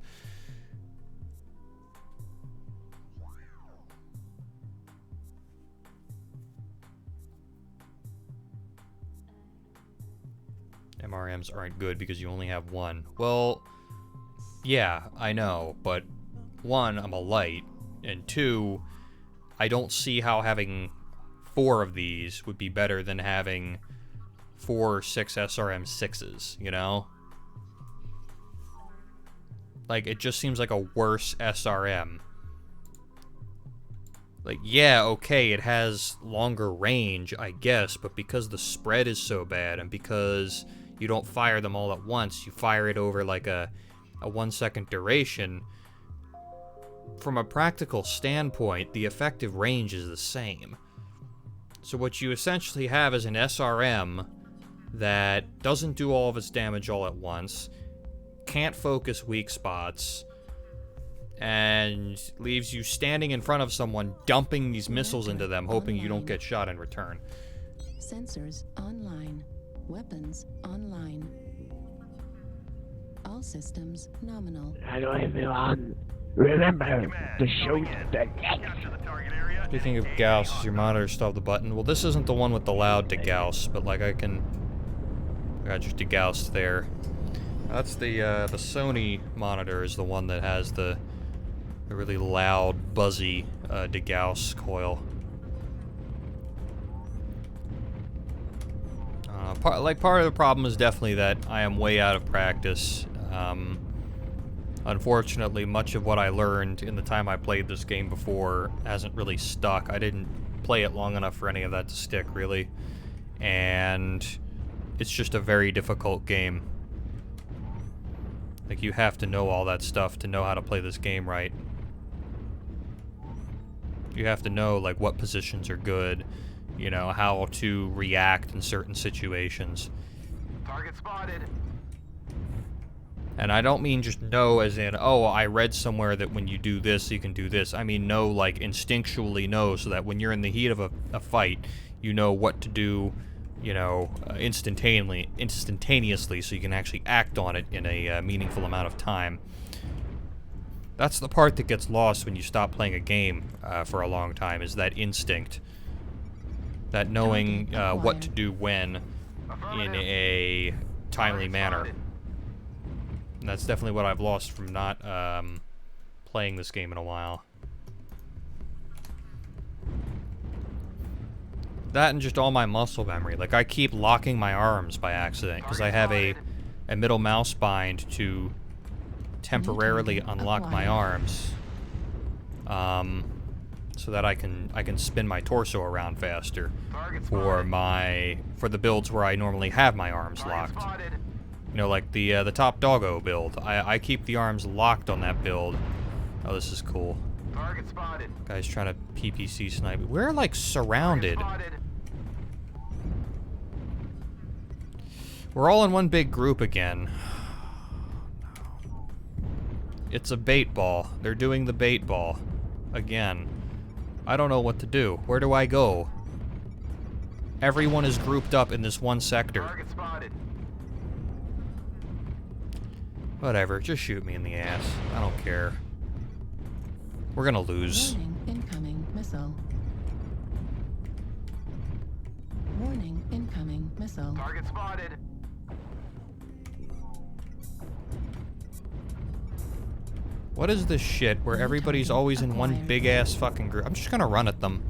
S1: MRMs aren't good because you only have one. Well, yeah, I know, but one, I'm a light. And two, I don't see how having 4 of these would be better than having 4 or 6 SRM-6s, you know? Like, it just seems like a worse SRM. Like, yeah, okay, it has longer range, I guess, but because the spread is so bad, and because you don't fire them all at once, you fire it over like a 1-second duration... From a practical standpoint, the effective range is the same. So what you essentially have is an SRM that doesn't do all of its damage all at once, can't focus weak spots, and leaves you standing in front of someone dumping these missiles into them, hoping you don't get shot in return.
S6: Sensors online. Weapons online. All systems nominal.
S16: Hello everyone. Remember to shoot the
S1: What do you think of Gauss? Does your monitor still have the button? Well, this isn't the one with the loud degauss, but like I got just degauss there. That's the Sony monitor is the one that has the really loud, buzzy degauss coil. Part of the problem is definitely that I am way out of practice. Unfortunately, much of what I learned in the time I played this game before hasn't really stuck. I didn't play it long enough for any of that to stick, really. And it's just a very difficult game. Like, you have to know all that stuff to know how to play this game right. You have to know, like, what positions are good, you know, how to react in certain situations.
S5: Target spotted.
S1: And I don't mean just know as in, oh, I read somewhere that when you do this, you can do this. I mean know, like, instinctually know, so that when you're in the heat of a fight, you know what to do, you know, instantaneously, so you can actually act on it in a meaningful amount of time. That's the part that gets lost when you stop playing a game for a long time, is that instinct. That knowing what to do when in a timely manner. And that's definitely what I've lost from not playing this game in a while. That and just all my muscle memory. Like, I keep locking my arms by accident because I have a middle mouse bind to temporarily unlock my arms, so that I can spin my torso around faster for the builds where I normally have my arms locked. You know, like the top doggo build. I keep the arms locked on that build. Oh, this is cool.
S5: Target spotted.
S1: Guy's trying to PPC snipe. We're like surrounded. We're all in one big group again. No. It's a bait ball. They're doing the bait ball. again. I don't know what to do. Where do I go? Everyone is grouped up in this one sector.
S5: Target spotted.
S1: Whatever, just shoot me in the ass. I don't care. We're gonna lose.
S6: Warning, incoming missile. Warning, incoming missile.
S5: Target spotted.
S1: What is this shit where everybody's always in one big ass fucking group? I'm just gonna run at them.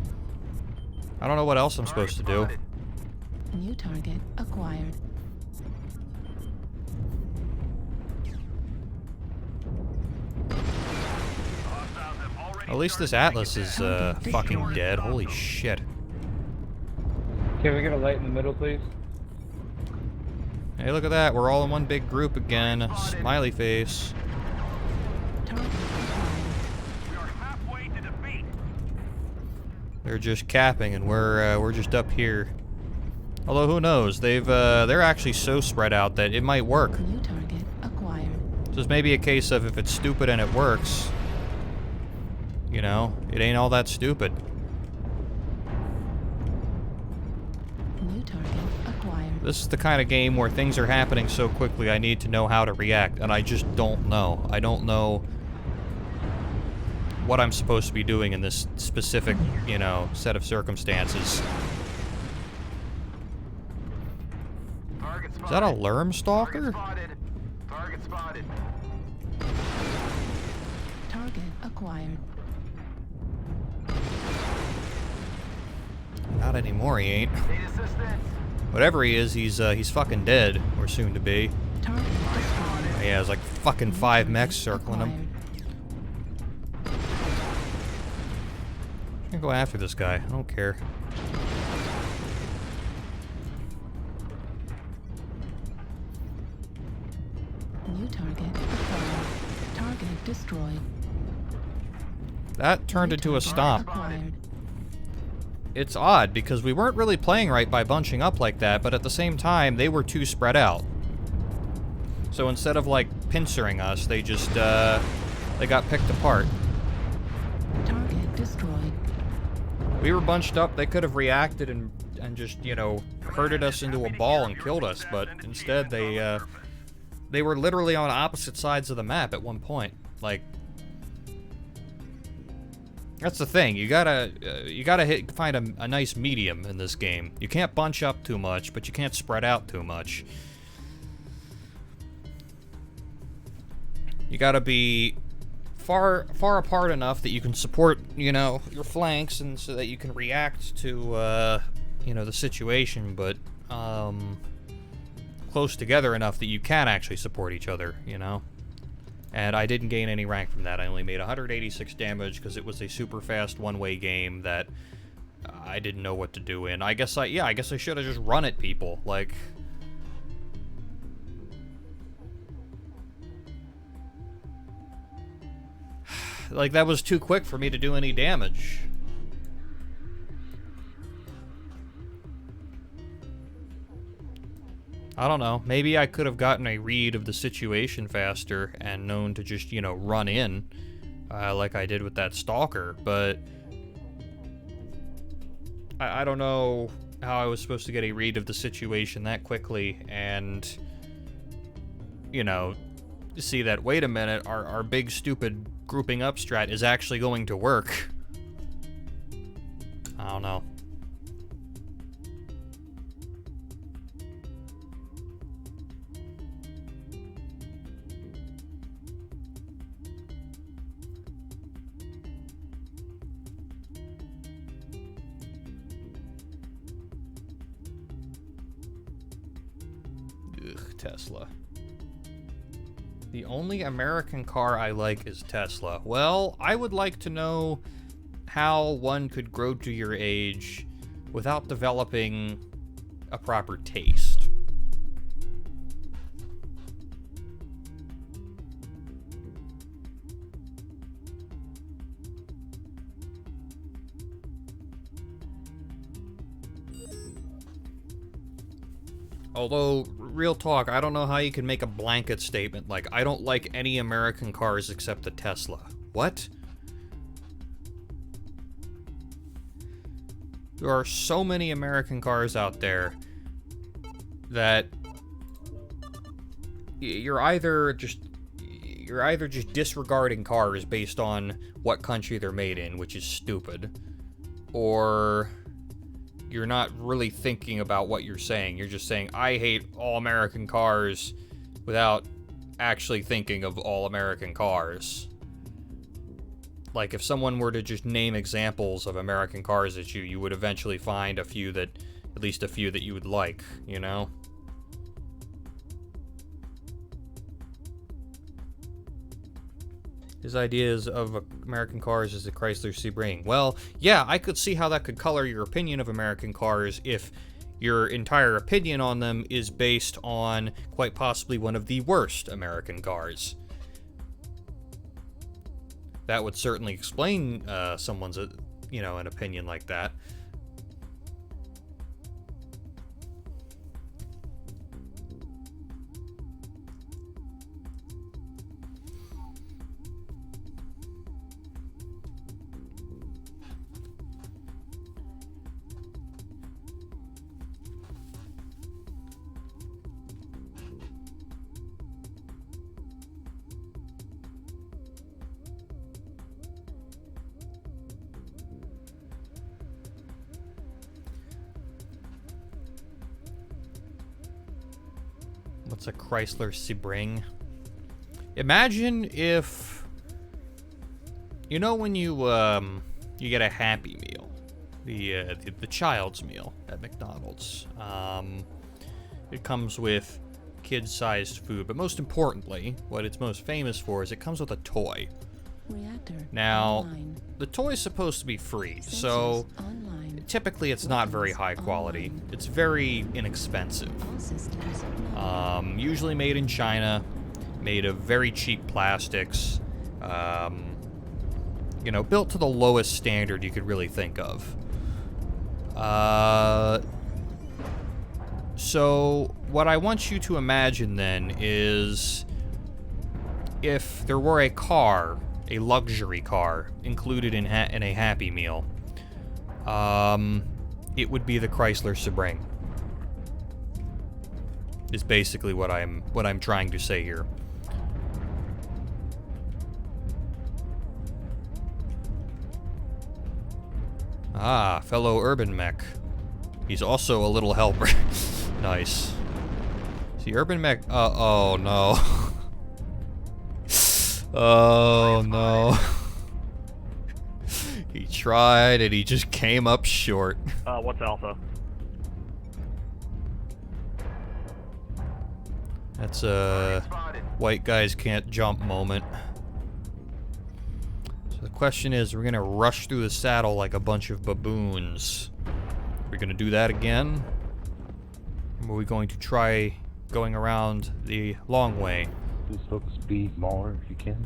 S1: I don't know what else I'm supposed to do.
S6: New target acquired.
S1: At least this Atlas is fucking dead. Holy shit.
S17: Can we get a light in the middle, please?
S1: Hey, look at that. We're all in one big group again. Smiley face. They're just capping, and we're just up here. Although who knows? They're actually so spread out that it might work.
S6: New target acquired.
S1: So it's maybe a case of if it's stupid and it works, you know, it ain't all that stupid.
S6: New target acquired.
S1: This is the kind of game where things are happening so quickly I need to know how to react, and I just don't know. I don't know what I'm supposed to be doing in this specific, you know, set of circumstances. Is that a Lerm Stalker?
S5: Target spotted.
S6: Target acquired.
S1: Not anymore, he ain't. Whatever he is, he's fucking dead, or soon to be. Yeah, there's like fucking 5 mechs circling him. I'm gonna go after this guy. I don't care.
S6: New target acquired. Target destroyed.
S1: That turned into a stomp.
S6: Acquired.
S1: It's odd, because we weren't really playing right by bunching up like that, but at the same time, they were too spread out. So instead of, like, pincering us, they just, they got picked apart.
S6: Target destroyed.
S1: We were bunched up, they could have reacted and just, you know, herded us into a ball and killed us, but instead they were literally on opposite sides of the map at one point. Like, that's the thing. You gotta find a nice medium in this game. You can't bunch up too much, but you can't spread out too much. You gotta be far apart enough that you can support, you know, your flanks, and so that you can react to, you know, the situation, but close together enough that you can actually support each other, you know. And I didn't gain any rank from that. I only made 186 damage because it was a super fast one-way game that I didn't know what to do in. I guess I should have just run at people. Like, that was too quick for me to do any damage. I don't know. Maybe I could have gotten a read of the situation faster and known to just, you know, run in like I did with that stalker, but I don't know how I was supposed to get a read of the situation that quickly and, you know, see that, wait a minute, our big stupid grouping up strat is actually going to work. I don't know. Tesla. The only American car I like is Tesla. Well, I would like to know how one could grow to your age without developing a proper taste. Although, real talk, I don't know how you can make a blanket statement like, I don't like any American cars except the Tesla. What? There are so many American cars out there that you're either just disregarding cars based on what country they're made in, which is stupid, or you're not really thinking about what you're saying. You're just saying, I hate all American cars, without actually thinking of all American cars. Like, if someone were to just name examples of American cars at you, you would eventually find at least a few that you would like, you know? His ideas of American cars is the Chrysler Sebring. Well, yeah, I could see how that could color your opinion of American cars if your entire opinion on them is based on quite possibly one of the worst American cars. That would certainly explain someone's, an opinion like that. What's a Chrysler Sebring? Imagine if, when you get a Happy Meal, the child's meal at McDonald's. It comes with kid-sized food, but most importantly, what it's most famous for is it comes with a toy. Now, the toy is supposed to be free, so typically it's not very high quality. It's very inexpensive. Usually made in China, made of very cheap plastics, built to the lowest standard you could really think of. So what I want you to imagine then is if there were a car, a luxury car, included in a Happy Meal, it would be the Chrysler Sebring. Is basically what I'm trying to say here. Ah, fellow urban mech. He's also a little helper. Nice. See, urban mech. Oh no. Oh no. He tried and he just came up short.
S7: What's Alpha?
S1: That's a white guys can't jump moment. So the question is, we're gonna rush through the saddle like a bunch of baboons. We're gonna do that again? Or are we going to try going around the long way?
S16: Just hook speed more if you can.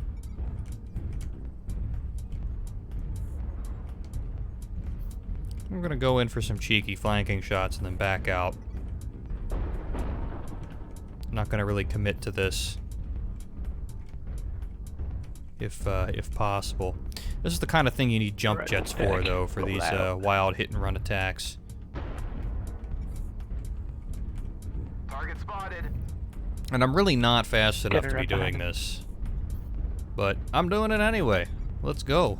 S1: I'm gonna go in for some cheeky flanking shots and then back out. I'm not gonna really commit to this, if possible. This is the kind of thing you need jump jets for, though, for these wild hit and run attacks.
S5: Target spotted.
S1: And I'm really not fast enough to be doing this, but I'm doing it anyway. Let's go.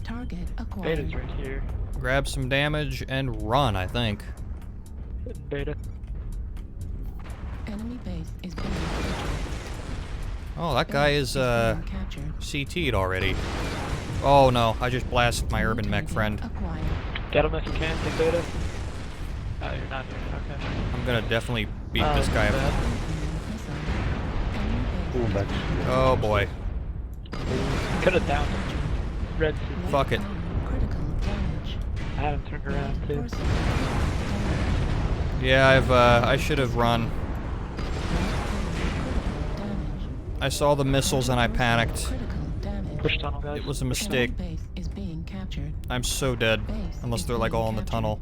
S6: Target acquired.
S17: Beta's right here.
S1: Grab some damage and run, I think.
S17: Beta.
S6: Enemy base is being captured.
S1: Oh, that guy is CT'd already. Oh no, I just blasted my urban mech friend.
S17: Get him if you can, take Beta. Oh, you're not here. Okay.
S1: I'm gonna definitely beat this guy up. Oh boy.
S17: Could have downed him. Red suit.
S1: Fuck it.
S17: I had him turned around too.
S1: Yeah, I should have run. I saw the missiles and I panicked.
S17: Push tunnel, guys.
S1: It was a mistake. I'm so dead. Unless they're like all in the tunnel.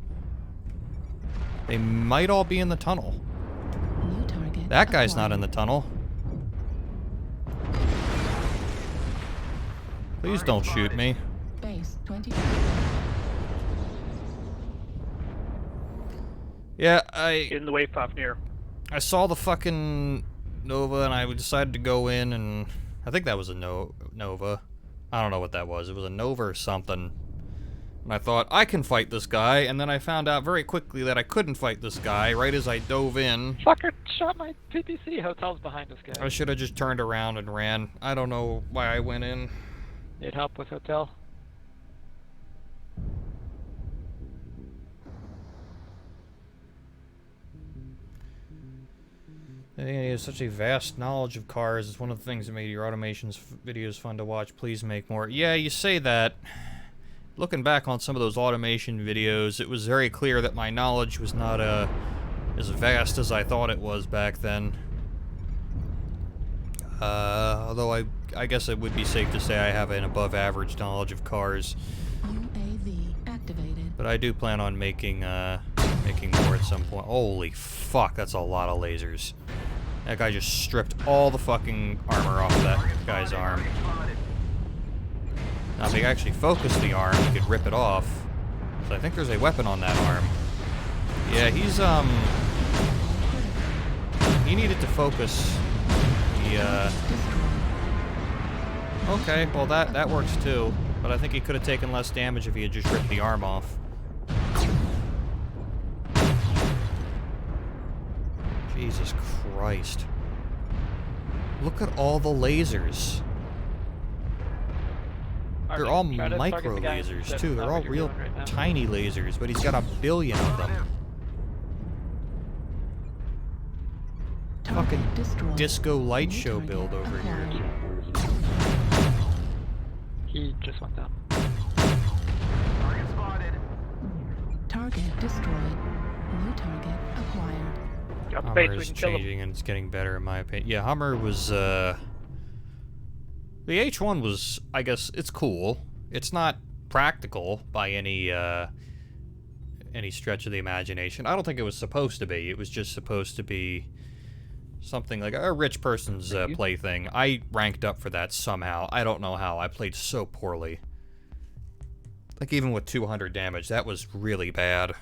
S1: They might all be in the tunnel. That guy's not in the tunnel. Please don't shoot me. Yeah,
S17: in the wave pop near.
S1: I saw the fucking Nova and I decided to go in and I think that was a Nova. I don't know what that was. It was a Nova or something. And I thought, I can fight this guy, and then I found out very quickly that I couldn't fight this guy right as I dove in.
S17: Fucker shot my PPC. Hotel's behind us, guys.
S1: I should have just turned around and ran. I don't know why I went in.
S17: Need help with hotel?
S1: He has such a vast knowledge of cars. It's one of the things that made your automations videos fun to watch. Please make more. Yeah, you say that. Looking back on some of those automation videos, it was very clear that my knowledge was not as vast as I thought it was back then. Although I guess it would be safe to say I have an above average knowledge of cars.
S6: UAV activated.
S1: But I do plan on making more at some point. Holy fuck, that's a lot of lasers. That guy just stripped all the fucking armor off of that guy's arm. Now, if he actually focused the arm, he could rip it off. So I think there's a weapon on that arm. Yeah, he's, he needed to focus the, Okay, well that works too. But I think he could have taken less damage if he had just ripped the arm off. Jesus Christ. Look at all the lasers. They're all micro lasers too. They're all real tiny lasers, but he's got a billion of them. Fucking disco light show build over here.
S17: He just went down.
S5: Target spotted.
S6: Target destroyed. New target acquired.
S1: Hummer is changing and it's getting better in my opinion. Yeah, Hummer was, the H1 was, I guess, it's cool. It's not practical by any stretch of the imagination. I don't think it was supposed to be. It was just supposed to be something like a rich person's plaything. I ranked up for that somehow. I don't know how. I played so poorly. Like, even with 200 damage, that was really bad.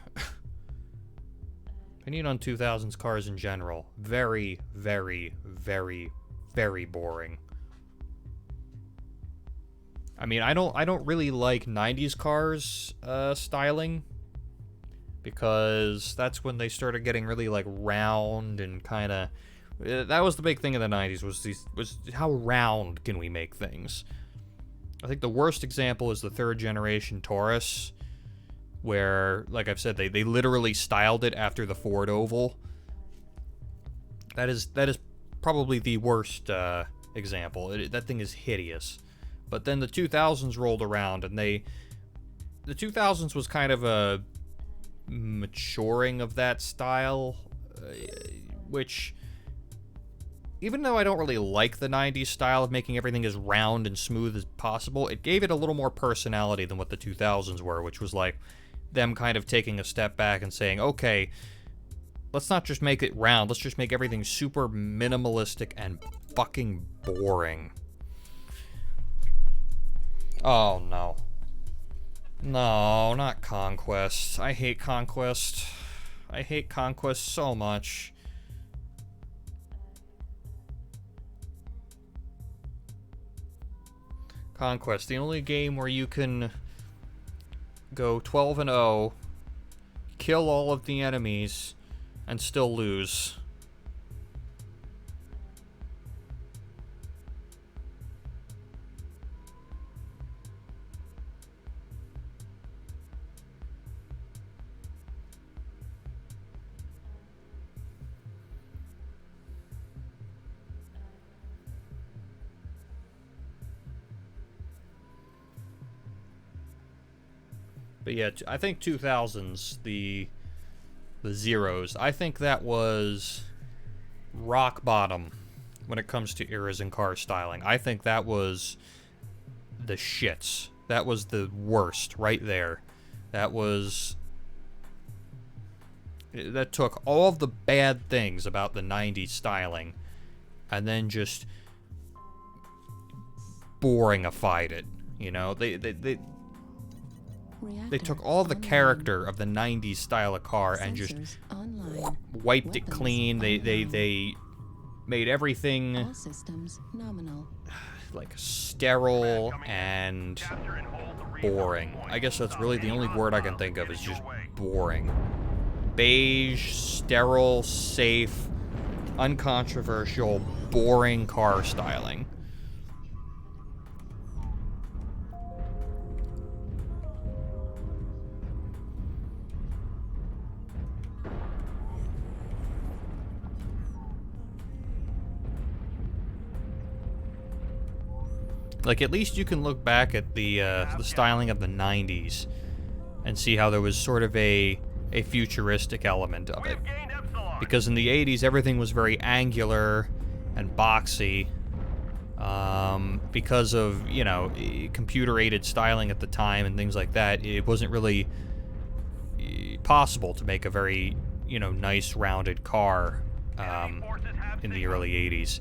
S1: Opinion on 2000s cars in general. Very, very, very, very boring. I mean, I don't really like 90s cars styling, because that's when they started getting really like round and kind of. That was the big thing in the 90s was how round can we make things. I think the worst example is the third generation Taurus, where, like I've said, they literally styled it after the Ford Oval. That is probably the worst example. That thing is hideous. But then the 2000s rolled around, and the 2000s was kind of a maturing of that style, which, even though I don't really like the 90s style of making everything as round and smooth as possible, it gave it a little more personality than what the 2000s were, which was like them kind of taking a step back and saying, okay, let's not just make it round, let's just make everything super minimalistic and fucking boring. Oh, no. No, not Conquest. I hate Conquest. I hate Conquest so much. Conquest, the only game where you can go 12-0, kill all of the enemies, and still lose. But yeah, I think 2000s, the zeros, I think that was rock bottom when it comes to eras and car styling. I think that was the shits. That was the worst right there. That took all of the bad things about the 90s styling and then just boringified it. You know, they took all the character of the 90s style of car and just wiped it clean. They made everything
S6: All systems nominal.
S1: like sterile and boring. I guess that's really the only word I can think of is just boring. Beige, sterile, safe, uncontroversial, boring car styling. Like, at least you can look back at the styling of the 90s and see how there was sort of a futuristic element of it. Because in the 80s, everything was very angular and boxy. Because of, you know, computer-aided styling at the time and things like that, it wasn't really possible to make a very, you know, nice, rounded car in the early 80s.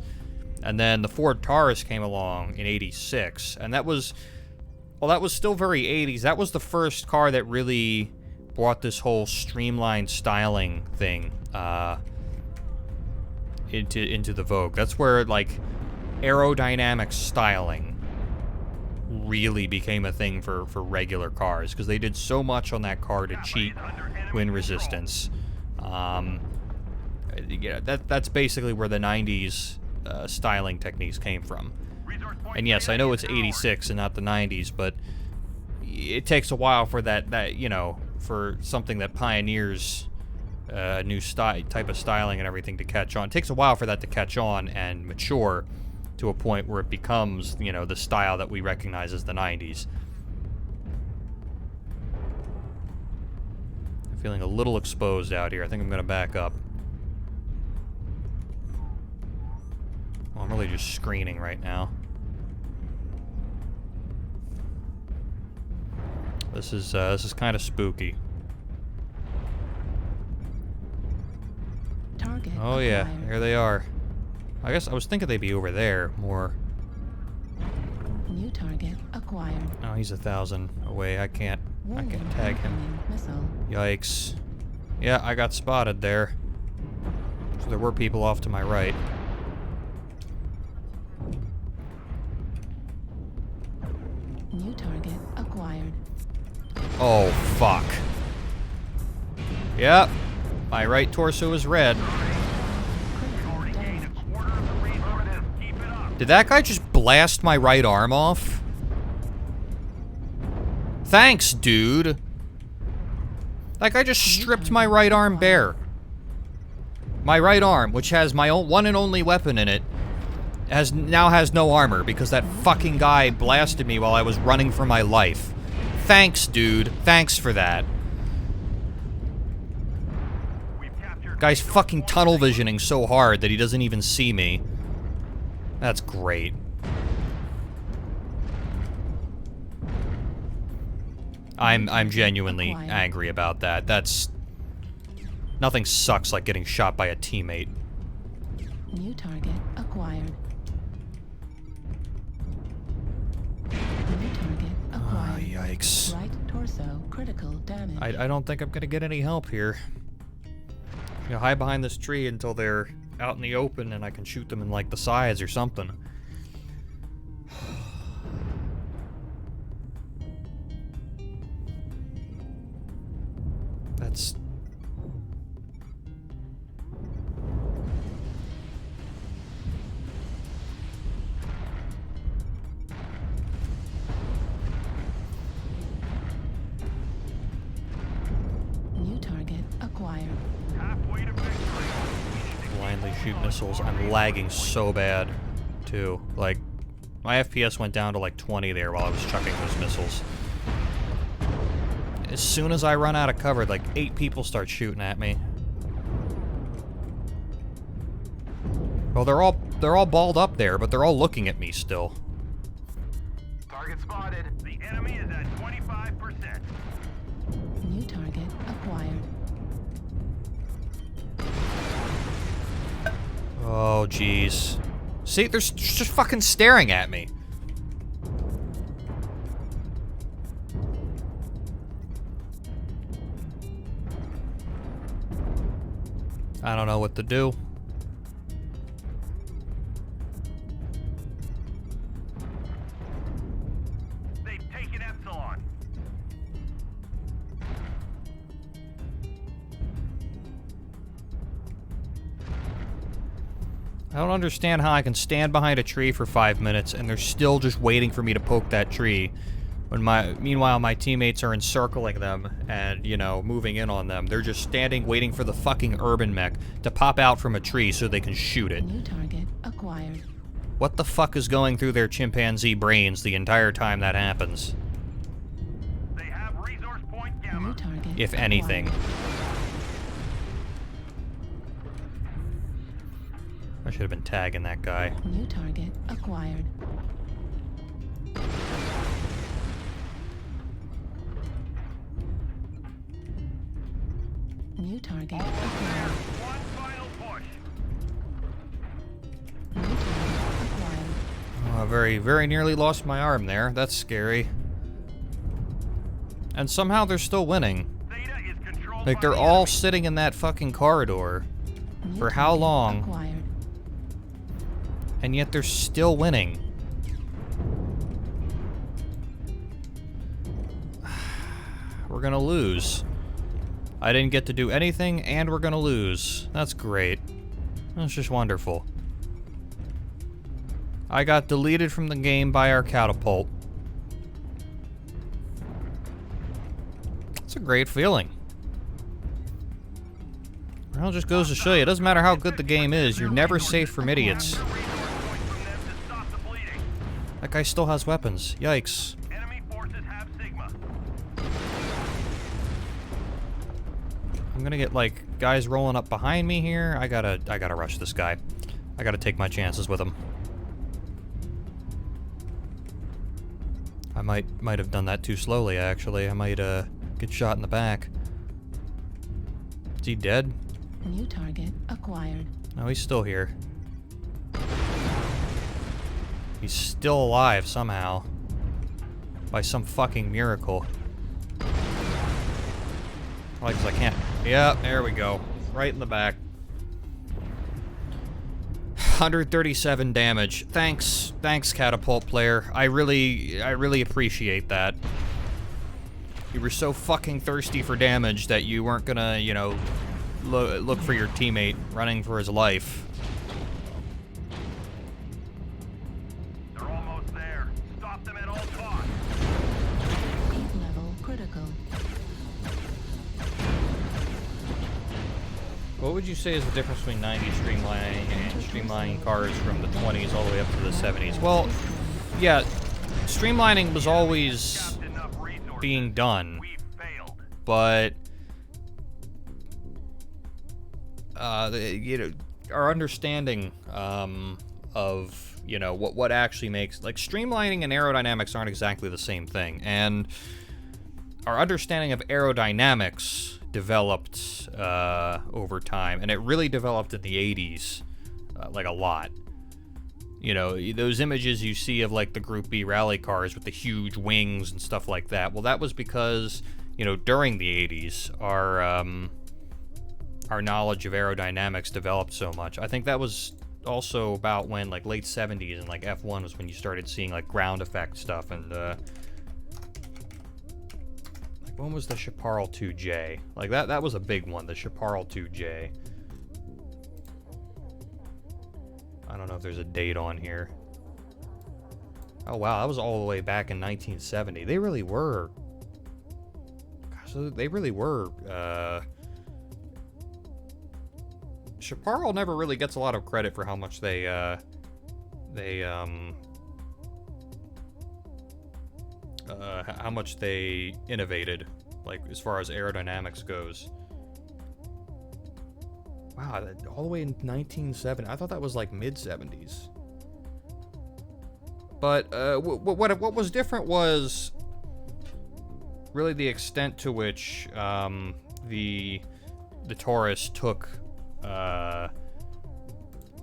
S1: And then the Ford Taurus came along in 86, and that was, well, that was still very 80s. That was the first car that really brought this whole streamlined styling thing into the vogue. That's where, like, aerodynamic styling really became a thing for regular cars, because they did so much on that car to cheat wind resistance. Yeah, that's basically where the 90s styling techniques came from. And yes, I know it's 86 and not the 90s, but it takes a while for that you know, for something that pioneers a new type of styling and everything to catch on. It takes a while for that to catch on and mature to a point where it becomes, you know, the style that we recognize as the 90s. I'm feeling a little exposed out here. I think I'm going to back up. Well, I'm really just screening right now. This is kind of spooky.
S6: Target
S1: Oh yeah,
S6: acquired.
S1: here they are. I guess I was thinking they'd be over there more.
S6: New target acquired.
S1: Oh, he's 1,000 away. I can't tag him.
S6: Missile.
S1: Yikes. Yeah, I got spotted there. So there were people off to my right.
S6: New target acquired.
S1: Oh, fuck. Yep. My right torso is red. Did that guy just blast my right arm off? Thanks, dude. That guy just stripped my right arm bare. My right arm, which has my one and only weapon in it, now has no armor because that fucking guy blasted me while I was running for my life. Thanks, dude. Thanks for that. Guy's fucking tunnel visioning so hard that he doesn't even see me. That's great. I'm genuinely angry about that. That's... Nothing sucks like getting shot by a teammate.
S6: New target acquired. New target acquired.
S1: Yikes.
S6: Right torso critical damage.
S1: I don't think I'm gonna get any help here. You know, hide behind this tree until they're out in the open and I can shoot them in, like, the sides or something. That's...
S6: New target acquired.
S1: blindly shoot missiles. I'm lagging so bad, too. Like, my FPS went down to like 20 there while I was chucking those missiles. As soon as I run out of cover, like 8 people start shooting at me. Well, they're all balled up there, but they're all looking at me still.
S5: Target spotted. The enemy is at 25%.
S6: New target acquired.
S1: Oh, jeez. See, they're just fucking staring at me. I don't know what to do.
S5: They've taken Epsilon.
S1: I don't understand how I can stand behind a tree for 5 minutes and they're still just waiting for me to poke that tree. When meanwhile my teammates are encircling them and, you know, moving in on them. They're just standing waiting for the fucking urban mech to pop out from a tree so they can shoot it.
S6: New target acquired.
S1: What the fuck is going through their chimpanzee brains the entire time that happens?
S5: They have resource point Gamma.
S6: New target
S1: If anything. I should have been tagging that guy.
S6: New target acquired. New target acquired.
S5: One final push.
S6: New target acquired.
S1: Oh, very nearly lost my arm there. That's scary. And somehow they're still winning.
S5: Theta is controlled
S1: Like,
S5: by
S1: they're
S5: the
S1: all
S5: enemy.
S1: sitting in that fucking corridor.
S6: New
S1: For how
S6: target
S1: long?
S6: Acquired.
S1: And yet they're still winning. We're gonna lose. I didn't get to do anything, and we're gonna lose. That's great. That's just wonderful. I got deleted from the game by our catapult. It's a great feeling. Well, it just goes to show you, it doesn't matter how good the game is, you're never safe from idiots. That guy still has weapons. Yikes.
S5: Enemy forces have Sigma.
S1: I'm gonna get, like, guys rolling up behind me here. I gotta rush this guy. I gotta take my chances with him. I might have done that too slowly, actually. I might, get shot in the back. Is he dead?
S6: New target acquired.
S1: No, he's still here. He's still alive somehow. By some fucking miracle. Probably because I can't. Yep, there we go. Right in the back. 137 damage. Thanks, catapult player. I really appreciate that. You were so fucking thirsty for damage that you weren't gonna, you know, look for your teammate running for his life.
S5: They're almost there. Stop them at all costs.
S6: 8th level critical.
S1: What would you say is the difference between 90s streamlining and streamlining cars from the 20s all the way up to the 70s? Well, yeah, streamlining was always being done, but you know, our understanding of, you know, what actually makes, like, streamlining and aerodynamics aren't exactly the same thing, and our understanding of aerodynamics developed over time, and it really developed in the 80s, like, a lot. You know, those images you see of, like, the Group B rally cars with the huge wings and stuff like that, well, that was because, you know, during the 80s, our knowledge of aerodynamics developed so much. I think that was also about when, like, late 70s and, like, F1 was when you started seeing, like, ground effect stuff, and, like, when was the Chaparral 2J? Like, that was a big one, the Chaparral 2J. I don't know if there's a date on here. Oh, wow, that was all the way back in 1970. They really were... Gosh, they really were, Chaparral never really gets a lot of credit for how much how much they innovated, like, as far as aerodynamics goes. Wow, all the way in 1970. I thought that was like mid-70s. But what was different was really the extent to which the Taurus took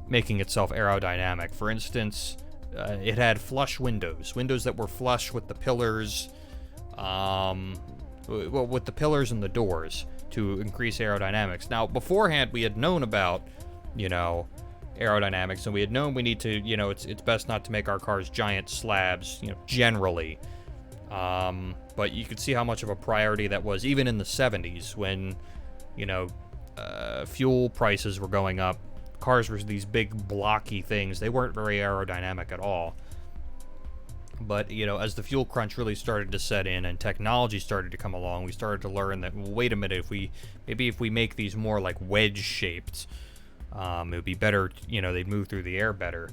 S1: making itself aerodynamic. For instance, it had flush windows that were flush with the pillars. well, with the pillars and the doors to increase aerodynamics. Now, beforehand, we had known about, you know, aerodynamics, and we had known we need to, you know, it's best not to make our cars giant slabs, you know, generally. But you could see how much of a priority that was even in the 70s when, you know, fuel prices were going up. Cars were these big blocky things. They weren't very aerodynamic at all. But, you know, as the fuel crunch really started to set in and technology started to come along, we started to learn that, well, wait a minute, if we make these more like wedge shaped, it would be better, you know, they'd move through the air better.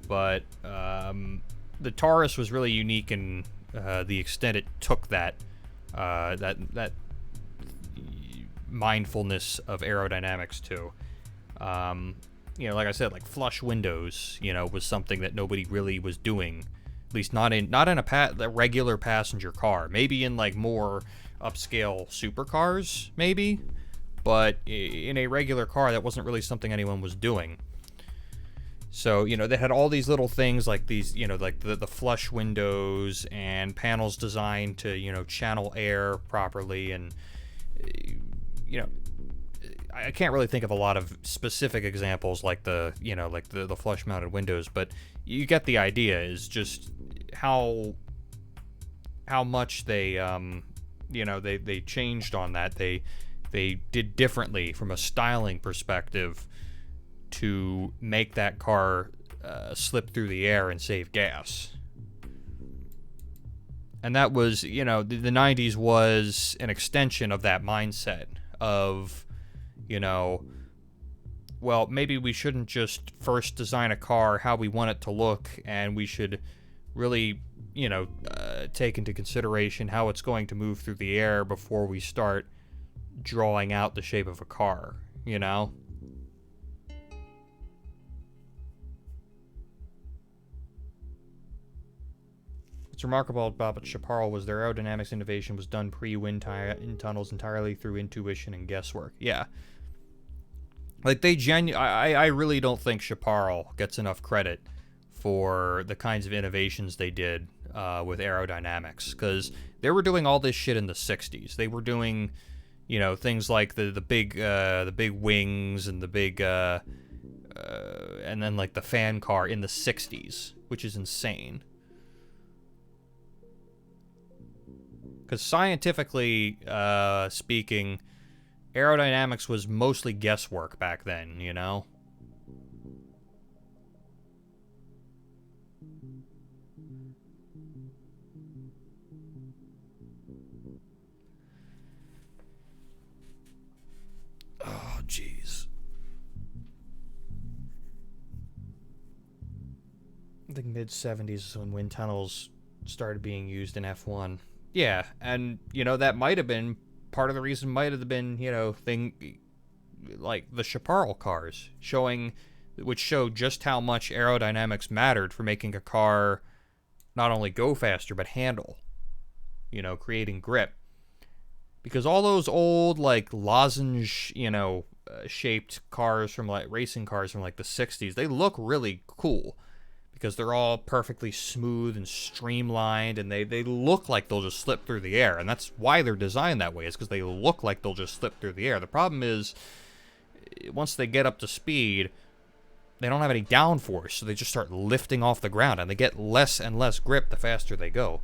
S1: But the Taurus was really unique in the extent it took that mindfulness of aerodynamics too. You know, like I said, like flush windows, you know, was something that nobody really was doing. At least not in a regular passenger car. Maybe in like more upscale supercars, maybe. But in a regular car, that wasn't really something anyone was doing. So, you know, they had all these little things like these, you know, like the flush windows and panels designed to, you know, channel air properly. And, you know, I can't really think of a lot of specific examples like the, you know, like the flush mounted windows, but you get the idea. Is just how much they, you know, they changed on that. They did differently from a styling perspective to make that car slip through the air and save gas. And that was, you know, the 90s was an extension of that mindset of, you know, well, maybe we shouldn't just first design a car how we want it to look, and we should really, you know, take into consideration how it's going to move through the air before we start drawing out the shape of a car, you know? What's remarkable about Chaparral was their aerodynamics innovation was done pre-wind tunnels entirely through intuition and guesswork. Yeah. Like, I really don't think Chaparral gets enough credit for the kinds of innovations they did with aerodynamics, because they were doing all this shit in the 60s. They were doing, you know, things like the big wings and the big and then like the fan car in the 60s, which is insane. Because scientifically speaking, aerodynamics was mostly guesswork back then, you know? Oh, jeez. I think mid-70s is when wind tunnels started being used in F1. Yeah, and, you know, that might have been, part of the reason might have been, you know, like the Chaparral cars, which showed just how much aerodynamics mattered for making a car not only go faster, but handle, you know, creating grip. Because all those old, like, lozenge, you know, shaped cars from, like, racing cars from, like, the 60s, they look really cool. Because they're all perfectly smooth and streamlined, and they look like they'll just slip through the air. And that's why they're designed that way, is because they look like they'll just slip through the air. The problem is, once they get up to speed, they don't have any downforce, so they just start lifting off the ground, and they get less and less grip the faster they go.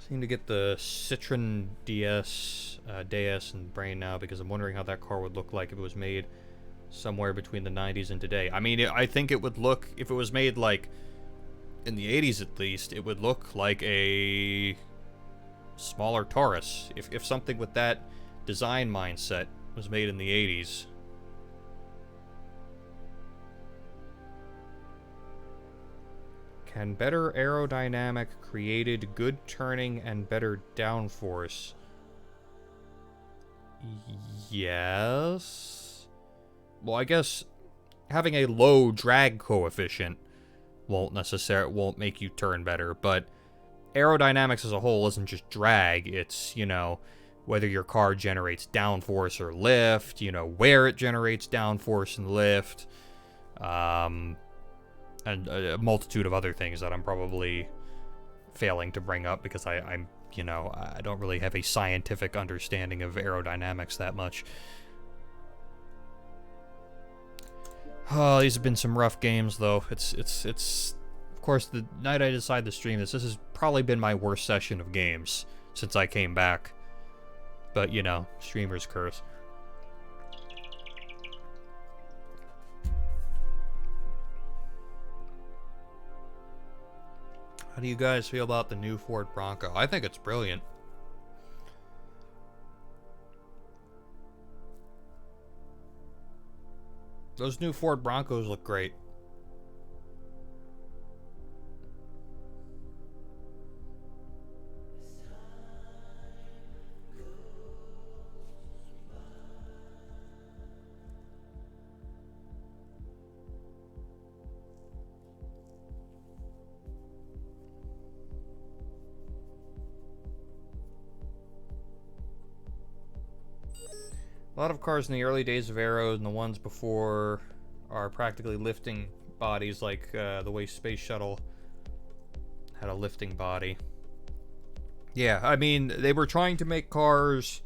S1: Seem to get the Citroen DS and brain now, because I'm wondering how that car would look like if it was made somewhere between the 90s and today. I mean, I think it would look, if it was made like in the 80s at least, it would look like a smaller Taurus. If something with that design mindset was made in the 80s. Can better aerodynamic created good turning and better downforce? Yes. Well, I guess having a low drag coefficient won't make you turn better, but aerodynamics as a whole isn't just drag. It's, you know, whether your car generates downforce or lift, you know, where it generates downforce and lift. and a multitude of other things that I'm probably failing to bring up because I'm, you know, I don't really have a scientific understanding of aerodynamics that much. Oh, these have been some rough games, though. It's of course, the night I decided to stream this has probably been my worst session of games since I came back. But, you know, streamer's curse. How do you guys feel about the new Ford Bronco? I think it's brilliant. Those new Ford Broncos look great. A lot of cars in the early days of Aero and the ones before are practically lifting bodies, like the way Space Shuttle had a lifting body. Yeah, I mean, they were trying to make cars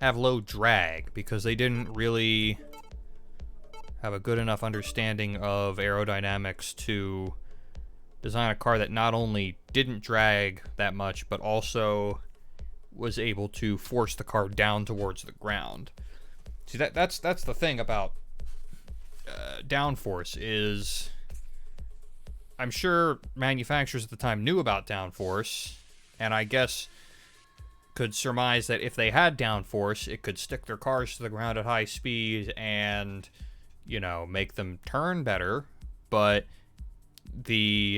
S1: have low drag because they didn't really have a good enough understanding of aerodynamics to design a car that not only didn't drag that much, but also was able to force the car down towards the ground. See, that's the thing about downforce is I'm sure manufacturers at the time knew about downforce, and I guess could surmise that if they had downforce, it could stick their cars to the ground at high speed and, you know, make them turn better. But the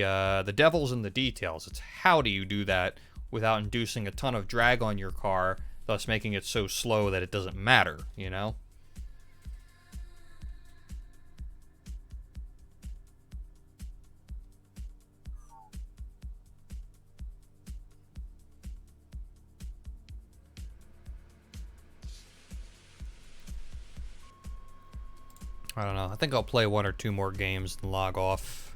S1: devil's in the details. It's how do you do that without inducing a ton of drag on your car, thus making it so slow that it doesn't matter, you know? I don't know. I think I'll play 1 or 2 more games and log off.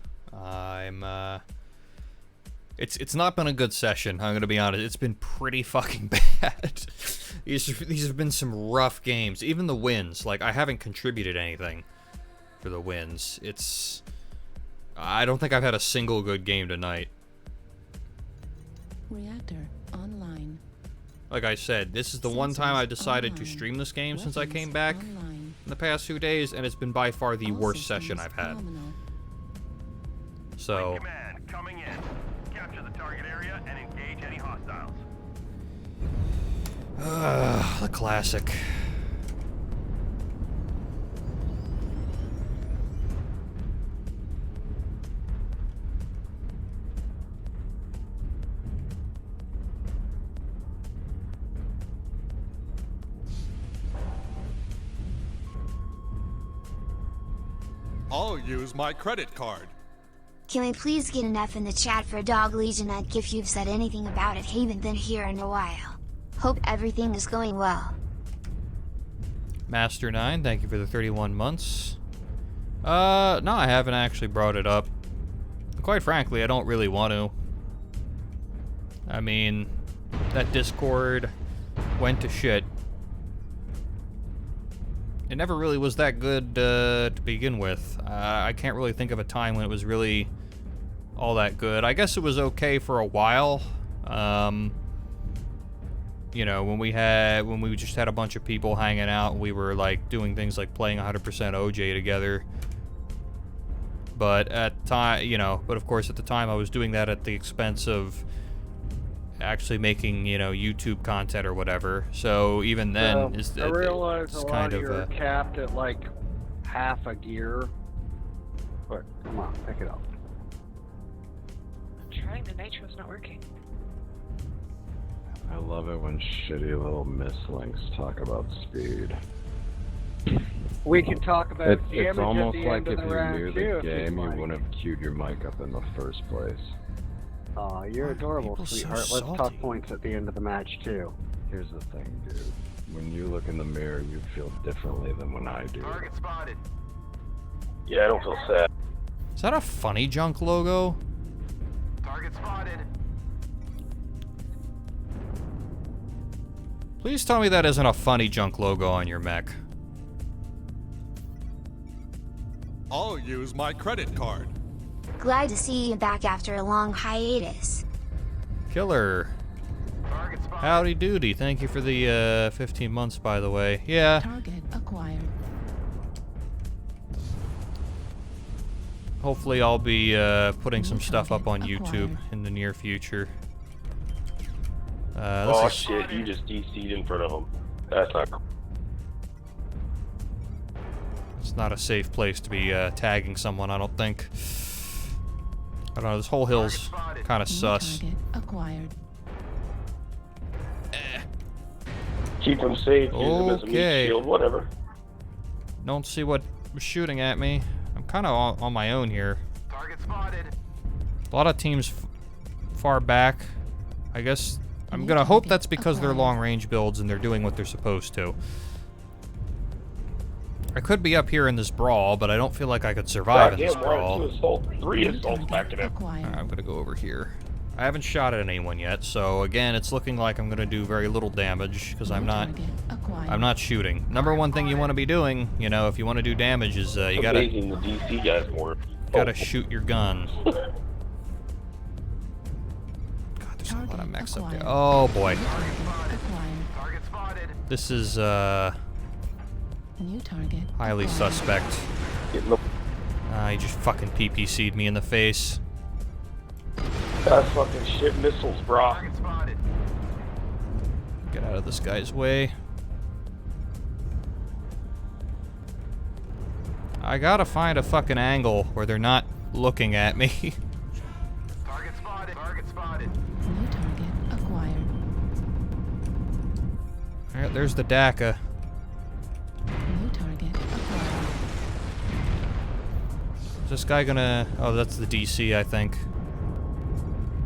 S1: It's not been a good session, I'm gonna be honest. It's been pretty fucking bad. These have been some rough games. Even the wins, like, I haven't contributed anything for the wins. I don't think I've had a single good game tonight.
S6: Reactor online.
S1: Like I said, this is the one time I decided to stream this game since I came back in the past few days, and it's been by far the worst session I've had. So...
S5: Command, coming in. Capture the target area and engage any hostiles.
S1: The classic.
S3: I'll use my credit card.
S4: Can we please get an F in the chat for Dog Legion and if you've said anything about it? Haven't been here in a while. Hope everything is going well.
S1: Master9, thank you for the 31 months. No, I haven't actually brought it up. Quite frankly, I don't really want to. I mean, that Discord went to shit. It never really was that good to begin with. I can't really think of a time when it was really all that good. I guess it was okay for a while. You know, when we just had a bunch of people hanging out and we were like doing things like playing 100% OJ together. But at time, you know, but of course at the time I was doing that at the expense of actually making, you know, YouTube content or whatever. So even then,
S14: I realize
S1: it's
S14: a lot
S1: kind
S14: of
S1: of
S14: you are capped at like half a gear. But come on, pick it up.
S9: I'm trying, the nitro's not working.
S18: I love it when shitty little mislinks talk about speed.
S14: We can talk about damage
S18: it's almost
S14: at the
S18: like
S14: end
S18: if
S14: of the
S18: you
S14: round
S18: knew
S14: too,
S18: the game, you wouldn't have queued your mic up in the first place.
S14: Aw, you're adorable, sweetheart.
S18: so
S14: Let's
S18: salty?
S14: talk points at the end of the match too.
S18: Here's the thing, dude. When you look in the mirror, you feel differently than when I do.
S5: Target spotted.
S18: Yeah, I don't feel sad.
S1: Is that a funny junk logo?
S5: Target spotted.
S1: Please tell me that isn't a funny junk logo on your mech.
S3: I'll use my credit card.
S4: Glad to see you back after a long hiatus.
S1: Killer. Howdy doody. Thank you for the 15 months, by the way. Yeah.
S6: Target acquired.
S1: Hopefully I'll be putting some stuff up on YouTube in the near future.
S19: Oh shit, you just DC'd in front of him. That's not cool.
S1: It's not a safe place to be tagging someone, I don't think. I don't know, this whole hill's kind of sus.
S6: Target acquired.
S19: Keep them safe, use them as a meat shield, whatever.
S1: Don't see what was shooting at me. I'm kind of on my own here.
S5: Target spotted.
S1: A lot of teams far back. I guess I'm gonna hope that's because they're long range builds and they're doing what they're supposed to. I could be up here in this brawl, but I don't feel like I could survive in this brawl.
S19: Three assaults back to them.
S1: I'm gonna go over here. I haven't shot at anyone yet, so again, it's looking like I'm gonna do very little damage because I'm not shooting. Number one thing you want to be doing, you know, if you want to do damage, is you gotta
S19: the DC guys more.
S1: Gotta shoot your gun. God, there's a lot of mechs up there. Oh boy. This is
S6: New target.
S1: highly suspect. He just fucking PPC'd me in the face.
S19: That's fucking shit missiles, bro.
S1: Get out of this guy's way. I gotta find a fucking angle where they're not looking at me.
S5: Target spotted. Target spotted.
S6: New target acquired.
S1: Alright, there's the DACA.
S6: New target acquired.
S1: Is this guy gonna... Oh, that's the DC, I think.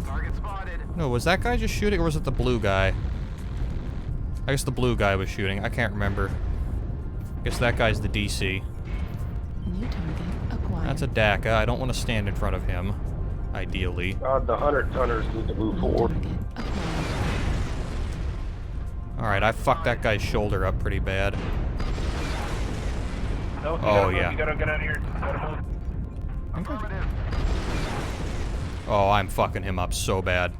S5: Target spotted.
S1: No, was that guy just shooting, or was it the blue guy? I guess the blue guy was shooting. I can't remember. I guess that guy's the DC.
S6: New target acquired.
S1: That's a DACA. I don't want to stand in front of him, ideally.
S19: God, the 100-tonners need to move forward.
S1: Alright, I fucked that guy's shoulder up pretty bad.
S12: No,
S1: Oh, yeah.
S12: You gotta get out of here. You gotta move.
S1: Oh, I'm fucking him up so bad.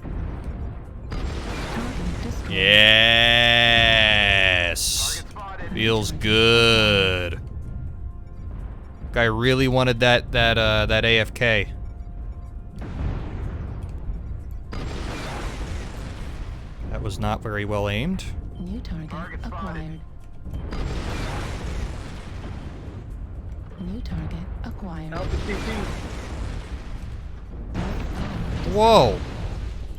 S1: Yes! Feels good. Guy really wanted that AFK. That was not very well aimed.
S6: New target acquired. New target acquired.
S1: Whoa!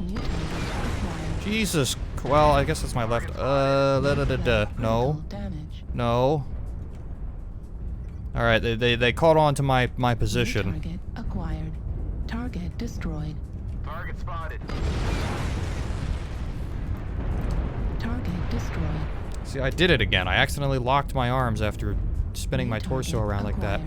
S6: New target acquired.
S1: Jesus. Well, I guess that's my left. No. No. Alright, they caught on to my position.
S6: New target acquired. Target destroyed.
S5: Target spotted.
S6: Target destroyed.
S1: See, I did it again. I accidentally locked my arms after spinning my torso around like that.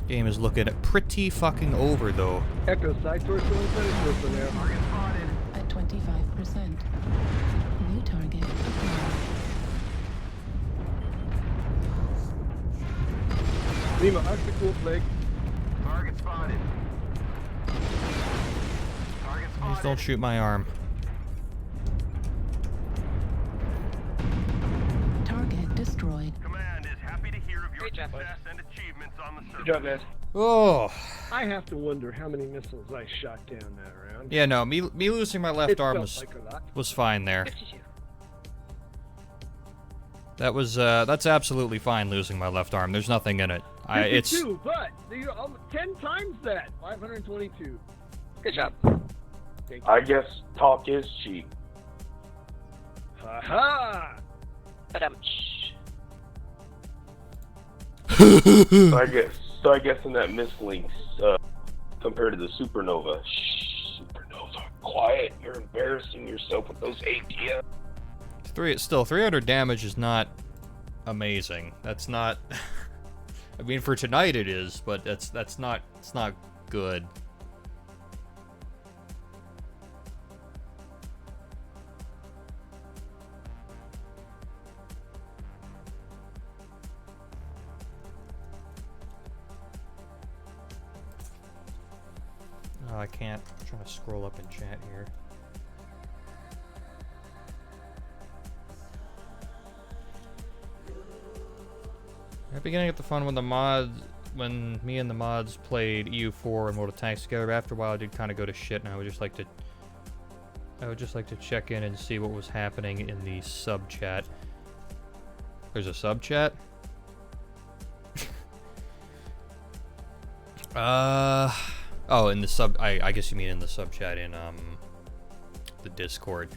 S1: Game is looking pretty fucking over, though.
S11: Echo side torso and center torso now.
S5: Target spotted.
S6: At 25%. New target acquired.
S11: Lima, obstacle flag.
S5: Target spotted. Target
S1: Please
S5: spotted.
S1: don't shoot my arm.
S6: Target destroyed.
S5: Command is happy to hear of your success and achievements on the surface.
S12: Good job, guys.
S1: Oh.
S11: I have to wonder how many missiles I shot down that round.
S1: Yeah, no, me losing my left
S11: It
S1: arm
S11: felt like a lot.
S1: was fine there. That was that's absolutely fine losing my left arm. There's nothing in it. It's
S11: 52, but you're 10 times that. 522.
S12: Good job.
S19: I guess talk is cheap.
S11: Ha-ha!
S19: So I guess in that mislinks, compared to the supernova. Shh, supernova, quiet. You're embarrassing yourself with those ATM.
S1: still 300 damage is not amazing. That's not I mean, for tonight it is, but it's not good. Oh, I can't. I'm trying to scroll up in chat here. At the beginning of the fun when me and the mods played EU4 and World of Tanks together, but after a while it did kind of go to shit, and I would just like to check in and see what was happening in the sub chat. There's a sub chat? Oh, in the sub, I guess you mean in the sub chat in the Discord.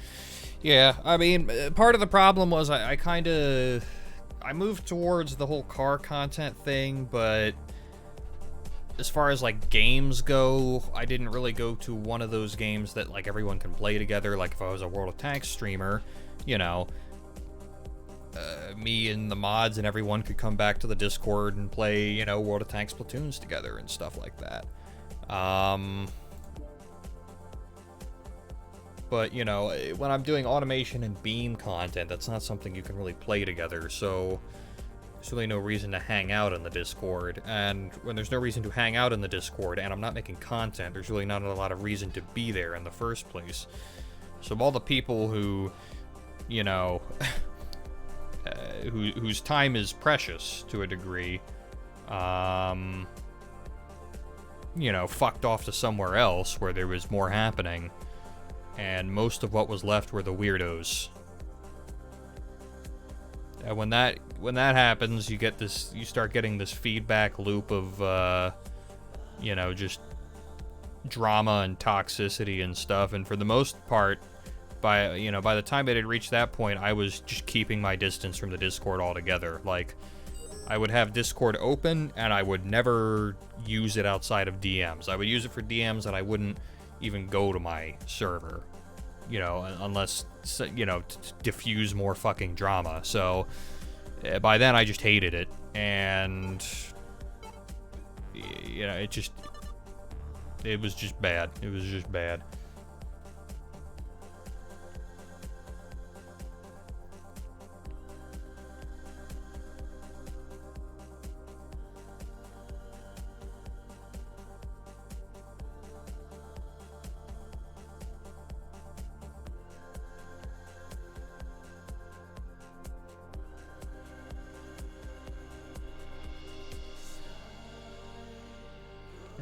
S1: Yeah, I mean, part of the problem was I moved towards the whole car content thing, but as far as like games go, I didn't really go to one of those games that like everyone can play together. Like if I was a World of Tanks streamer, you know, me and the mods and everyone could come back to the Discord and play, you know, World of Tanks platoons together and stuff like that. But, you know, when I'm doing automation and beam content, that's not something you can really play together, so there's really no reason to hang out in the Discord. And when there's no reason to hang out in the Discord and I'm not making content, there's really not a lot of reason to be there in the first place. So all the people who, you know, whose time is precious to a degree, you know, fucked off to somewhere else where there was more happening, and most of what was left were the weirdos. And when that happens, you start getting this feedback loop of, you know, just drama and toxicity and stuff. And for the most part, by the time it had reached that point, I was just keeping my distance from the Discord altogether. Like, I would have Discord open, and I would never use it outside of DMs. I would use it for DMs, and I wouldn't even go to my server, you know, unless, you know, to diffuse more fucking drama. So, by then, I just hated it, and, you know, it was just bad. It was just bad.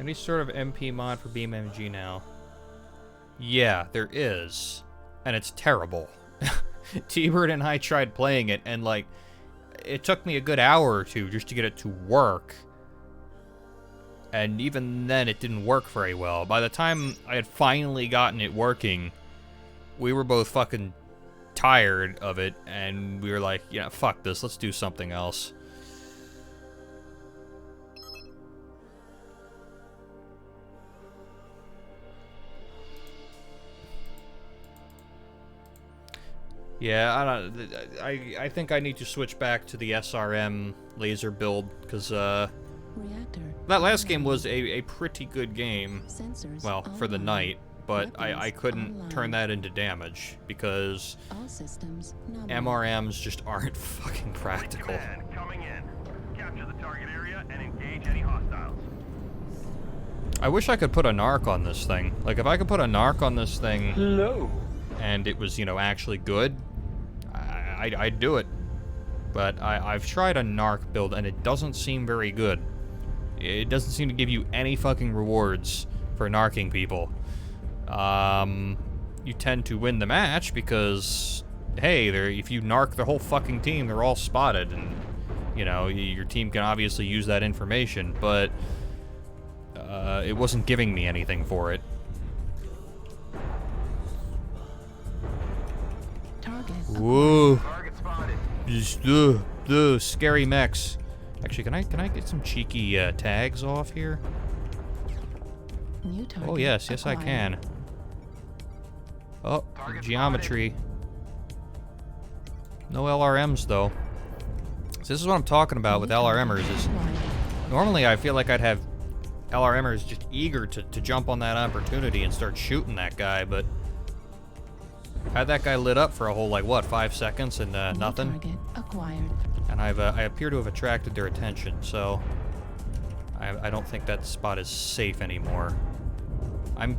S1: Any sort of MP mod for BeamMG now? Yeah, there is. And it's terrible. T-Bird and I tried playing it, and like, it took me a good hour or two just to get it to work. And even then, it didn't work very well. By the time I had finally gotten it working, we were both fucking tired of it, and we were like, yeah, fuck this, let's do something else. Yeah, I think I need to switch back to the SRM laser build, because that last game was a pretty good game, well, for the night, but I couldn't turn that into damage, because MRMs just aren't fucking practical.
S5: Coming in. Capture the target area and engage any hostiles.
S1: I wish I could put a narc on this thing. Like, if I could put a narc on this thing...
S14: Hello.
S1: And it was, you know, actually good, I'd do it. But I've tried a narc build, and it doesn't seem very good. It doesn't seem to give you any fucking rewards for narking people. You tend to win the match because, hey, if you narc the whole fucking team, they're all spotted, and, you know, your team can obviously use that information, but it wasn't giving me anything for it. Whoa. Just, scary mechs. Actually, can I get some cheeky tags off here? Oh yes, I can. Oh, geometry. No LRMs though. So this is what I'm talking about with LRMers, is Normally, I feel like I'd have LRMers just eager to jump on that opportunity and start shooting that guy, but I had that guy lit up for a whole, like, what, 5 seconds and nothing?
S6: Target acquired.
S1: And I appear to have attracted their attention, so I don't think that spot is safe anymore. I'm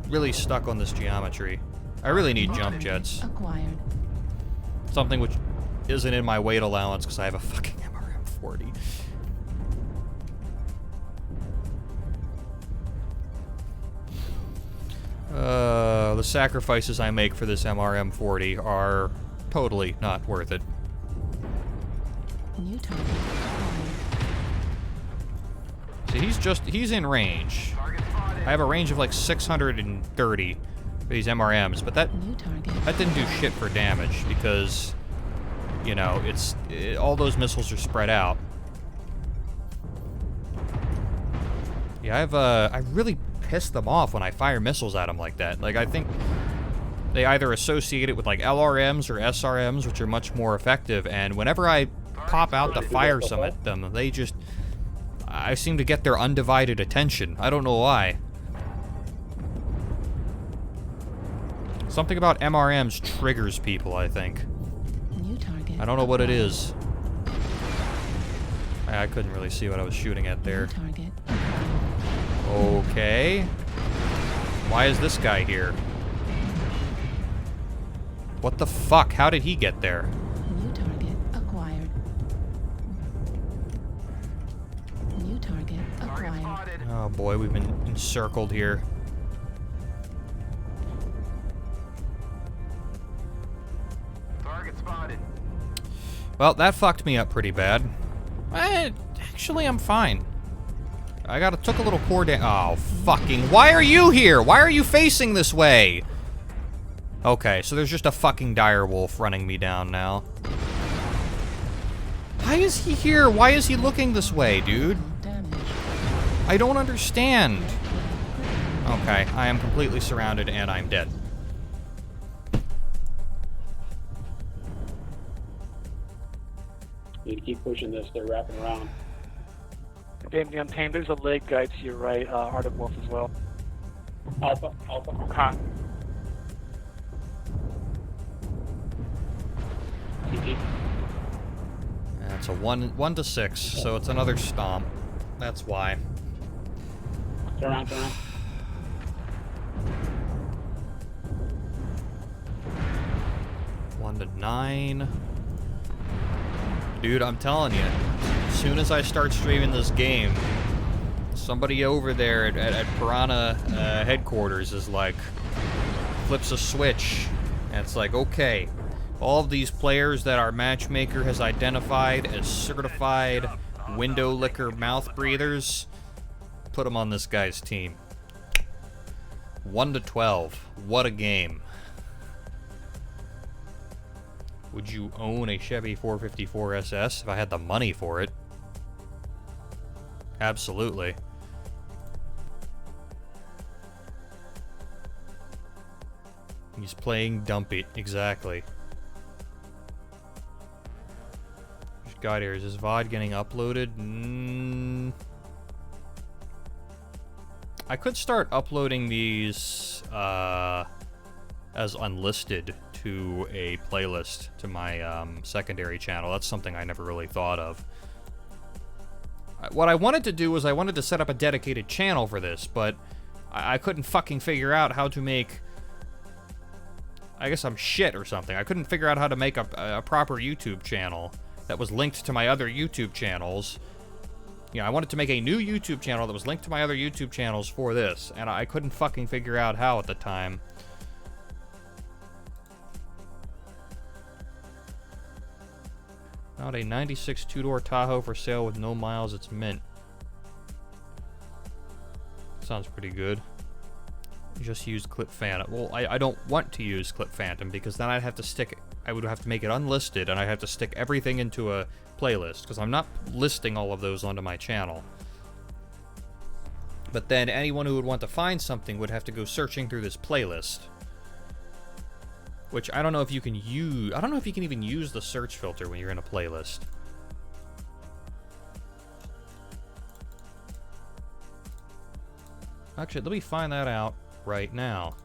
S1: really stuck on this geometry. I really need jump jets.
S6: Acquired.
S1: Something which isn't in my weight allowance because I have a fucking MRM-40. The sacrifices I make for this MRM-40 are totally not worth it.
S6: New target.
S1: See, he's in range. I have a range of like 630 for these MRMs, but that didn't do shit for damage because, you know, all those missiles are spread out. Yeah, I really piss them off when I fire missiles at them like that. Like, I think they either associate it with like LRMs or SRMs, which are much more effective, and whenever I pop out to fire some at them, I seem to get their undivided attention. I don't know why. Something about MRMs triggers people, I think.
S6: New target.
S1: I don't know what it is. I couldn't really see what I was shooting at there.
S6: Target.
S1: Okay. Why is this guy here? What the fuck? How did he get there?
S6: New target acquired. New target acquired.
S1: Oh boy, we've been encircled here.
S5: Target spotted.
S1: Well, that fucked me up pretty bad. Actually, I'm fine. I took a little core damage. Oh, fucking. Why are you here? Why are you facing this way? Okay, so there's just a fucking dire wolf running me down now. Why is he here? Why is he looking this way, dude? I don't understand. Okay, I am completely surrounded and I'm dead.
S14: You keep pushing this, they're wrapping around.
S17: Game the Untamed, there's a leg guide to your right, Art of Wolf as well.
S14: Alpha.
S17: Huh.
S1: That's a 1 to 6, so it's another stomp. That's why.
S14: Turn around.
S1: 1 to 9. Dude, I'm telling you, as soon as I start streaming this game, somebody over there at Piranha headquarters is like, flips a switch, and it's like, okay, all of these players that our matchmaker has identified as certified window licker mouth breathers, put them on this guy's team. 1 to 12. What a game. Would you own a Chevy 454 SS if I had the money for it? Absolutely. He's playing Dump It, exactly. God, here, is this VOD getting uploaded? I could start uploading these as unlisted to a playlist to my secondary channel. That's something I never really thought of. What I wanted to do was I wanted to set up a dedicated channel for this, but I couldn't fucking figure out how to make... I guess I'm shit or something. I couldn't figure out how to make a proper YouTube channel that was linked to my other YouTube channels. You know, I wanted to make a new YouTube channel that was linked to my other YouTube channels for this, and I couldn't fucking figure out how at the time. Not a 96 two-door Tahoe for sale with no miles, it's mint. Sounds pretty good. Just use Clip Phantom. Well, I don't want to use Clip Phantom because then I'd have to stick... I would have to make it unlisted and I'd have to stick everything into a playlist because I'm not listing all of those onto my channel. But then anyone who would want to find something would have to go searching through this playlist. Which I don't know if you can use... I don't know if you can even use the search filter when you're in a playlist. Actually, let me find that out right now.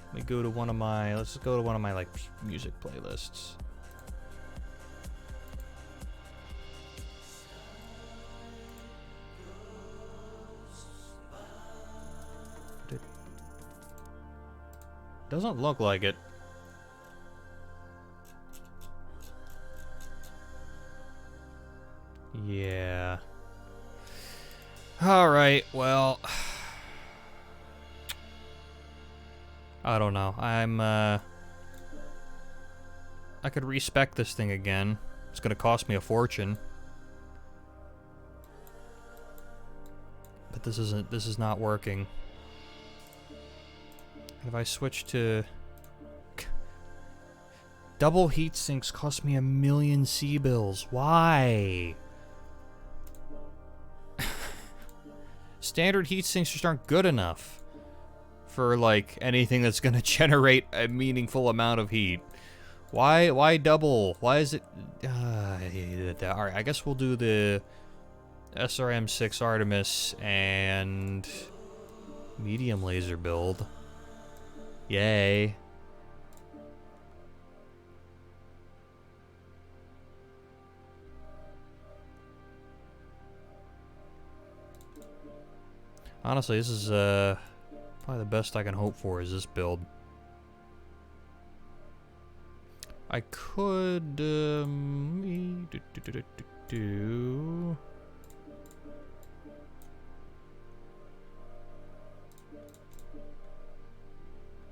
S1: Let me go to one of my, let's just go to one of my, like, music playlists. Doesn't look like it. Yeah. Alright, well... I don't know. I could respec this thing again. It's gonna cost me a fortune. But this is not working. If I switch to... Double heat sinks cost me 1,000,000 C-bills. Why? Standard heat sinks just aren't good enough for, like, anything that's gonna generate a meaningful amount of heat. Why double? Why is it... Alright, I guess we'll do the SRM-6 Artemis and medium laser build. Yay. Honestly, this is probably the best I can hope for is this build. I could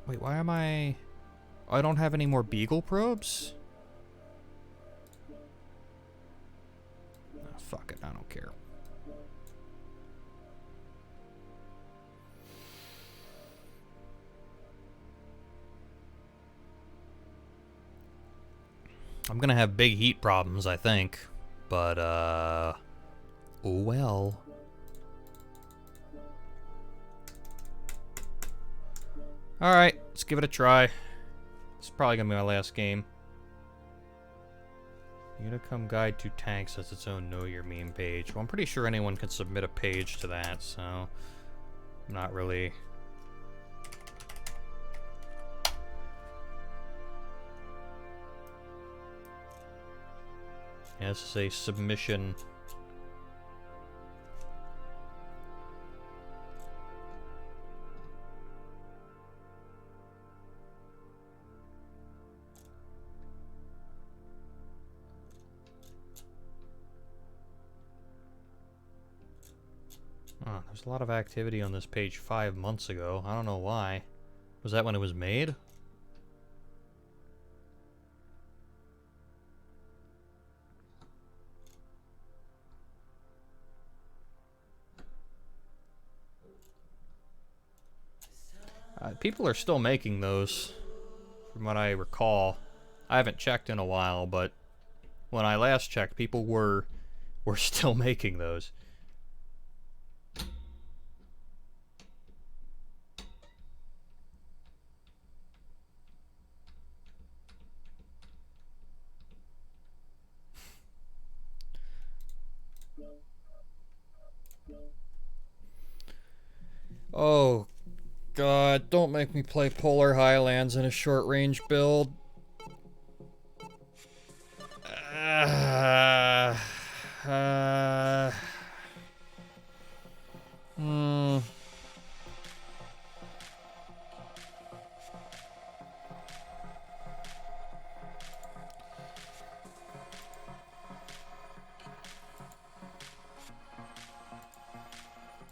S1: Wait, why am I... I don't have any more Beagle probes? Oh, fuck it, I don't care. I'm gonna have big heat problems, I think. But, oh well. Alright, let's give it a try. It's probably gonna be my last game. Unicum Guide to Tanks has its own Know Your Meme page. Well, I'm pretty sure anyone can submit a page to that, so... I'm not really... Yeah, this is a submission. Oh, there's a lot of activity on this page 5 months ago. I don't know why. Was that when it was made? People are still making those, from what I recall. I haven't checked in a while, but when I last checked, people were still making those. Oh, God, don't make me play Polar Highlands in a short-range build.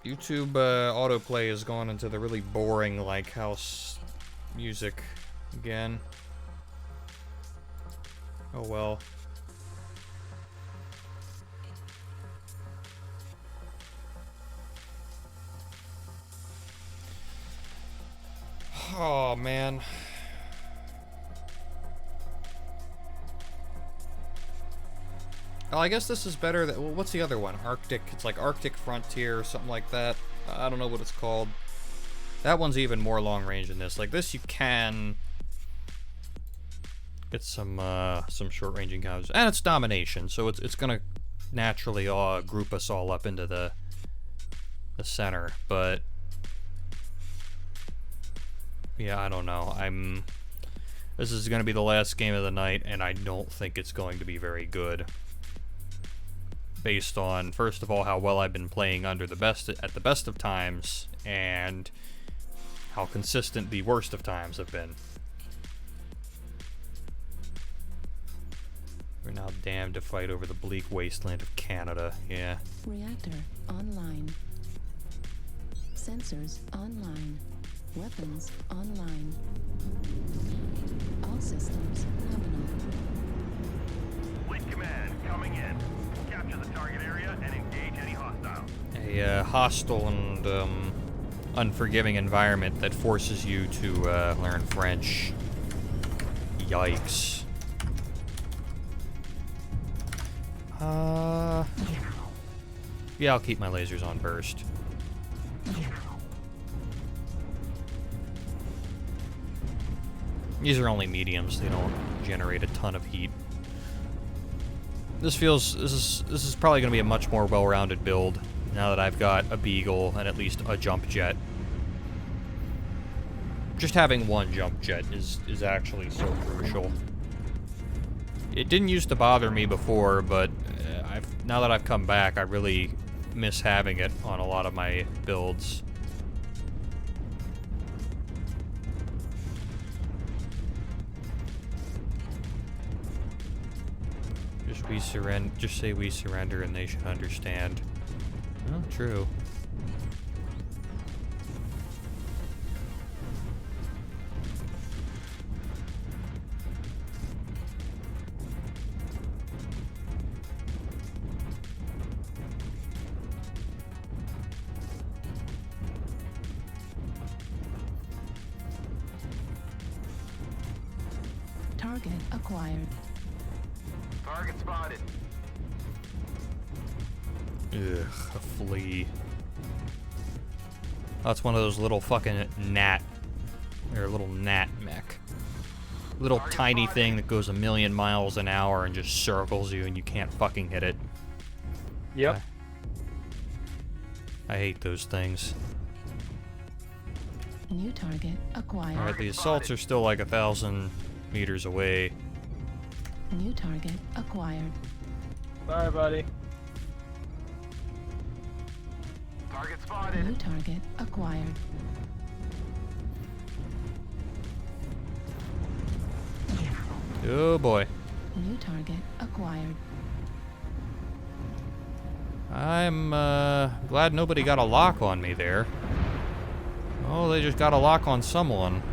S1: YouTube autoplay is going into the really boring, like, house music again. Oh well. Oh man. Oh, I guess this is better than... Well, what's the other one? Arctic... It's like Arctic Frontier or something like that. I don't know what it's called. That one's even more long range than this. Like, this you can... get some short range encounters. And it's domination, so it's gonna naturally group us all up into the center. But Yeah, I don't know. This is going to be the last game of the night, and I don't think it's going to be very good. Based on, first of all, how well I've been playing at the best of times, and how consistent the worst of times have been. We're now damned to fight over the bleak wasteland of Canada. Yeah.
S6: Reactor online. Sensors online. Weapons online. All systems nominal.
S5: Fleet command coming in. Capture the target area and engage any hostiles.
S1: A hostile and unforgiving environment that forces you to learn French. Yikes. Yeah, I'll keep my lasers on burst. These are only mediums, they don't generate a ton of heat. This is probably going to be a much more well-rounded build now that I've got a Beagle and at least a jump jet. Just having one jump jet is actually so crucial. It didn't used to bother me before, but now that I've come back, I really miss having it on a lot of my builds. Just say we surrender and they should understand. Well, true.
S6: Target acquired.
S5: Target spotted.
S1: Ugh, a flea. That's one of those little fucking gnat, or a little gnat mech. Little tiny thing that goes 1,000,000 miles an hour and just circles you and you can't fucking hit it.
S17: Yep.
S1: I hate those things.
S6: New target acquired.
S1: Alright, the assaults are still like 1,000 meters away.
S6: New target acquired.
S17: Sorry, buddy.
S5: Target spotted.
S6: New target acquired.
S1: Oh boy.
S6: New target acquired.
S1: I'm glad nobody got a lock on me there. Oh, they just got a lock on someone.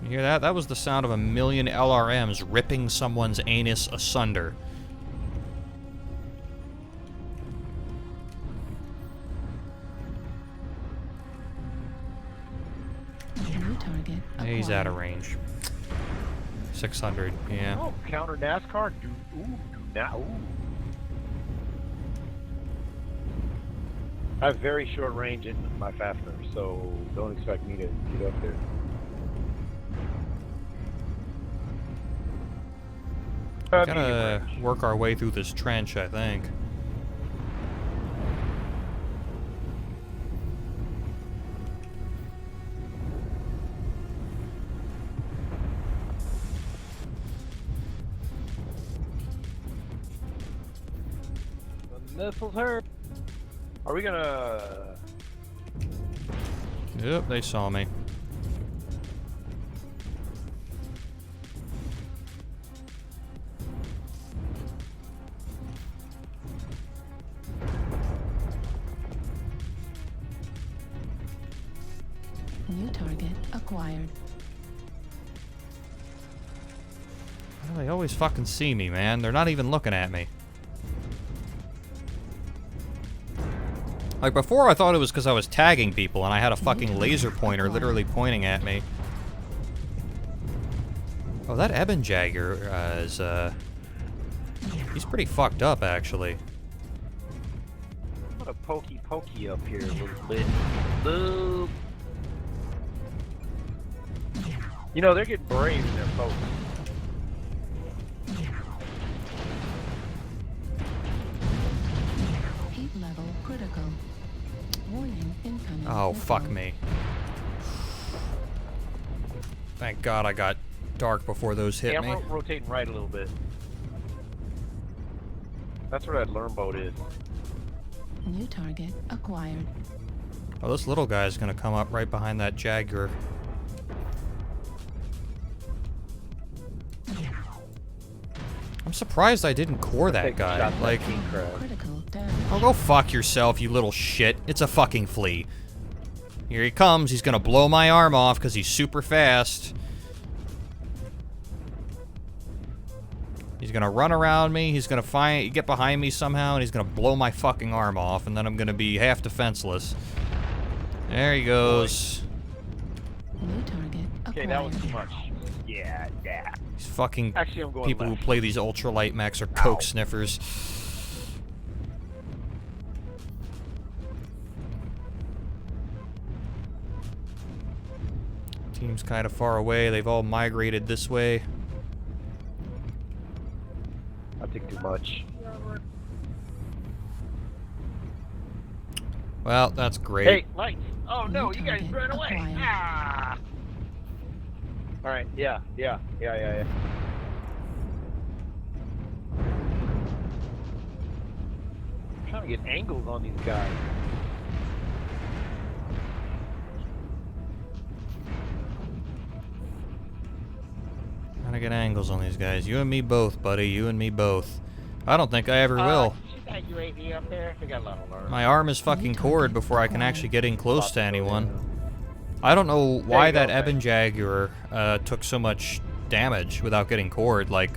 S1: You hear that? That was the sound of 1,000,000 LRMs ripping someone's anus asunder.
S6: New target acquired.
S1: He's out of range. 600, yeah.
S17: Oh, counter NASCAR. Do not. Ooh.
S20: I have very short range in my fastener, so don't expect me to get up there.
S1: Gotta work our way through this trench, I think.
S17: The missiles hurt.
S20: Are we gonna...
S1: Yep, they saw me.
S6: New target acquired.
S1: Well, they always fucking see me, man. They're not even looking at me. Like, before I thought it was because I was tagging people and I had a fucking laser pointer literally pointing at me. Oh, that Eben Jagger is, he's pretty fucked up, actually.
S20: What a pokey up here, little lid. Boop. You know, they're getting brave in their pokes.
S6: Heat level critical. Warning incoming.
S1: Oh,
S6: missile.
S1: fuck me. Thank God I got dark before those hit me.
S20: I'm rotating right a little bit. That's where that learn boat is.
S6: New target acquired.
S1: Oh, this little guy is gonna come up right behind that Jaguar. I'm surprised I didn't core that guy. Like, oh, go fuck yourself, you little shit. It's a fucking flea. Here he comes. He's gonna blow my arm off because he's super fast. He's gonna run around me. He's gonna get behind me somehow, and he's gonna blow my fucking arm off, and then I'm gonna be half defenseless. There he goes.
S6: New target acquired.
S20: Okay, that was too much. Yeah.
S1: These fucking
S20: Actually, I'm going
S1: people
S20: left.
S1: who play these ultralight mechs are coke sniffers. Team's kind of far away. They've all migrated this way.
S20: I think too much.
S1: Well, that's great.
S12: Hey, lights! Oh no, you guys ran away! Ah!
S20: Alright, yeah. I'm trying to get angles on these guys.
S1: Trying to get angles on these guys. You and me both, buddy. You and me both. I don't think I ever will.
S12: Shoot that UAV up there. They got a lot of learn.
S1: My arm is fucking cored before I can actually get in close to anyone. I don't know why that Eben Jaguar took so much damage without getting cored. Like,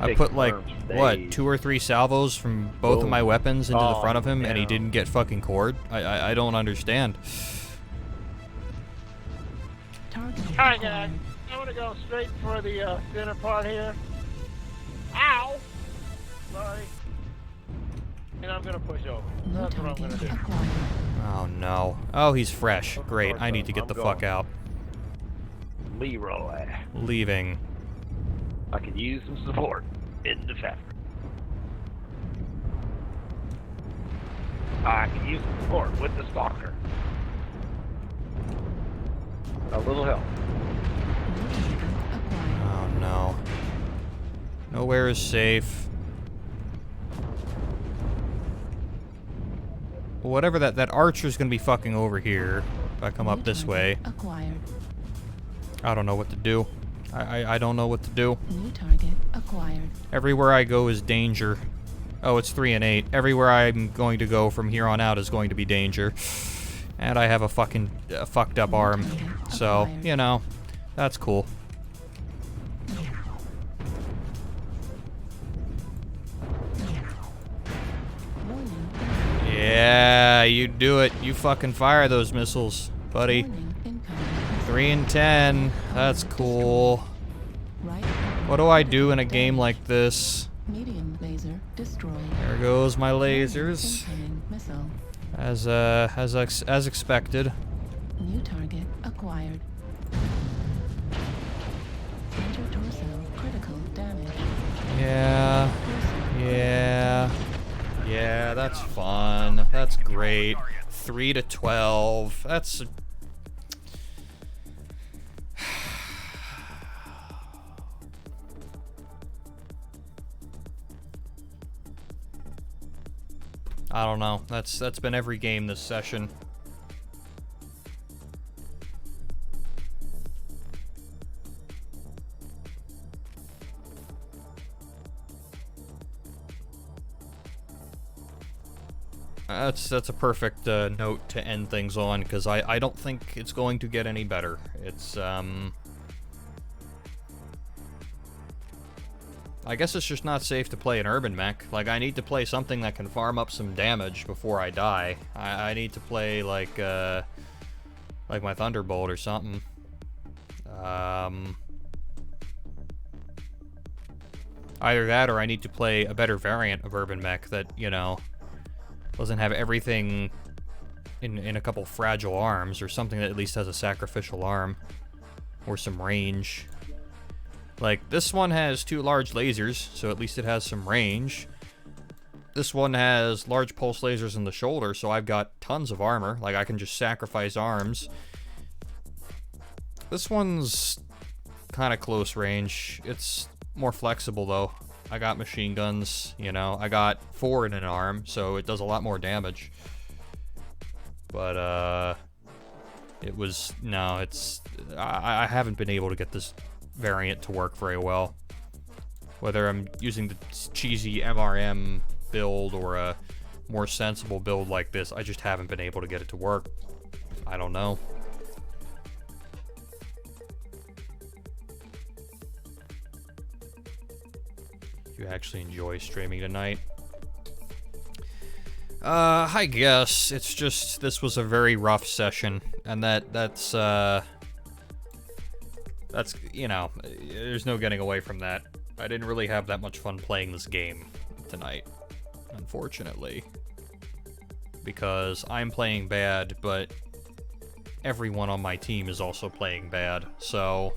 S1: I put like, what, 2 or 3 salvos from both of my weapons into the front of him, and he didn't get fucking cored? I don't understand.
S12: Alright guys, I'm gonna go straight for the center part here. Ow! Sorry. And I'm gonna push over. That's what I'm gonna do.
S1: Oh no. Oh, he's fresh. Great. I need to get the fuck out.
S20: Leroy.
S1: Leaving.
S20: I could use some support in the factory. I can use some support with the stalker. A little help.
S1: Oh no. Nowhere is safe. Well, whatever that archer's gonna be fucking over here. If I come up this way.
S6: Acquired.
S1: I don't know what to do. I don't know what to do.
S6: New target acquired.
S1: Everywhere I go is danger. Oh, it's 3 and 8. Everywhere I'm going to go from here on out is going to be danger. And I have a fucking fucked up arm. So, you know, that's cool. Yeah, you do it. You fucking fire those missiles, buddy. 3 and 10. That's cool. What do I do in a game like this?
S6: Medium laser destroyed.
S1: There goes my lasers.
S6: Missile.
S1: As expected.
S6: New target acquired. Center torso critical damage.
S1: Yeah. Yeah, that's fun. That's great. 3 to 12. That's... I don't know. That's been every game this session. That's a perfect note to end things on, because I don't think it's going to get any better. It's I guess it's just not safe to play an urban mech. Like, I need to play something that can farm up some damage before I die. I need to play like my Thunderbolt or something. Either that, or I need to play a better variant of urban mech that, you know, doesn't have everything in a couple fragile arms, or something that at least has a sacrificial arm or some range. Like, this one has 2 large lasers, so at least it has some range. This one has large pulse lasers in the shoulder, so I've got tons of armor. Like, I can just sacrifice arms. This one's kind of close range. It's more flexible though. I got machine guns, you know. I got 4 in an arm, so it does a lot more damage. But I haven't been able to get this variant to work very well. Whether I'm using the cheesy MRM build or a more sensible build like this, I just haven't been able to get it to work. I don't know. You actually enjoy streaming tonight? I guess it's just this was a very rough session, and that's you know, there's no getting away from that. I didn't really have that much fun playing this game tonight, unfortunately, because I'm playing bad, but everyone on my team is also playing bad, so.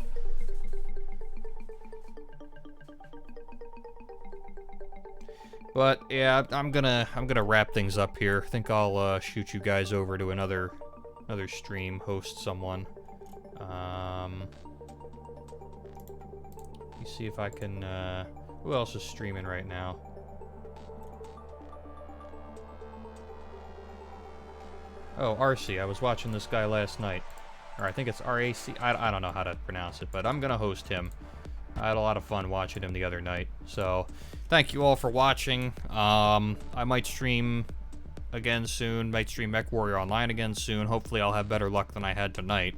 S1: But yeah, I'm gonna wrap things up here. I think I'll shoot you guys over to another stream, host someone. Let me see if I can. Who else is streaming right now? Oh, RC. I was watching this guy last night, or I think it's RAC. I don't know how to pronounce it, but I'm gonna host him. I had a lot of fun watching him the other night. So, thank you all for watching. I might stream again soon. Might stream MechWarrior Online again soon. Hopefully I'll have better luck than I had tonight.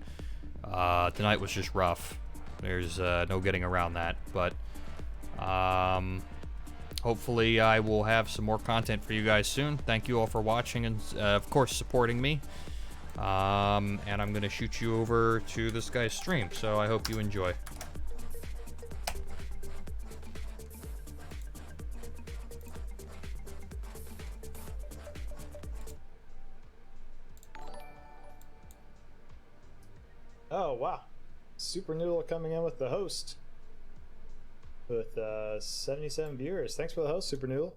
S1: Tonight was just rough. There's no getting around that. But, hopefully I will have some more content for you guys soon. Thank you all for watching and, of course, supporting me. And I'm going to shoot you over to this guy's stream. So I hope you enjoy.
S21: Oh, wow. Super Noodle coming in with the host. With 77 viewers. Thanks for the host, Super Noodle.